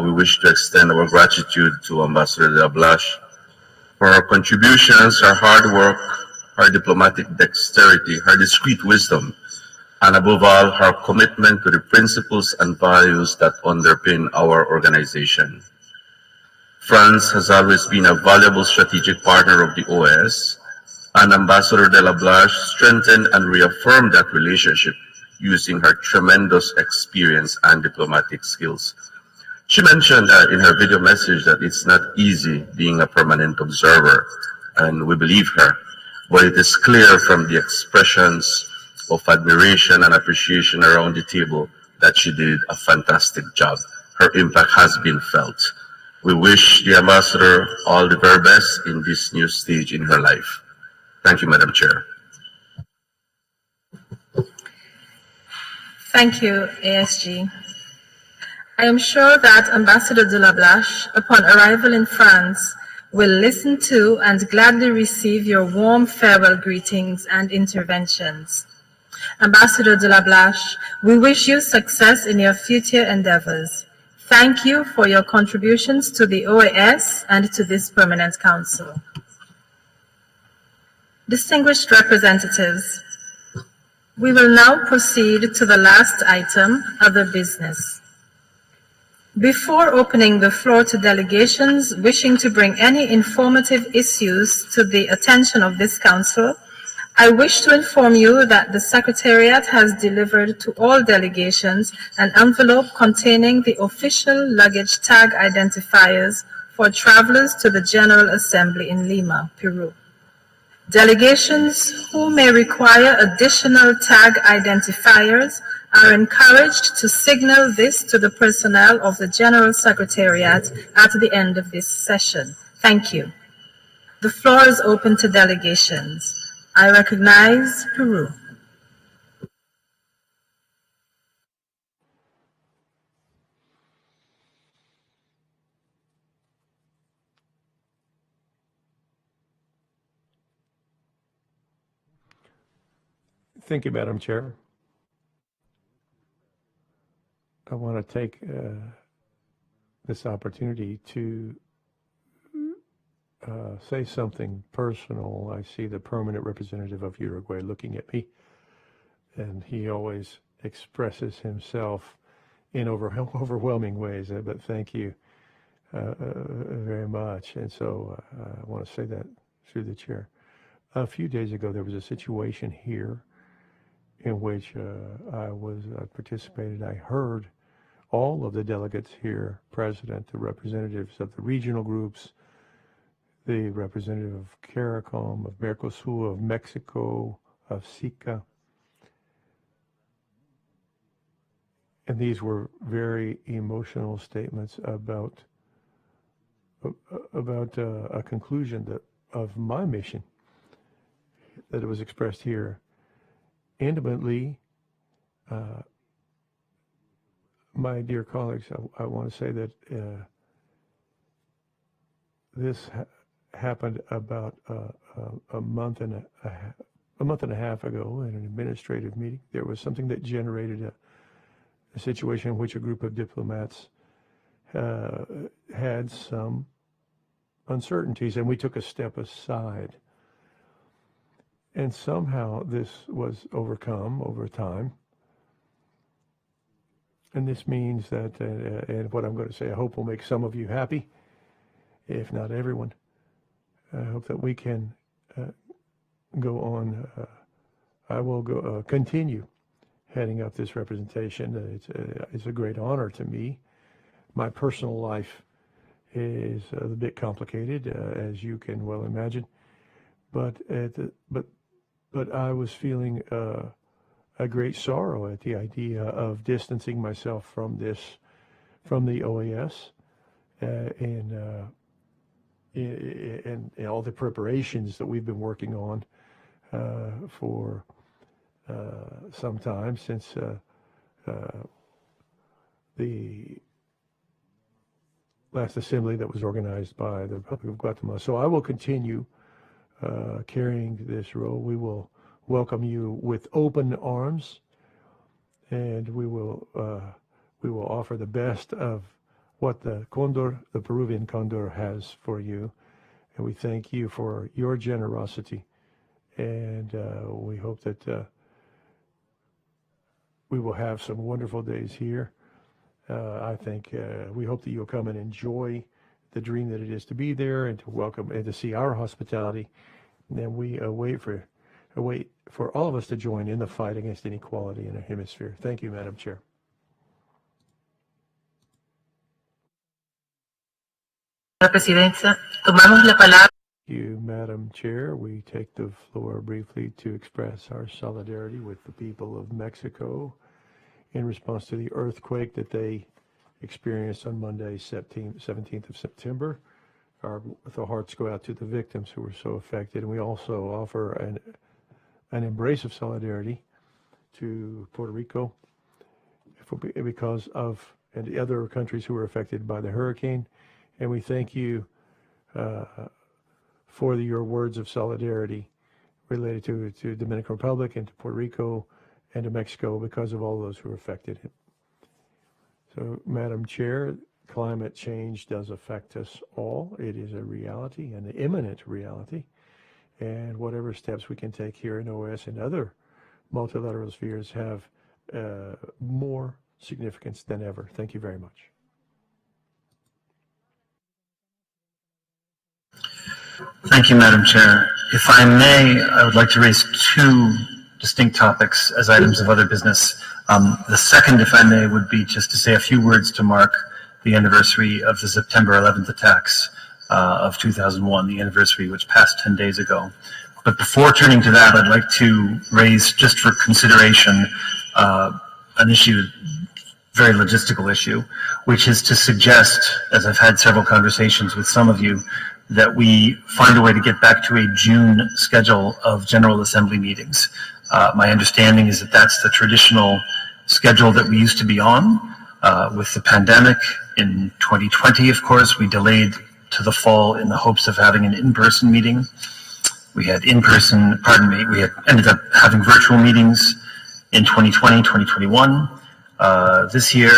we wish to extend our gratitude to Ambassador de la Blache for her contributions, her hard work, her diplomatic dexterity, her discreet wisdom, and above all, her commitment to the principles and values that underpin our organization. France has always been a valuable strategic partner of the OAS, and Ambassador de la Blache strengthened and reaffirmed that relationship using her tremendous experience and diplomatic skills. She mentioned in her video message that it's not easy being a permanent observer, and we believe her, but it is clear from the expressions of admiration and appreciation around the table that she did a fantastic job. Her impact has been felt. We wish the Ambassador all the very best in this new stage in her life. Thank you, Madam Chair. Thank you, ASG. I am sure that Ambassador de la Blache, upon arrival in France, will listen to and gladly receive your warm farewell greetings and interventions. Ambassador de la Blache, we wish you success in your future endeavors. Thank you for your contributions to the OAS and to this Permanent Council. Distinguished representatives, we will now proceed to the last item, other business. Before opening the floor to delegations wishing to bring any informative issues to the attention of this Council, I wish to inform you that the Secretariat has delivered to all delegations an envelope containing the official luggage tag identifiers for travelers to the General Assembly in Lima, Peru. Delegations who may require additional tag identifiers are encouraged to signal this to the personnel of the General Secretariat at the end of this session. Thank you. The floor is open to delegations. I recognize Peru. Thank you, Madam Chair. I want to take this opportunity to say something personal. I see the permanent representative of Uruguay looking at me, and he always expresses himself in overwhelming ways, but thank you very much. And so I want to say that through the chair. A few days ago, there was a situation here in which I participated. I heard all of the delegates here present, the representatives of the regional groups, the representative of CARICOM, of Mercosur, of Mexico, of SICA. And these were very emotional statements about a conclusion of my mission that it was expressed here. Intimately, my dear colleagues, I want to say that this happened about a month and a half ago in an administrative meeting. There was something that generated a situation in which a group of diplomats had some uncertainties, and we took a step aside. And somehow this was overcome over time. And this means that, and what I'm going to say, I hope will make some of you happy, if not everyone. I hope that we can go on. I will continue heading up this representation. It's a great honor to me. My personal life is a bit complicated, as you can well imagine. But I was feeling a great sorrow at the idea of distancing myself from the OAS, and all the preparations that we've been working on for some time since the last assembly that was organized by the Republic of Guatemala. So I will continue carrying this role. We will welcome you with open arms, and we will offer the best of what the Peruvian Condor has for you. And we thank you for your generosity. And we hope that we will have some wonderful days here. I think we hope that you'll come and enjoy the dream that it is to be there and to welcome and to see our hospitality. And we await for all of us to join in the fight against inequality in our hemisphere. Thank you, Madam Chair. Presidencia, tomamos la palabra. Thank you, Madam Chair. We take the floor briefly to express our solidarity with the people of Mexico in response to the earthquake that they experienced on Monday, 17th of September. Our hearts go out to the victims who were so affected, and we also offer an embrace of solidarity to Puerto Rico because of and the other countries who were affected by the hurricane. And we thank you for your words of solidarity related to Dominican Republic and to Puerto Rico and to Mexico because of all those who were affected. So, Madam Chair, climate change does affect us all. It is a reality, an imminent reality. And whatever steps we can take here in OAS and other multilateral spheres have more significance than ever. Thank you very much. Thank you, Madam Chair. If I may, I would like to raise two distinct topics as items of other business. The second, if I may, would be just to say a few words to mark the anniversary of the September 11th attacks of 2001, the anniversary which passed 10 days ago. But before turning to that, I'd like to raise, just for consideration, an issue, very logistical issue, which is to suggest, as I've had several conversations with some of you, that we find a way to get back to a June schedule of General Assembly meetings. My understanding is that that's the traditional schedule that we used to be on. With the pandemic in 2020, of course, we delayed to the fall in the hopes of having an in-person meeting. We had we had ended up having virtual meetings in 2020, 2021. This year,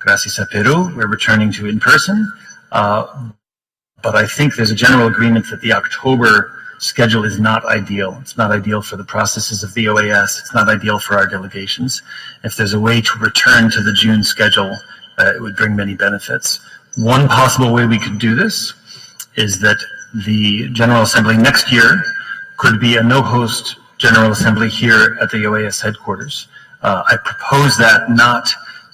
gracias a Peru, we're returning to in-person. But I think there's a general agreement that the October schedule is not ideal. It's not ideal for the processes of the OAS. It's not ideal for our delegations. If there's a way to return to the June schedule, it would bring many benefits. One possible way we could do this is that the General Assembly next year could be a no-host General Assembly here at the OAS headquarters. I propose that not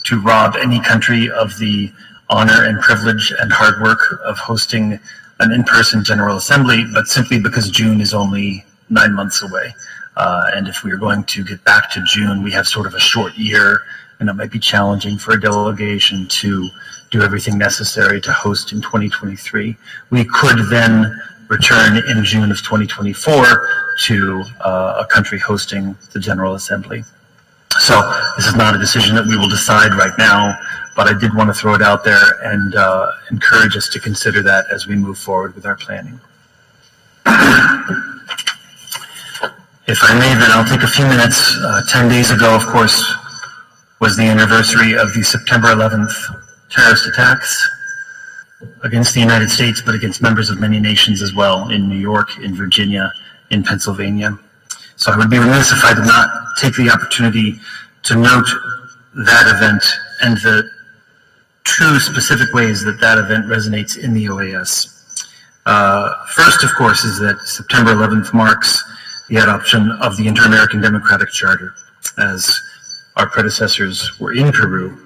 to rob any country of the honor and privilege and hard work of hosting an in-person General Assembly, but simply because June is only 9 months away. And if we are going to get back to June, we have sort of a short year, and it might be challenging for a delegation to do everything necessary to host in 2023. We could then return in June of 2024 to a country hosting the General Assembly. So this is not a decision that we will decide right now, but I did want to throw it out there and encourage us to consider that as we move forward with our planning. If I may, then I'll take a few minutes. 10 days ago, of course, was the anniversary of the September 11th terrorist attacks against the United States, but against members of many nations as well, in New York, in Virginia, in Pennsylvania. So I would be remiss if I did not take the opportunity to note that event and the two specific ways that that event resonates in the OAS. First, of course, is that September 11th marks the adoption of the Inter-American Democratic Charter, as our predecessors were in Peru,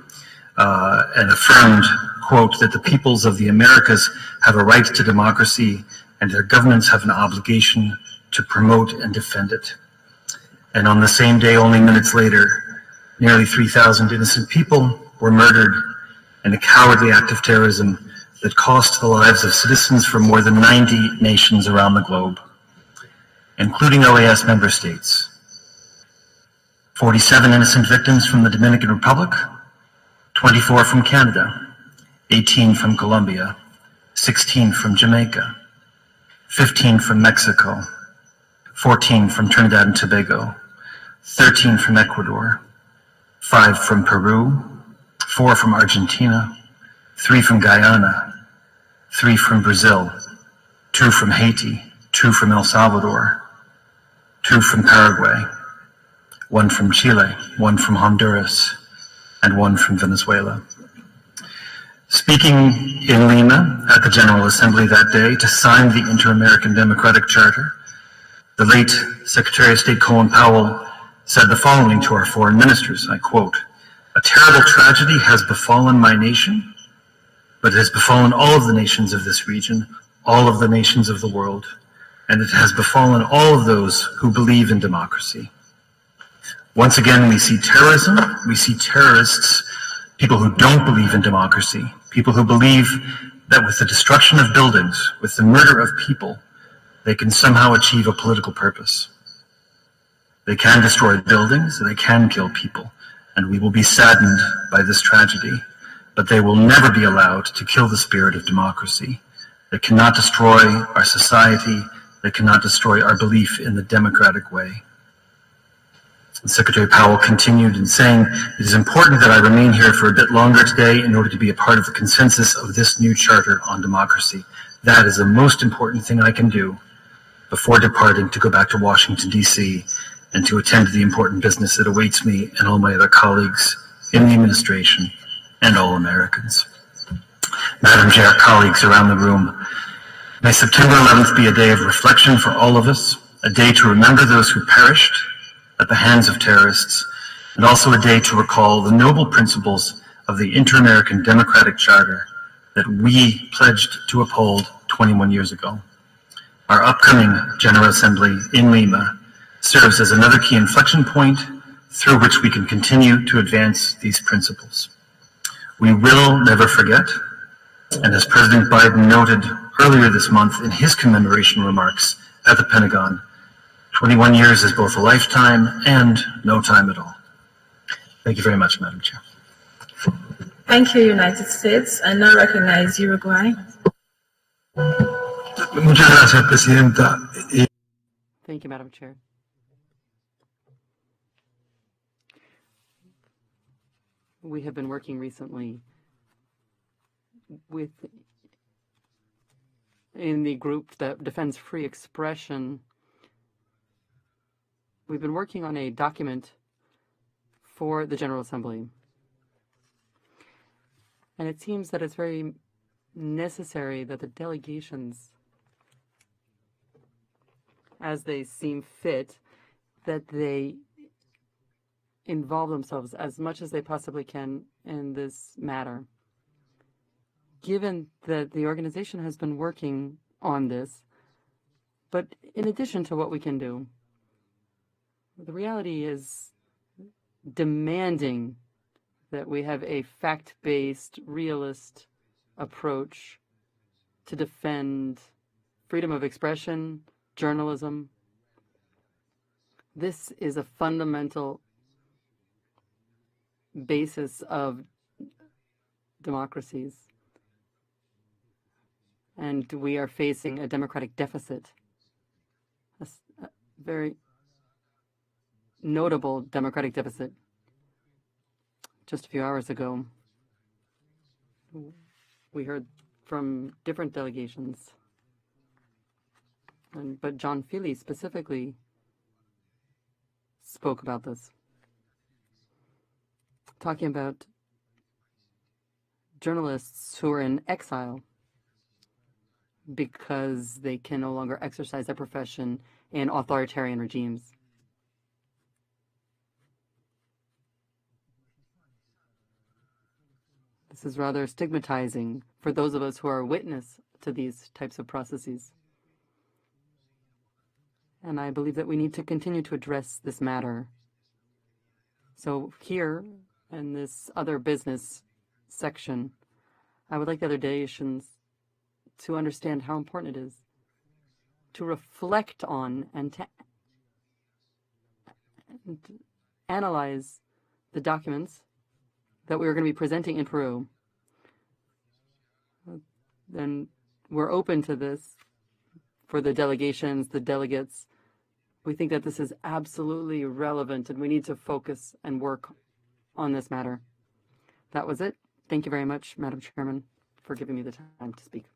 and affirmed, quote, that the peoples of the Americas have a right to democracy and their governments have an obligation to promote and defend it. And on the same day, only minutes later, nearly 3,000 innocent people were murdered in a cowardly act of terrorism that cost the lives of citizens from more than 90 nations around the globe, including OAS member states. 47 innocent victims from the Dominican Republic, 24 from Canada, 18 from Colombia, 16 from Jamaica, 15 from Mexico, 14 from Trinidad and Tobago, 13 from Ecuador, 5 from Peru, 4 from Argentina, 3 from Guyana, 3 from Brazil, 2 from Haiti, 2 from El Salvador, 2 from Paraguay, one from Chile, one from Honduras, and one from Venezuela. Speaking in Lima at the General Assembly that day to sign the Inter-American Democratic Charter, the late Secretary of State Colin Powell said the following to our foreign ministers, I quote, "A terrible tragedy has befallen my nation, but it has befallen all of the nations of this region, all of the nations of the world, and it has befallen all of those who believe in democracy. Once again, we see terrorism, we see terrorists, people who don't believe in democracy, people who believe that with the destruction of buildings, with the murder of people, they can somehow achieve a political purpose. They can destroy buildings, they can kill people, and we will be saddened by this tragedy, but they will never be allowed to kill the spirit of democracy. They cannot destroy our society, they cannot destroy our belief in the democratic way." Secretary Powell continued in saying, "It is important that I remain here for a bit longer today in order to be a part of the consensus of this new charter on democracy. That is the most important thing I can do before departing to go back to Washington, D.C., and to attend to the important business that awaits me and all my other colleagues in the administration and all Americans." Madam Chair, colleagues around the room, may September 11th be a day of reflection for all of us, a day to remember those who perished at the hands of terrorists, and also a day to recall the noble principles of the Inter-American Democratic Charter that we pledged to uphold 21 years ago. Our upcoming General Assembly in Lima serves as another key inflection point through which we can continue to advance these principles. We will never forget, and as President Biden noted earlier this month in his commemoration remarks at the Pentagon, 21 years is both a lifetime and no time at all. Thank you very much, Madam Chair. Thank you, United States. I now recognize Uruguay. Muchas gracias, Presidenta. Thank you, Madam Chair. We have been working recently in the group that defends free expression. We've been working on a document for the General Assembly. And it seems that it's very necessary that the delegations, as they seem fit, that they involve themselves as much as they possibly can in this matter. Given that the organization has been working on this, but in addition to what we can do, the reality is demanding that we have a fact-based, realist approach to defend freedom of expression, journalism. This is a fundamental basis of democracies. And we are facing a democratic deficit, a very notable democratic deficit. Just a few hours ago, we heard from different delegations, but John Feely specifically spoke about this, talking about journalists who are in exile because they can no longer exercise their profession in authoritarian regimes. This is rather stigmatizing for those of us who are witness to these types of processes. And I believe that we need to continue to address this matter. So here, in this other business section, I would like the other delegations to understand how important it is to reflect on and to analyze the documents that we are going to be presenting in Peru. Then we're open to this for the delegations, the delegates. We think that this is absolutely relevant and we need to focus and work on this matter. That was it. Thank you very much, Madam Chairman, for giving me the time to speak.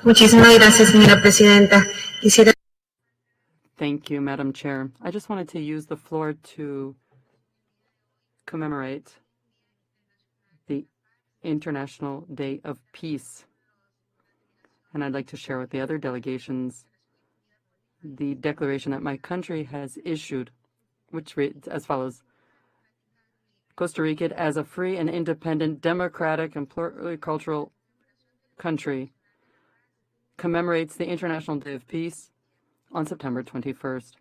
Muchísimas gracias, señora presidenta. Quisiera... Thank you, Madam Chair. I just wanted to use the floor to commemorate the International Day of Peace. And I'd like to share with the other delegations the declaration that my country has issued, which reads as follows. Costa Rica, as a free and independent, democratic and pluricultural country, commemorates the International Day of Peace on September 21st.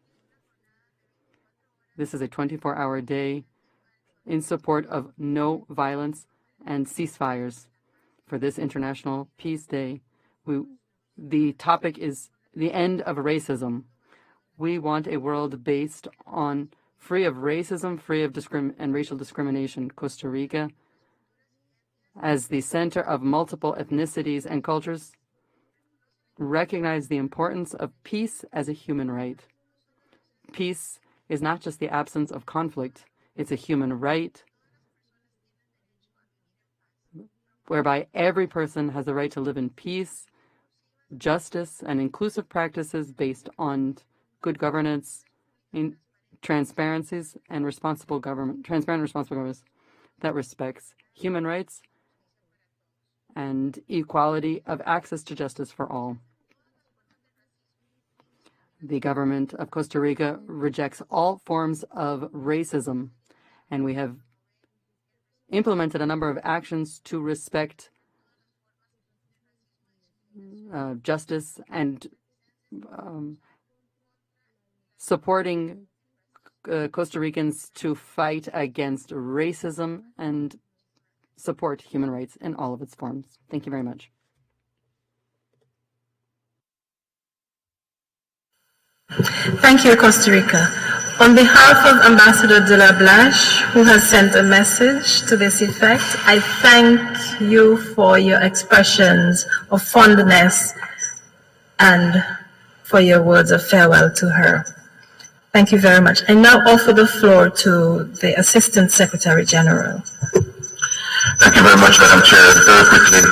This is a 24-hour day in support of no violence and ceasefires. For this International Peace Day, the topic is the end of racism. We want a world based on free of racism, free of and racial discrimination. Costa Rica, as the center of multiple ethnicities and cultures, recognize the importance of peace as a human right. Peace is not just the absence of conflict, it's a human right whereby every person has the right to live in peace, justice, and inclusive practices based on good governance, in transparencies, and responsible government, transparent, responsible governance that respects human rights and equality of access to justice for all. The government of Costa Rica rejects all forms of racism, and we have implemented a number of actions to respect justice and supporting Costa Ricans to fight against racism and support human rights in all of its forms. Thank you very much. Thank you, Costa Rica. On behalf of Ambassador de la Blache, who has sent a message to this effect, I thank you for your expressions of fondness and for your words of farewell to her. Thank you very much. I now offer the floor to the Assistant Secretary General. Thank you very much, Madam Chair. Very quickly,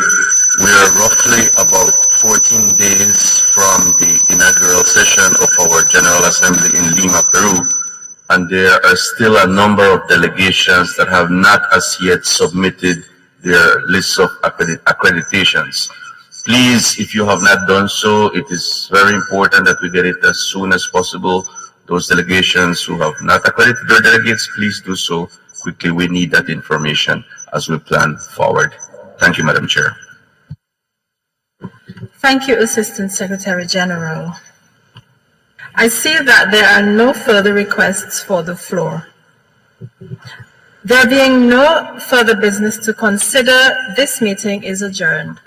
we are roughly about 14 days from the inaugural session of our General Assembly in Lima, Peru, and there are still a number of delegations that have not as yet submitted their lists of accreditations. Please, if you have not done so, it is very important that we get it as soon as possible. Those delegations who have not accredited their delegates, please do so quickly. We need that information as we plan forward. Thank you, Madam Chair. Thank you, Assistant Secretary General. I see that there are no further requests for the floor. There being no further business to consider, this meeting is adjourned.